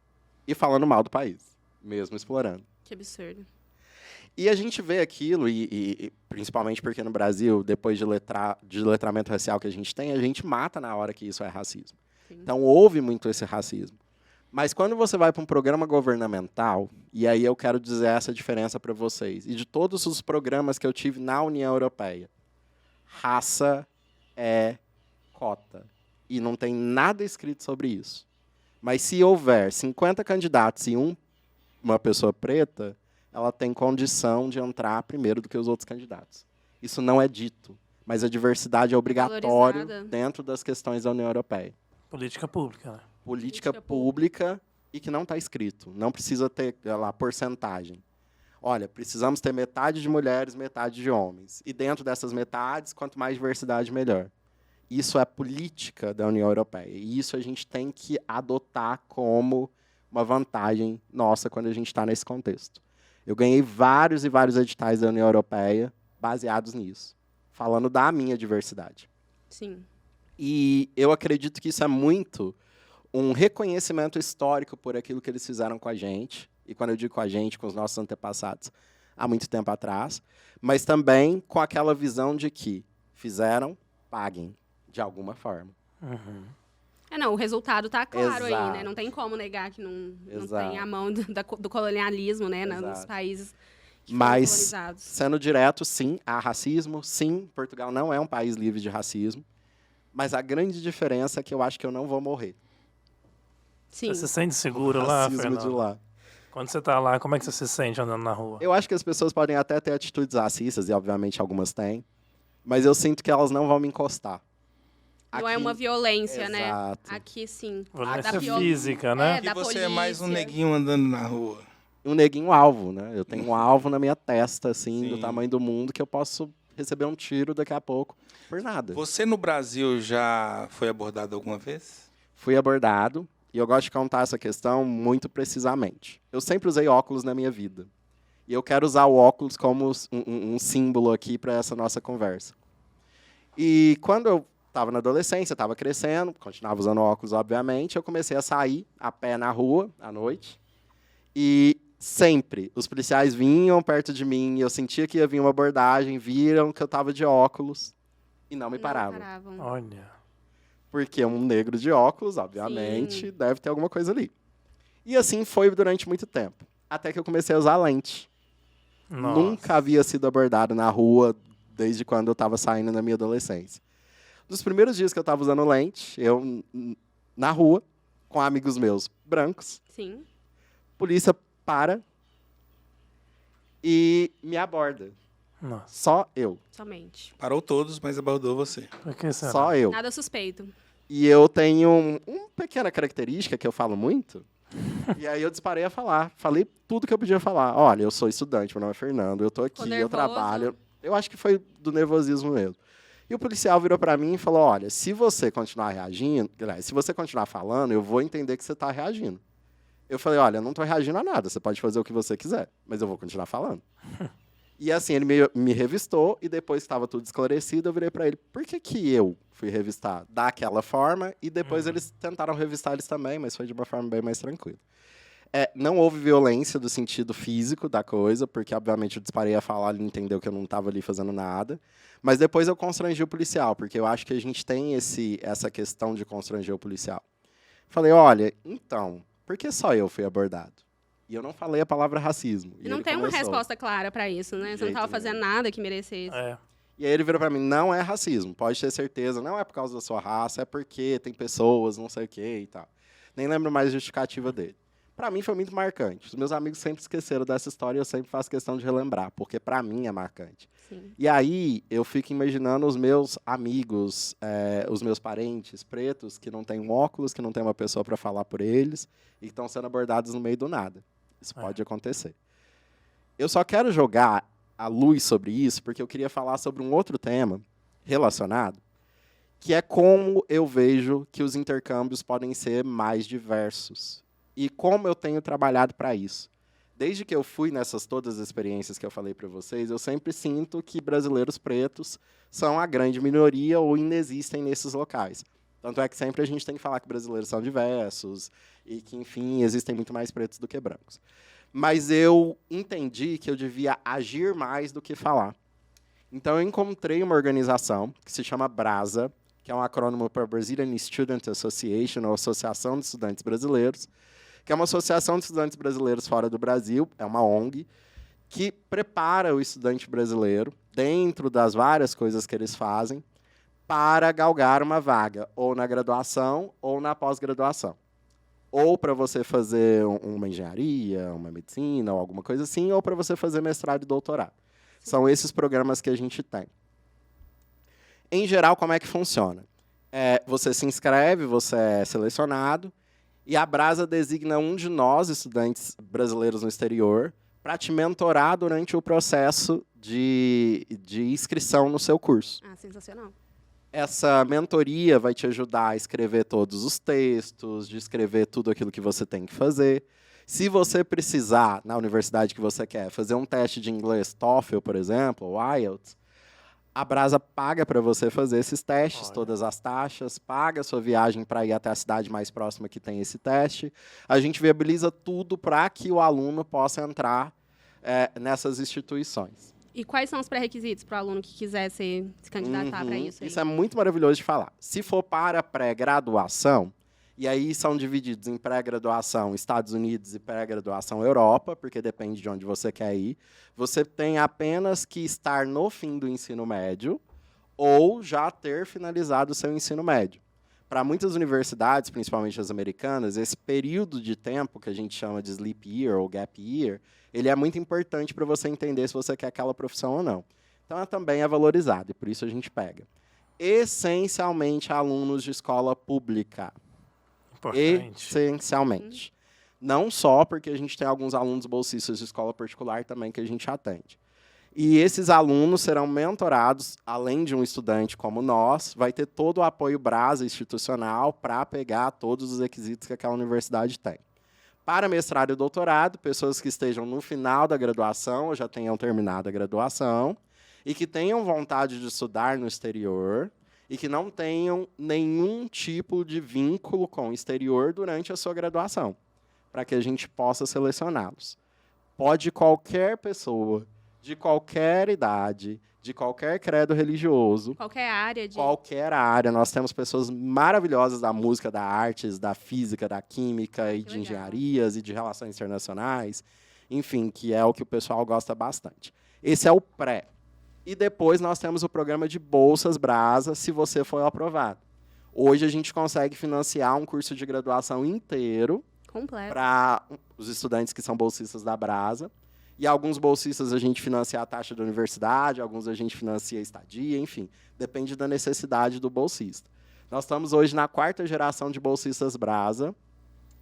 E falando mal do país, mesmo explorando. Que absurdo. E a gente vê aquilo, e principalmente porque no Brasil, depois de letramento racial que a gente mata na hora que isso é racismo. Sim. Então houve muito esse racismo. Mas quando você vai para um programa governamental, e aí eu quero dizer essa diferença para vocês, e de todos os programas que eu tive na União Europeia, raça é cota. E não tem nada escrito sobre isso. Mas se houver 50 candidatos e uma pessoa preta, ela tem condição de entrar primeiro do que os outros candidatos. Isso não é dito, mas a diversidade é obrigatória Valorizada. dentro das questões da União Europeia. Política pública, né? Política Política pública e que não está escrito. Não precisa ter lá porcentagem. Olha, precisamos ter metade de mulheres, metade de homens. E dentro dessas metades, quanto mais diversidade, melhor. Isso é política da União Europeia. E isso a gente tem que adotar como uma vantagem nossa quando a gente está nesse contexto. Eu ganhei vários e vários editais da União Europeia baseados nisso, falando da minha diversidade. Sim. E eu acredito que isso é muito um reconhecimento histórico por aquilo que eles fizeram com a gente, e quando eu digo com a gente, com os nossos antepassados, há muito tempo atrás, mas também com aquela visão de que fizeram, paguem, de alguma forma. Uhum. Não, o resultado está claro aí, Exato. né? Não tem como negar que não Exato. tem a mão do colonialismo, né? Nos Exato. países que foram Mas, colonizados. sendo direto, sim, há racismo, sim, Portugal não é um país livre de racismo, mas a grande diferença é que eu acho que eu não vou morrer. Sim. Você se sente seguro O lá, racismo Fernando? de lá. Quando você tá lá, como é que você se sente andando na rua? Eu acho que as pessoas podem até ter atitudes racistas, e obviamente algumas têm, mas eu sinto que elas não vão me encostar. Não é uma violência, né? Exato. Aqui, sim. Violência Da viol- física, né? É, E da você é mais um polícia. neguinho andando na rua. Um neguinho alvo, né? Eu tenho um alvo na minha testa, assim, do Sim. tamanho do mundo, que eu posso receber um tiro daqui a pouco por nada. Você no Brasil já foi abordado alguma vez? Fui abordado, e eu gosto de contar essa questão muito precisamente. Eu sempre usei óculos na minha vida. E eu quero usar o óculos como um símbolo aqui para essa nossa conversa. E quando eu estava na adolescência, estava crescendo, continuava usando óculos, obviamente, eu comecei a sair a pé na rua, à noite. E sempre os policiais vinham perto de mim, eu sentia que ia vir uma abordagem, viram que eu estava de óculos e não me Não paravam. Olha. Porque um negro de óculos, obviamente, Sim. deve ter alguma coisa ali. E assim foi durante muito tempo. Até que eu comecei a usar lente. Nossa. Nunca havia sido abordado na rua desde quando eu estava saindo na minha adolescência. Nos primeiros dias que eu estava usando lente, eu, na rua, com amigos meus brancos. Sim. Polícia para e me aborda. Nossa, Só eu. Somente. Parou todos, mas abordou você. por que será? Só eu. Nada suspeito. E eu tenho uma pequena característica que eu falo muito. E aí eu disparei a falar. Falei tudo que eu podia falar. Olha, eu sou estudante, meu nome é Fernando, eu tô aqui, Ficou eu nervoso? trabalho. Eu acho que foi do nervosismo mesmo. E o policial virou pra mim e falou, olha, se você continuar reagindo, se você continuar falando, eu vou entender que você tá reagindo. Eu falei, olha, eu não tô reagindo a nada, você pode fazer o que você quiser, mas eu vou continuar falando. E assim, ele me revistou e depois que estava tudo esclarecido, eu virei pra ele, por que que eu fui revistar daquela forma? E depois eles tentaram revistar eles também, mas foi de uma forma bem mais tranquila. Não houve violência do sentido físico da coisa, porque obviamente eu disparei a falar, ele entendeu que eu não estava ali fazendo nada. Mas depois eu constrangi o policial, porque eu acho que a gente tem essa questão de constranger o policial. Falei, olha, então, por que só eu fui abordado? E eu não falei a palavra racismo. E não ele tem uma começou. resposta clara para isso, né? Você não jeito estava fazendo nada que merecesse. É. E aí ele virou pra mim, não é racismo, pode ter certeza, não é por causa da sua raça, é porque tem pessoas, não sei o quê e tal. Nem lembro mais a justificativa dele. Pra mim foi muito marcante. Os meus amigos sempre esqueceram dessa história e eu sempre faço questão de relembrar, porque pra mim é marcante. Sim. E aí eu fico imaginando os meus amigos, os meus parentes pretos, que não têm um óculos, que não tem uma pessoa para falar por eles, e que estão sendo abordados no meio do nada. Isso pode acontecer. Eu só quero jogar a luz sobre isso, porque eu queria falar sobre um outro tema relacionado, que é como eu vejo que os intercâmbios podem ser mais diversos. E como eu tenho trabalhado para isso. Desde que eu fui nessas todas as experiências que eu falei para vocês, eu sempre sinto que brasileiros pretos são a grande minoria ou inexistem nesses locais. Tanto é que sempre a gente tem que falar que brasileiros são diversos e que, enfim, existem muito mais pretos do que brancos. Mas eu entendi que eu devia agir mais do que falar. Então, eu encontrei uma organização que se chama BRASA, que é um acrônimo para Brazilian Student Association, ou Associação de Estudantes Brasileiros, que é uma associação de estudantes brasileiros fora do Brasil, é uma ONG, que prepara o estudante brasileiro, dentro das várias coisas que eles fazem, para galgar uma vaga, ou na graduação, ou na pós-graduação. Ou para você fazer uma engenharia, uma medicina, ou alguma coisa assim, ou para você fazer mestrado e doutorado. São esses programas que a gente tem. Em geral, como é que funciona? Você se inscreve, você é selecionado, e a Brasa designa um de nós, estudantes brasileiros no exterior, para te mentorar durante o processo de inscrição no seu curso. Ah, sensacional. Essa mentoria vai te ajudar a escrever todos os textos, de escrever tudo aquilo que você tem que fazer. Se você precisar, na universidade que você quer, fazer um teste de inglês TOEFL, por exemplo, ou IELTS, a Brasa paga para você fazer esses testes, todas as taxas, paga a sua viagem para ir até a cidade mais próxima que tem esse teste. A gente viabiliza tudo para que o aluno possa entrar nessas instituições. E quais são os pré-requisitos para o aluno que quiser se candidatar para isso? Isso é muito maravilhoso de falar. Se for para pré-graduação, e aí são divididos em pré-graduação Estados Unidos e pré-graduação Europa, porque depende de onde você quer ir, você tem apenas que estar no fim do ensino médio ou já ter finalizado o seu ensino médio. Para muitas universidades, principalmente as americanas, esse período de tempo que a gente chama de sleep year ou gap year, ele é muito importante para você entender se você quer aquela profissão ou não. Então, também é valorizado, e por isso a gente pega. Essencialmente, alunos de escola pública. Importante. Essencialmente. Não só porque a gente tem alguns alunos bolsistas de escola particular também que a gente atende. E esses alunos serão mentorados, além de um estudante como nós, vai ter todo o apoio Brasa institucional para pegar todos os requisitos que aquela universidade tem. Para mestrado e doutorado, pessoas que estejam no final da graduação ou já tenham terminado a graduação e que tenham vontade de estudar no exterior e que não tenham nenhum tipo de vínculo com o exterior durante a sua graduação, para que a gente possa selecioná-los. Pode qualquer pessoa, de qualquer idade, de qualquer credo religioso, Qualquer área qualquer área. Nós temos pessoas maravilhosas da música, da artes, da física, da química e de legal. engenharias e de relações internacionais, enfim, que é o que o pessoal gosta bastante. Esse é o pré. E depois nós temos o programa de bolsas Brasa, se você for aprovado. Hoje a gente consegue financiar um curso de graduação inteiro Completo. para os estudantes que são bolsistas da Brasa. E alguns bolsistas a gente financia a taxa da universidade, alguns a gente financia a estadia, enfim, depende da necessidade do bolsista. Nós estamos hoje na 4ª geração de bolsistas Brasa,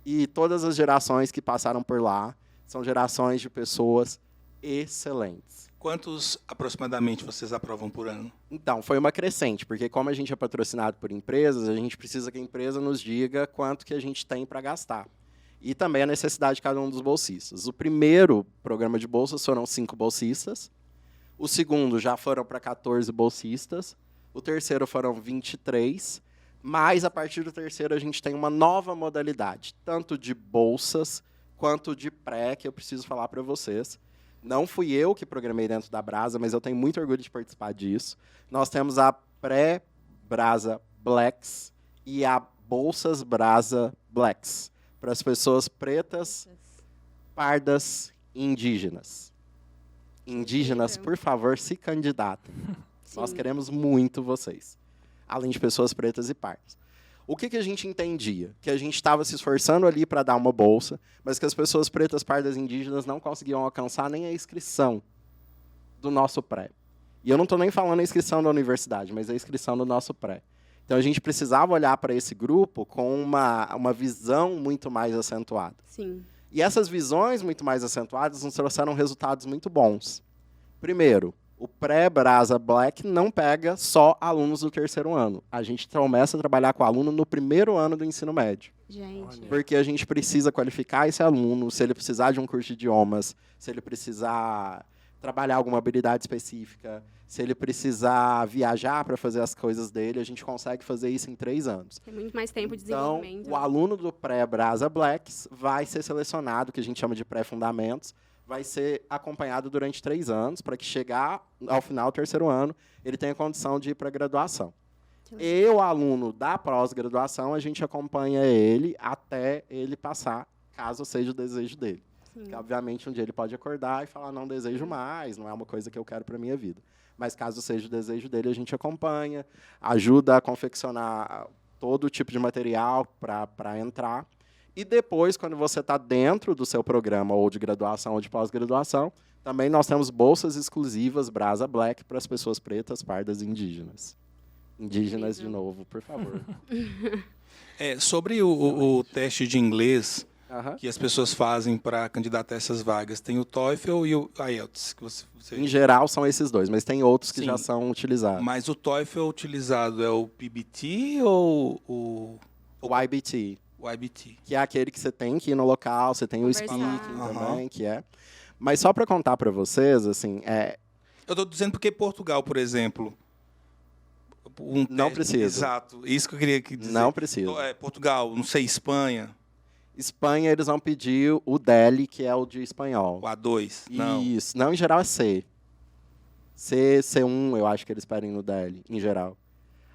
e todas as gerações que passaram por lá são gerações de pessoas excelentes. Quantos aproximadamente vocês aprovam por ano? Então, foi uma crescente, porque como a gente é patrocinado por empresas, a gente precisa que a empresa nos diga quanto que a gente tem para gastar. E também a necessidade de cada um dos bolsistas. O primeiro programa de bolsas foram 5 bolsistas. O segundo já foram para 14 bolsistas. O terceiro foram 23. Mas, a partir do terceiro, a gente tem uma nova modalidade, tanto de bolsas quanto de pré, que eu preciso falar para vocês. Não fui eu que programei dentro da Brasa, mas eu tenho muito orgulho de participar disso. Nós temos a pré-Brasa Blacks e a Bolsas Brasa Blacks, para as pessoas pretas, pardas e indígenas. Indígenas, por favor, se candidatem. Nós queremos muito vocês, além de pessoas pretas e pardas. O que a gente entendia? Que a gente estava se esforçando ali para dar uma bolsa, mas que as pessoas pretas, pardas e indígenas não conseguiam alcançar nem a inscrição do nosso pré. E eu não estou nem falando a inscrição da universidade, mas a inscrição do nosso pré. Então, a gente precisava olhar para esse grupo com uma visão muito mais acentuada. Sim. E essas visões muito mais acentuadas nos trouxeram resultados muito bons. Primeiro, o pré-Brasa Black não pega só alunos do terceiro ano. A gente começa a trabalhar com o aluno no primeiro ano do ensino médio. Gente. Porque a gente precisa qualificar esse aluno, se ele precisar de um curso de idiomas, se ele precisar trabalhar alguma habilidade específica, se ele precisar viajar para fazer as coisas dele, a gente consegue fazer isso em 3 anos. Tem muito mais tempo de Então, desenvolvimento. o aluno do pré-Brasa Blacks vai ser selecionado, que a gente chama de pré-fundamentos, vai ser acompanhado durante 3 anos, para que chegar ao final do terceiro ano, ele tenha condição de ir para a graduação. E o aluno da pós-graduação, a gente acompanha ele até ele passar, caso seja o desejo dele. Porque, obviamente, um dia ele pode acordar e falar, não desejo mais, não é uma coisa que eu quero para a minha vida. Mas, caso seja o desejo dele, a gente acompanha, ajuda a confeccionar todo tipo de material para entrar. E depois, quando você está dentro do seu programa, ou de graduação ou de pós-graduação, também nós temos bolsas exclusivas Brasa Black para as pessoas pretas, pardas e indígenas. Indígenas, de novo, por favor. Sobre o teste de inglês Aham. que as pessoas fazem para candidatar essas vagas, tem o TOEFL e o IELTS. Que você... Em geral, são esses dois, mas tem outros que Sim. já são utilizados. Mas o TOEFL utilizado é o PBT ou O IBT, o IBT? que é aquele que você tem que ir no local, você tem o Conversar. speaking Aham. também, que é. Mas só para contar para vocês, assim, Eu estou dizendo porque Portugal, por exemplo... Não precisa. Exato. Isso que eu queria dizer. não precisa. Portugal, não sei, Espanha, Espanha, eles vão pedir o DELI, que é o de espanhol. o A2. Não. Isso. Não, em geral é C. C1, eu acho que eles pedem no DELI, em geral.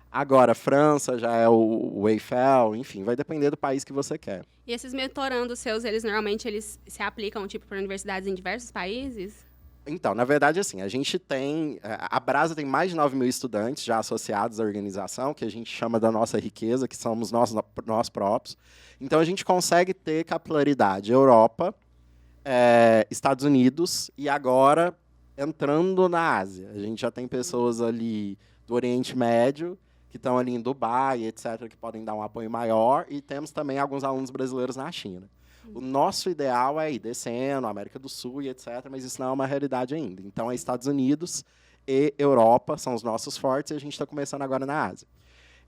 Agora, França já é o Eiffel, enfim, vai depender do país que você quer. E esses mentorandos seus, eles normalmente se aplicam tipo para universidades em diversos países? Então, na verdade, assim, a gente tem... A Brasa tem mais de 9 mil estudantes já associados à organização, que a gente chama da nossa riqueza, que somos nós próprios. Então, a gente consegue ter capilaridade Europa, Estados Unidos e agora entrando na Ásia. A gente já tem pessoas ali do Oriente Médio, que estão ali em Dubai, etc., que podem dar um apoio maior, e temos também alguns alunos brasileiros na China. O nosso ideal é ir descendo, América do Sul e etc., mas isso não é uma realidade ainda. Então, é Estados Unidos e Europa são os nossos fortes, e a gente está começando agora na Ásia.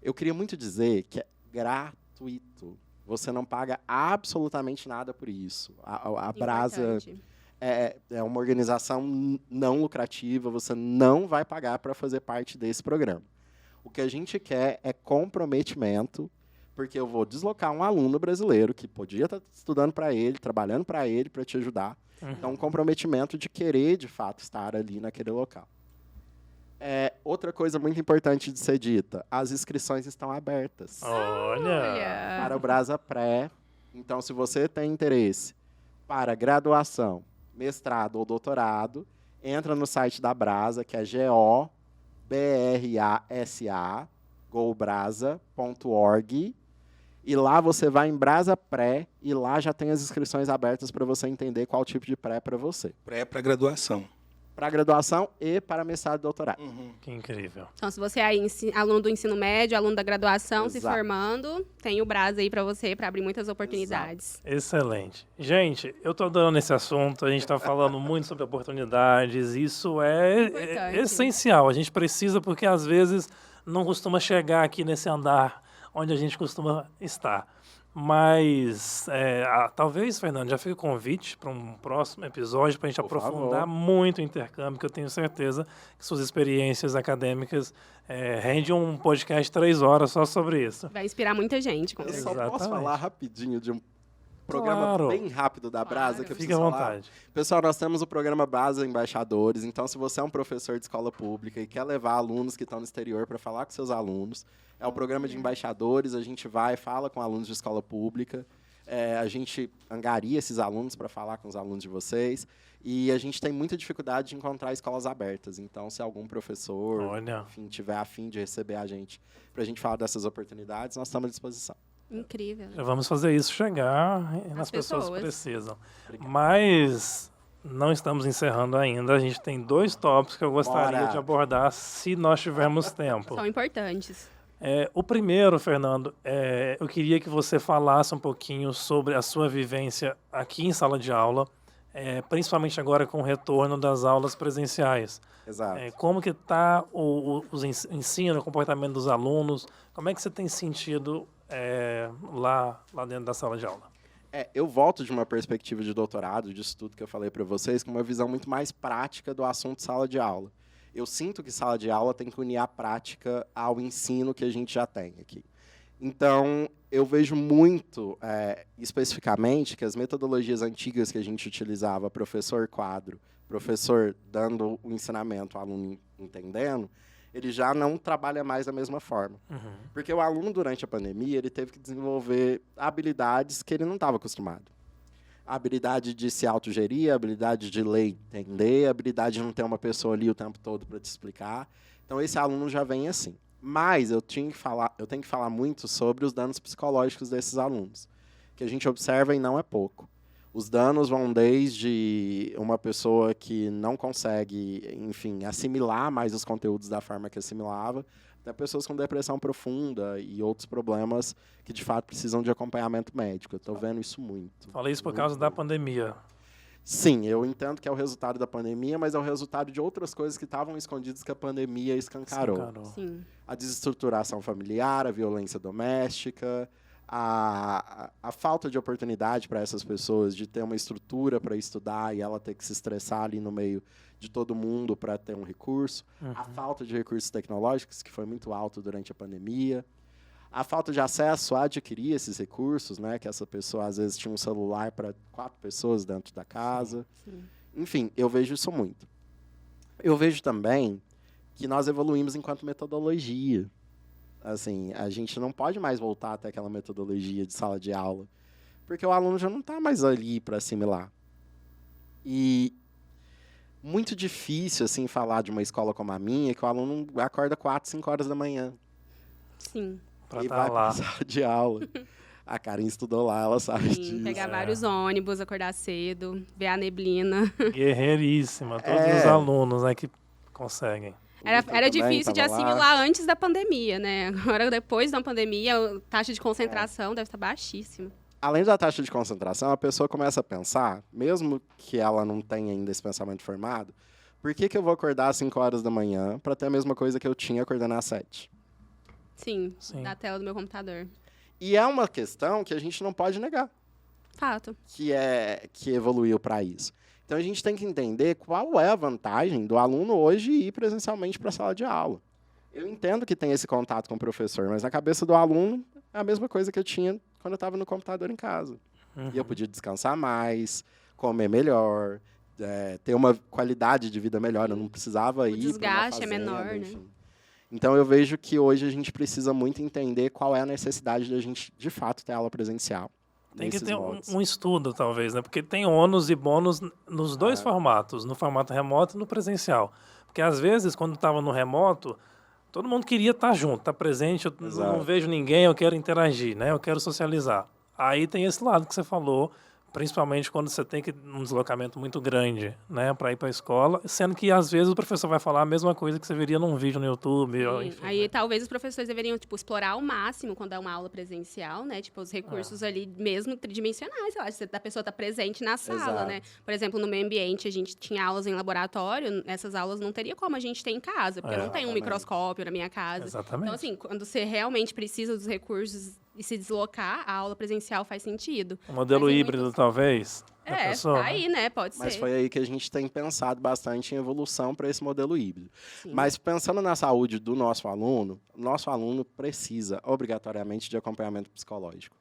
Eu queria muito dizer que é gratuito. Você não paga absolutamente nada por isso. A Brasa Importante. é uma organização não lucrativa, você não vai pagar para fazer parte desse programa. O que a gente quer é comprometimento, porque eu vou deslocar um aluno brasileiro que podia estar estudando para ele, trabalhando para ele, para te ajudar. Então, um comprometimento de querer, de fato, estar ali naquele local. Outra coisa muito importante de ser dita, as inscrições estão abertas Olha. para o Brasa Pré. Então, se você tem interesse para graduação, mestrado ou doutorado, entra no site da Brasa, que é GOBRASA, gobrasa.org. E lá você vai em Brasa Pré e lá já tem as inscrições abertas para você entender qual tipo de pré para você. Pré para graduação. Para graduação e para mestrado e doutorado. Que incrível. Então, se você é aluno do ensino médio, aluno da graduação, se Exato. formando, tem o Brasa aí para você, para abrir muitas oportunidades. Excelente. Gente, eu tô adorando esse assunto, a gente está falando muito sobre oportunidades, isso é Importante. essencial, a gente precisa porque às vezes não costuma chegar aqui nesse andar onde a gente costuma estar. Mas talvez, Fernando, já fica o convite para um próximo episódio para a gente Por aprofundar favor. muito o intercâmbio, que eu tenho certeza que suas experiências acadêmicas rendem um podcast 3 horas só sobre isso. Vai inspirar muita gente, com Eu certeza. só posso Exatamente. falar rapidinho de um programa Claro. bem rápido da Brasa Claro. que eu Fique à preciso falar. vontade. Pessoal, nós temos o programa Brasa Embaixadores, então se você é um professor de escola pública e quer levar alunos que estão no exterior para falar com seus alunos, é o programa de embaixadores, a gente vai, fala com alunos de escola pública, a gente angaria esses alunos para falar com os alunos de vocês, e a gente tem muita dificuldade de encontrar escolas abertas, então se algum professor, Olha. enfim, tiver a fim de receber a gente, para a gente falar dessas oportunidades, nós estamos à disposição. Incrível. Já vamos fazer isso chegar nas As pessoas que pessoas. precisam. Obrigado. Mas não estamos encerrando ainda. A gente tem 2 tópicos que eu gostaria Bora. de abordar se nós tivermos tempo. São importantes. O primeiro, Fernando, eu queria que você falasse um pouquinho sobre a sua vivência aqui em sala de aula, principalmente agora com o retorno das aulas presenciais. Exato. Como que está o ensino, o comportamento dos alunos? Como é que você tem sentido lá dentro da sala de aula? Eu volto de uma perspectiva de doutorado, disso tudo que eu falei para vocês, com uma visão muito mais prática do assunto sala de aula. Eu sinto que sala de aula tem que unir a prática ao ensino que a gente já tem aqui. Então, eu vejo muito, especificamente, que as metodologias antigas que a gente utilizava, professor quadro, professor dando o ensinamento, o aluno entendendo, ele já não trabalha mais da mesma forma. Porque o aluno, durante a pandemia, ele teve que desenvolver habilidades que ele não estava acostumado. A habilidade de se autogerir, a habilidade de ler e entender, a habilidade de não ter uma pessoa ali o tempo todo para te explicar. Então, esse aluno já vem assim. Mas eu tenho que falar muito sobre os danos psicológicos desses alunos, que a gente observa e não é pouco. Os danos vão desde uma pessoa que não consegue, enfim, assimilar mais os conteúdos da forma que assimilava, até pessoas com depressão profunda e outros problemas que, de fato, precisam de acompanhamento médico. Eu estou vendo isso muito. Falei isso por Muito, causa da muito. pandemia. Sim, eu entendo que é o resultado da pandemia, mas é o resultado de outras coisas que estavam escondidas que a pandemia escancarou. Sim. A desestruturação familiar, a violência doméstica, a falta de oportunidade para essas pessoas de ter uma estrutura para estudar e ela ter que se estressar ali no meio de todo mundo para ter um recurso. A falta de recursos tecnológicos, que foi muito alto durante a pandemia. A falta de acesso a adquirir esses recursos, né? Que essa pessoa, às vezes, tinha um celular para 4 pessoas dentro da casa. Sim. Enfim, eu vejo isso muito. Eu vejo também que nós evoluímos enquanto metodologia. Assim, a gente não pode mais voltar até aquela metodologia de sala de aula, porque o aluno já não está mais ali para assimilar. E muito difícil assim falar de uma escola como a minha, que o aluno acorda 4, 5 horas da manhã Sim. Para e estar vai para lá. a sala de aula. A Karen estudou lá, ela sabe Sim. disso. Pegar vários ônibus, acordar cedo, ver a neblina. Guerreiríssima. Todos os alunos, né, que conseguem. O Era Vitor também difícil de tava lá. assimilar antes da pandemia, né? Agora, depois da pandemia, a taxa de concentração deve estar baixíssima. Além da taxa de concentração, a pessoa começa a pensar, mesmo que ela não tenha ainda esse pensamento formado, por que eu vou acordar às 5 horas da manhã para ter a mesma coisa que eu tinha acordando às 7? Sim, Sim. da tela do meu computador. E é uma questão que a gente não pode negar, Fato. que evoluiu para isso. Então a gente tem que entender qual é a vantagem do aluno hoje ir presencialmente para a sala de aula. Eu entendo que tem esse contato com o professor, mas na cabeça do aluno é a mesma coisa que eu tinha quando eu estava no computador em casa. E eu podia descansar mais, comer melhor, ter uma qualidade de vida melhor. Eu não precisava ir para uma desgaste é fazenda, menor, né? enfim. Então eu vejo que hoje a gente precisa muito entender qual é a necessidade de a gente, de fato, ter aula presencial. Tem que nesses ter moldes. um estudo, talvez, né? Porque tem ônus e bônus nos dois formatos, no formato remoto e no presencial. Porque, às vezes, quando estava no remoto, Todo mundo queria estar junto, estar presente. Eu Exato. não vejo ninguém, eu quero interagir, né? Eu quero socializar. Aí tem esse lado que você falou, principalmente quando você tem um deslocamento muito grande, né, para ir para a escola, sendo que às vezes o professor vai falar a mesma coisa que você veria num vídeo no YouTube, ou, enfim. Aí Né? talvez os professores deveriam, tipo, explorar ao máximo quando é uma aula presencial, né? Tipo, os recursos ali mesmo tridimensionais, eu acho. A pessoa tá presente na sala, Exato. né? Por exemplo, no meio ambiente, a gente tinha aulas em laboratório, essas aulas não teria como a gente ter em casa, porque eu não tenho um Exatamente. microscópio na minha casa. Exatamente. Então, assim, quando você realmente precisa dos recursos e se deslocar, a aula presencial faz sentido. O modelo Mas em híbrido, muitos- talvez, da É, pessoa, tá né? aí, né? Pode Mas ser. foi aí que a gente tem pensado bastante em evolução para esse modelo híbrido. Sim. Mas pensando na saúde do nosso aluno precisa obrigatoriamente de acompanhamento psicológico.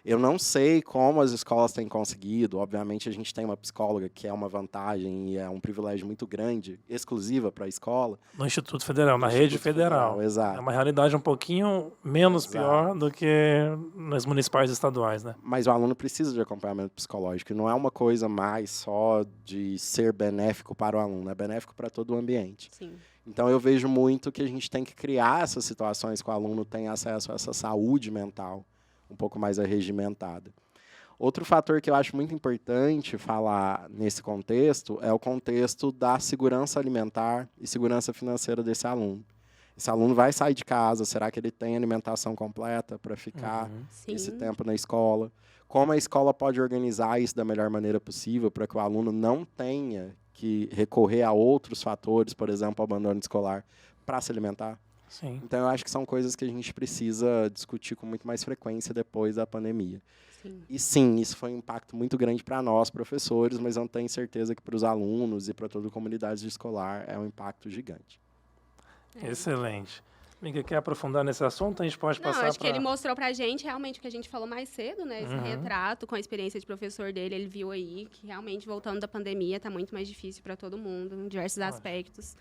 Eu não sei como as escolas têm conseguido. Obviamente, a gente tem uma psicóloga, que é uma vantagem e é um privilégio muito grande, exclusiva para a escola. No Instituto Federal, na No rede Instituto federal. Exato. É uma realidade um pouquinho menos Exato. pior do que nas municipais e estaduais, né? Mas o aluno precisa de acompanhamento psicológico. E não é uma coisa mais só de ser benéfico para o aluno, é benéfico para todo o ambiente. Sim. Então, eu vejo muito que a gente tem que criar essas situações que o aluno tem acesso a essa saúde mental um pouco mais arregimentada. Outro fator que eu acho muito importante falar nesse contexto é o contexto da segurança alimentar e segurança financeira desse aluno. Esse aluno vai sair de casa, será que ele tem alimentação completa para ficar Sim. esse tempo na escola? Como a escola pode organizar isso da melhor maneira possível para que o aluno não tenha que recorrer a outros fatores, por exemplo, o abandono escolar, para se alimentar? Sim. Então, eu acho que são coisas que a gente precisa discutir com muito mais frequência depois da pandemia. Sim. E sim, isso foi um impacto muito grande para nós, professores, mas eu tenho certeza que para os alunos e para toda a comunidade escolar é um impacto gigante. Excelente. Amiga, quer aprofundar nesse assunto? A gente pode Não, passar acho que ele para... mostrou pra gente realmente o que a gente falou mais cedo, né? Esse retrato com a experiência de professor dele, ele viu aí que realmente, voltando da pandemia, tá muito mais difícil para todo mundo, em diversos aspectos.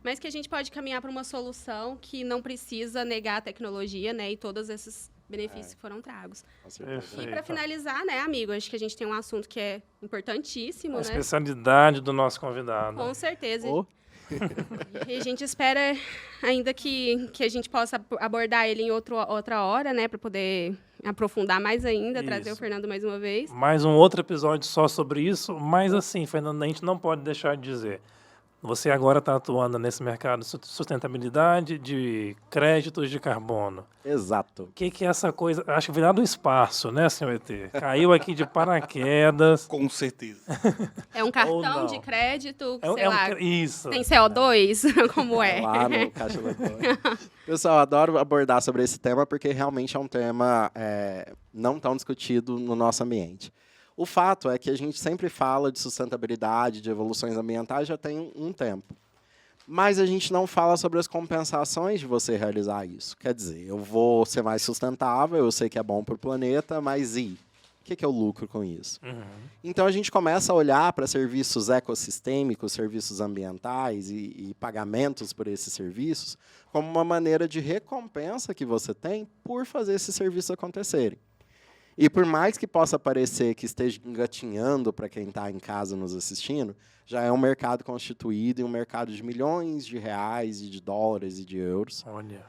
Mas que a gente pode caminhar para uma solução que não precisa negar a tecnologia, né? E todos esses benefícios que foram tragos. Com certeza. E Perfeito. para finalizar, né, amigo, acho que a gente tem um assunto que é importantíssimo, A né? especialidade do nosso convidado. Com certeza. Ô, E a gente espera ainda que a gente possa abordar ele em outra hora, né? Para poder aprofundar mais ainda, trazer o Isso. Fernando mais uma vez. Mais um outro episódio só sobre isso, mas assim, Fernando, a gente não pode deixar de dizer. Você agora está atuando nesse mercado de sustentabilidade, de créditos de carbono. exato. O que é essa coisa? Acho que virá do espaço, né, senhor ET? Caiu aqui de paraquedas. Com certeza. É um Ou cartão não. de crédito, É, sei lá, isso. tem CO2? Como é? Lá no Caixa Eletrônica. Pessoal, adoro abordar sobre esse tema porque realmente é um tema não tão discutido no nosso ambiente. O fato é que a gente sempre fala de sustentabilidade, de evoluções ambientais já tem um tempo. Mas a gente não fala sobre as compensações de você realizar isso. Quer dizer, eu vou ser mais sustentável, eu sei que é bom para o planeta, mas e? O que eu lucro com isso? Então a gente começa a olhar para serviços ecossistêmicos, serviços ambientais e pagamentos por esses serviços como uma maneira de recompensa que você tem por fazer esses serviços acontecerem. E por mais que possa parecer que esteja engatinhando para quem está em casa nos assistindo, já é um mercado constituído e um mercado de milhões de reais e de dólares e de euros, Olha.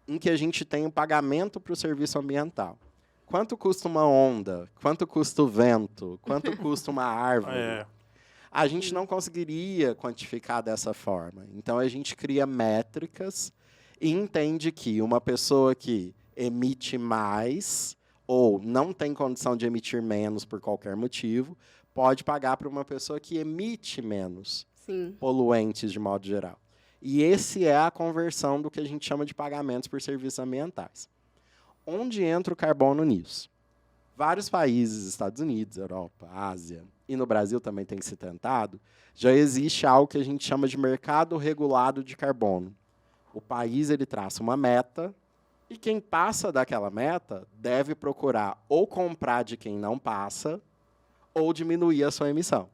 em que a gente tem um pagamento para o serviço ambiental. Quanto custa uma onda? Quanto custa o vento? Quanto custa uma árvore? É. A gente não conseguiria quantificar dessa forma. Então, a gente cria métricas e entende que uma pessoa que emite mais ou não tem condição de emitir menos por qualquer motivo, pode pagar para uma pessoa que emite menos Sim. poluentes de modo geral. E esse é a conversão do que a gente chama de pagamentos por serviços ambientais. Onde entra o carbono nisso? Vários países, Estados Unidos, Europa, Ásia, e no Brasil também tem se tentado, já existe algo que a gente chama de mercado regulado de carbono. O país ele traça uma meta e quem passa daquela meta deve procurar ou comprar de quem não passa ou diminuir a sua emissão.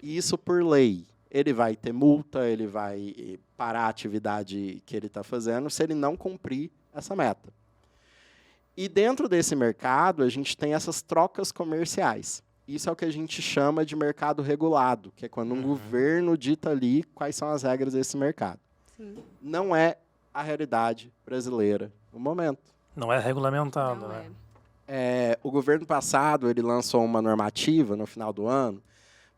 Isso por lei. Ele vai ter multa, ele vai parar a atividade que ele está fazendo se ele não cumprir essa meta. E dentro desse mercado, a gente tem essas trocas comerciais. Isso é o que a gente chama de mercado regulado, que é quando um governo dita ali quais são as regras desse mercado. não é a realidade brasileira no momento. Não é regulamentado, Não né? O governo passado ele lançou uma normativa no final do ano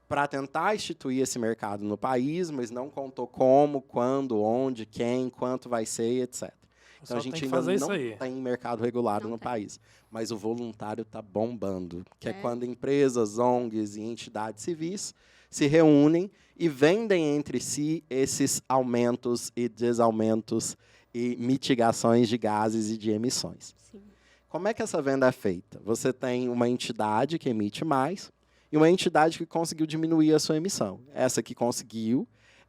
para tentar instituir esse mercado no país, mas não contou como, quando, onde, quem, quanto vai ser, etc. Então Só a gente tem que ainda fazer isso não aí. tem mercado regulado Não no tem. país. Mas o voluntário está bombando, que é É. quando empresas, ONGs e entidades civis se reúnem e vendem entre si esses aumentos e desaumentos e mitigações de gases e de emissões. Sim. Como é que essa venda é feita? Você tem uma entidade que emite mais e uma entidade que conseguiu diminuir a sua emissão. Essa que conseguiu,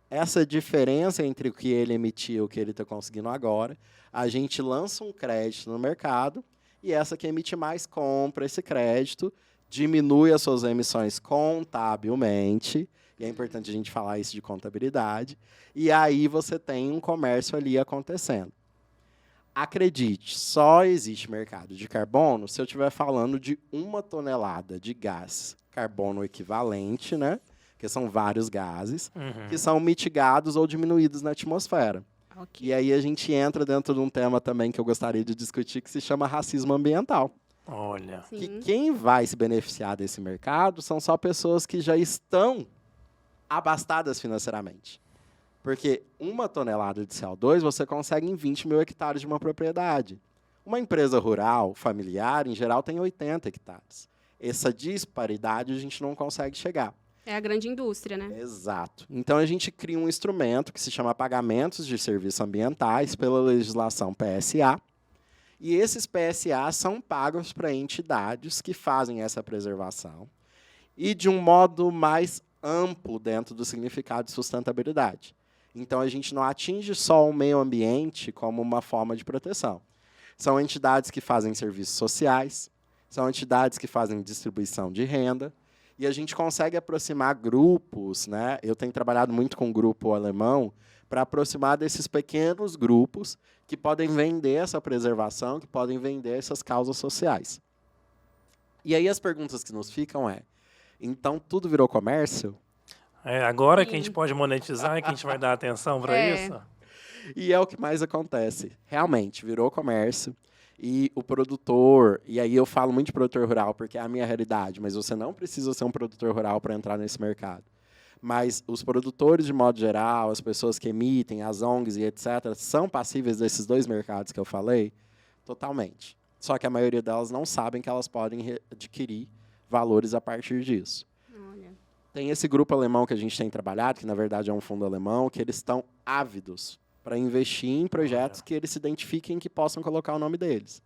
essa diferença entre o que ele emitia e o que ele está conseguindo agora, a gente lança um crédito no mercado e essa que emite mais compra esse crédito, diminui as suas emissões contabilmente, e é importante a gente falar isso de contabilidade, e aí você tem um comércio ali acontecendo. Acredite, só existe mercado de carbono se eu estiver falando de 1 tonelada de gás carbono equivalente, né? Que são vários gases, que são mitigados ou diminuídos na atmosfera. Ok. E aí a gente entra dentro de um tema também que eu gostaria de discutir, que se chama racismo ambiental. Olha. Sim. Que quem vai se beneficiar desse mercado são só pessoas que já estão abastadas financeiramente. Porque 1 tonelada de CO2 você consegue em 20 mil hectares de uma propriedade. Uma empresa rural, familiar, em geral, tem 80 hectares. Essa disparidade a gente não consegue chegar. É a grande indústria, né? Exato. Então, a gente cria um instrumento que se chama Pagamentos de Serviços Ambientais pela legislação PSA. E esses PSA são pagos para entidades que fazem essa preservação e de um modo mais amplo dentro do significado de sustentabilidade. Então, a gente não atinge só o meio ambiente como uma forma de proteção. São entidades que fazem serviços sociais, são entidades que fazem distribuição de renda, e a gente consegue aproximar grupos, né? Eu tenho trabalhado muito com um grupo alemão para aproximar desses pequenos grupos que podem vender essa preservação, que podem vender essas causas sociais. E aí as perguntas que nos ficam então tudo virou comércio? Agora que a gente pode monetizar e que a gente vai dar atenção para É. isso? E é o que mais acontece. Realmente, virou comércio. E o produtor, e aí eu falo muito de produtor rural porque é a minha realidade, mas você não precisa ser um produtor rural para entrar nesse mercado. Mas os produtores, de modo geral, as pessoas que emitem, as ONGs e etc., são passíveis desses 2 mercados que eu falei? Totalmente. Só que a maioria delas não sabem que elas podem adquirir valores a partir disso. Olha. Tem esse grupo alemão que a gente tem trabalhado, que na verdade é um fundo alemão, que eles estão ávidos para investir em projetos que eles se identifiquem que possam colocar o nome deles.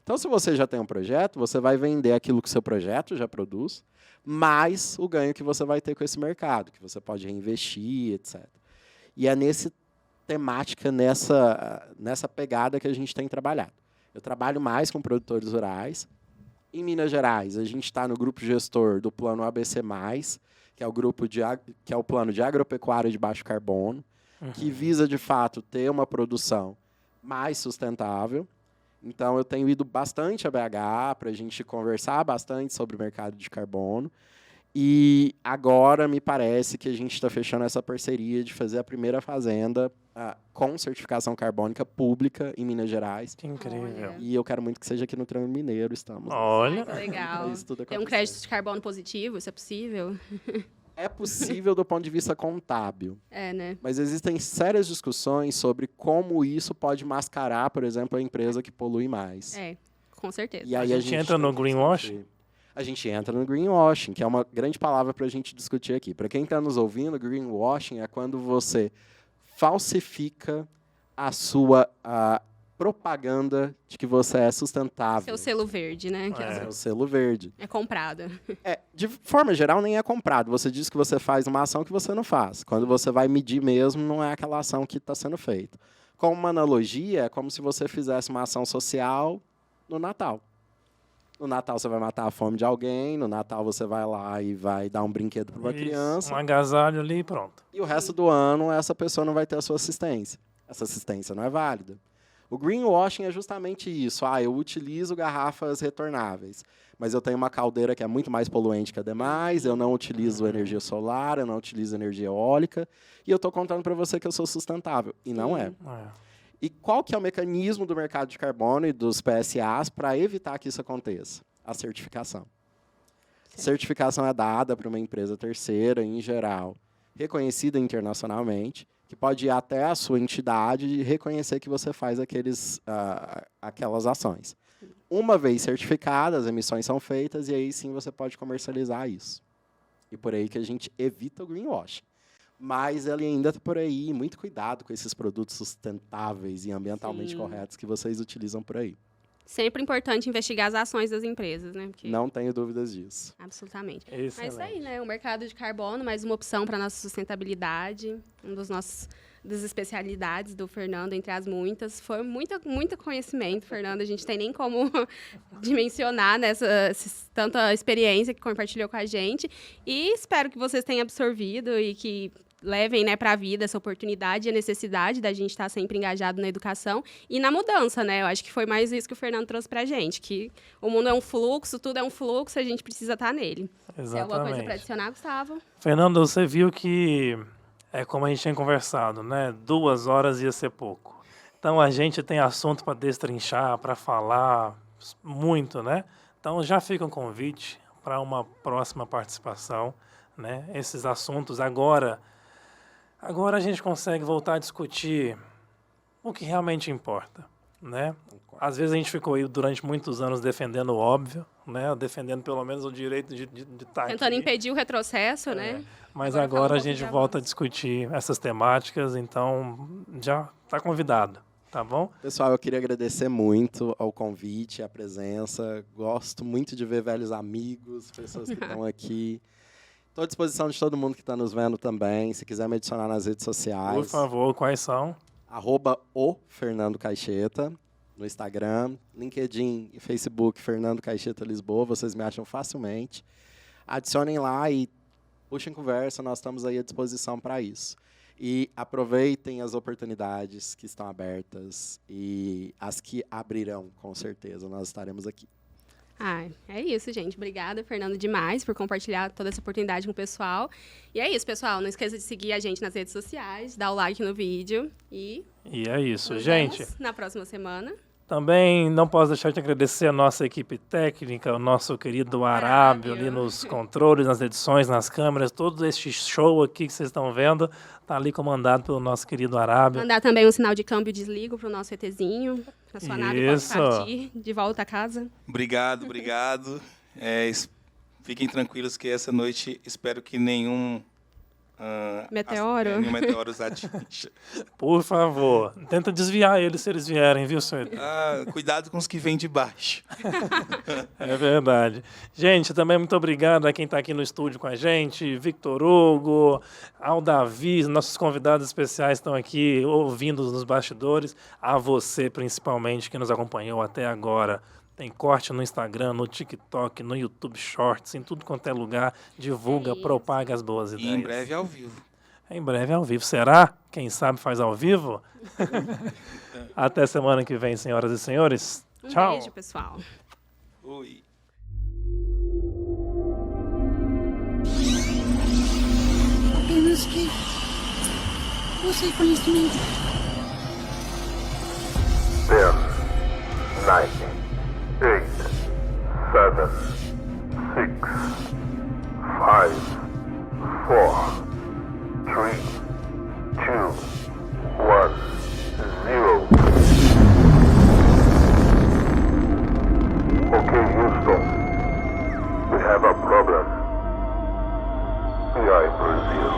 Então, se você já tem um projeto, você vai vender aquilo que o seu projeto já produz, mais o ganho que você vai ter com esse mercado, que você pode reinvestir, etc. E é nessa temática, nessa pegada que a gente tem trabalhado. Eu trabalho mais com produtores rurais. Em Minas Gerais, a gente está no grupo gestor do Plano ABC+, que é o plano de agropecuária de baixo carbono, que visa, de fato, ter uma produção mais sustentável. Então, eu tenho ido bastante a BH para a gente conversar bastante sobre o mercado de carbono. E agora me parece que a gente está fechando essa parceria de fazer a primeira fazenda com certificação carbônica pública em Minas Gerais. Que incrível. Olha. E eu quero muito que seja aqui no Triângulo Mineiro, estamos. Olha. Que legal. Isso tudo Tem um acontecer. crédito de carbono positivo, isso é possível? É possível do ponto de vista contábil, É, né? mas existem sérias discussões sobre como isso pode mascarar, por exemplo, a empresa que polui mais. É, com certeza. E aí A gente entra tem no que greenwashing? discutir. A gente entra no greenwashing, que é uma grande palavra para a gente discutir aqui. Para quem está nos ouvindo, greenwashing é quando você falsifica a sua propaganda de que você é sustentável. Seu selo verde, né? Que É o selo verde. é comprada. De forma geral, nem é comprado. Você diz que você faz uma ação que você não faz. Quando você vai medir mesmo, não é aquela ação que está sendo feita. Com uma analogia, é como se você fizesse uma ação social no Natal. No Natal você vai matar a fome de alguém, no Natal você vai lá e vai dar um brinquedo para uma Isso, criança, um agasalho ali e pronto. e o resto do ano essa pessoa não vai ter a sua assistência. Essa assistência não é válida. O greenwashing é justamente isso. Eu utilizo garrafas retornáveis, mas eu tenho uma caldeira que é muito mais poluente que a demais, eu não utilizo energia solar, eu não utilizo energia eólica, e eu estou contando para você que eu sou sustentável. E não é. E qual que é o mecanismo do mercado de carbono e dos PSAs para evitar que isso aconteça? A certificação. Certificação é dada para uma empresa terceira, em geral, reconhecida internacionalmente, que pode ir até a sua entidade e reconhecer que você faz aquelas ações. Uma vez certificadas, as emissões são feitas e aí sim você pode comercializar isso. E por aí que a gente evita o greenwashing. Mas ele ainda está por aí. Muito cuidado com esses produtos sustentáveis e ambientalmente corretos que vocês utilizam por aí. Sempre importante investigar as ações das empresas, né? Porque... Não tenho dúvidas disso. Absolutamente. Excelente. Mas isso aí, né? O mercado de carbono, mais uma opção para a nossa sustentabilidade. Das especialidades do Fernando, entre as muitas. Foi muito conhecimento, Fernando. A gente tem nem como dimensionar tanta experiência que compartilhou com a gente. E espero que vocês tenham absorvido e que levem, né, para a vida essa oportunidade e a necessidade da gente estar sempre engajado na educação e na mudança, né? Eu acho que foi mais isso que o Fernando trouxe para a gente, que o mundo é um fluxo, tudo é um fluxo, a gente precisa estar nele. Exatamente. Tem alguma coisa para adicionar, Gustavo? Fernando, você viu que é como a gente tinha conversado, né? 2 horas ia ser pouco. Então a gente tem assunto para destrinchar, para falar muito, né? Então já fica um convite para uma próxima participação, né? Esses assuntos agora a gente consegue voltar a discutir o que realmente importa, né? Às vezes a gente ficou aí durante muitos anos defendendo o óbvio, né? Defendendo pelo menos o direito de estar aqui. Tentando impedir o retrocesso, né? Mas agora a gente volta a discutir essas temáticas, então já está convidado, tá bom? Pessoal, eu queria agradecer muito ao convite, a presença. Gosto muito de ver velhos amigos, pessoas que estão aqui. Estou à disposição de todo mundo que está nos vendo também. Se quiser me adicionar nas redes sociais. Por favor, quais são? @o_Fernando_Caixeta no Instagram, LinkedIn e Facebook Fernando Caixeta Lisboa. Vocês me acham facilmente. Adicionem lá e puxem conversa. Nós estamos aí à disposição para isso. E aproveitem as oportunidades que estão abertas e as que abrirão, com certeza. Nós estaremos aqui. É isso, gente. Obrigada, Fernando, demais por compartilhar toda essa oportunidade com o pessoal. E é isso, pessoal. Não esqueça de seguir a gente nas redes sociais, dar o like no vídeo e é isso, nos gente. vemos na próxima semana. Também não posso deixar de agradecer a nossa equipe técnica, o nosso querido Arábio ali nos controles, nas edições, nas câmeras, todo este show aqui que vocês estão vendo está ali comandado pelo nosso querido Arábio. Mandar também um sinal de câmbio e desligo para o nosso ETzinho, para sua nave pode partir de volta a casa. Obrigado. Fiquem tranquilos que essa noite espero que nenhum meteoro os atinja. Por favor, tenta desviar eles se eles vierem, viu, senhor? Cuidado com os que vêm de baixo. É verdade. Gente, também muito obrigado a quem está aqui no estúdio com a gente, Victor Hugo, ao Davi, nossos convidados especiais estão aqui ouvindo nos bastidores, a você principalmente que nos acompanhou até agora. Tem corte no Instagram, no TikTok, no YouTube Shorts, em tudo quanto é lugar. Divulga, propaga as boas ideias. E em breve ao vivo. Em breve ao vivo. Será? Quem sabe faz ao vivo? Até semana que vem, senhoras e senhores. Tchau. Beijo, pessoal. Oi. Apenas que você conhecimento. 10, 9, 8, 7, 6, 5, 4, 3, 2, 1, 0. Okay, Houston. We have a problem. We are in Brazil.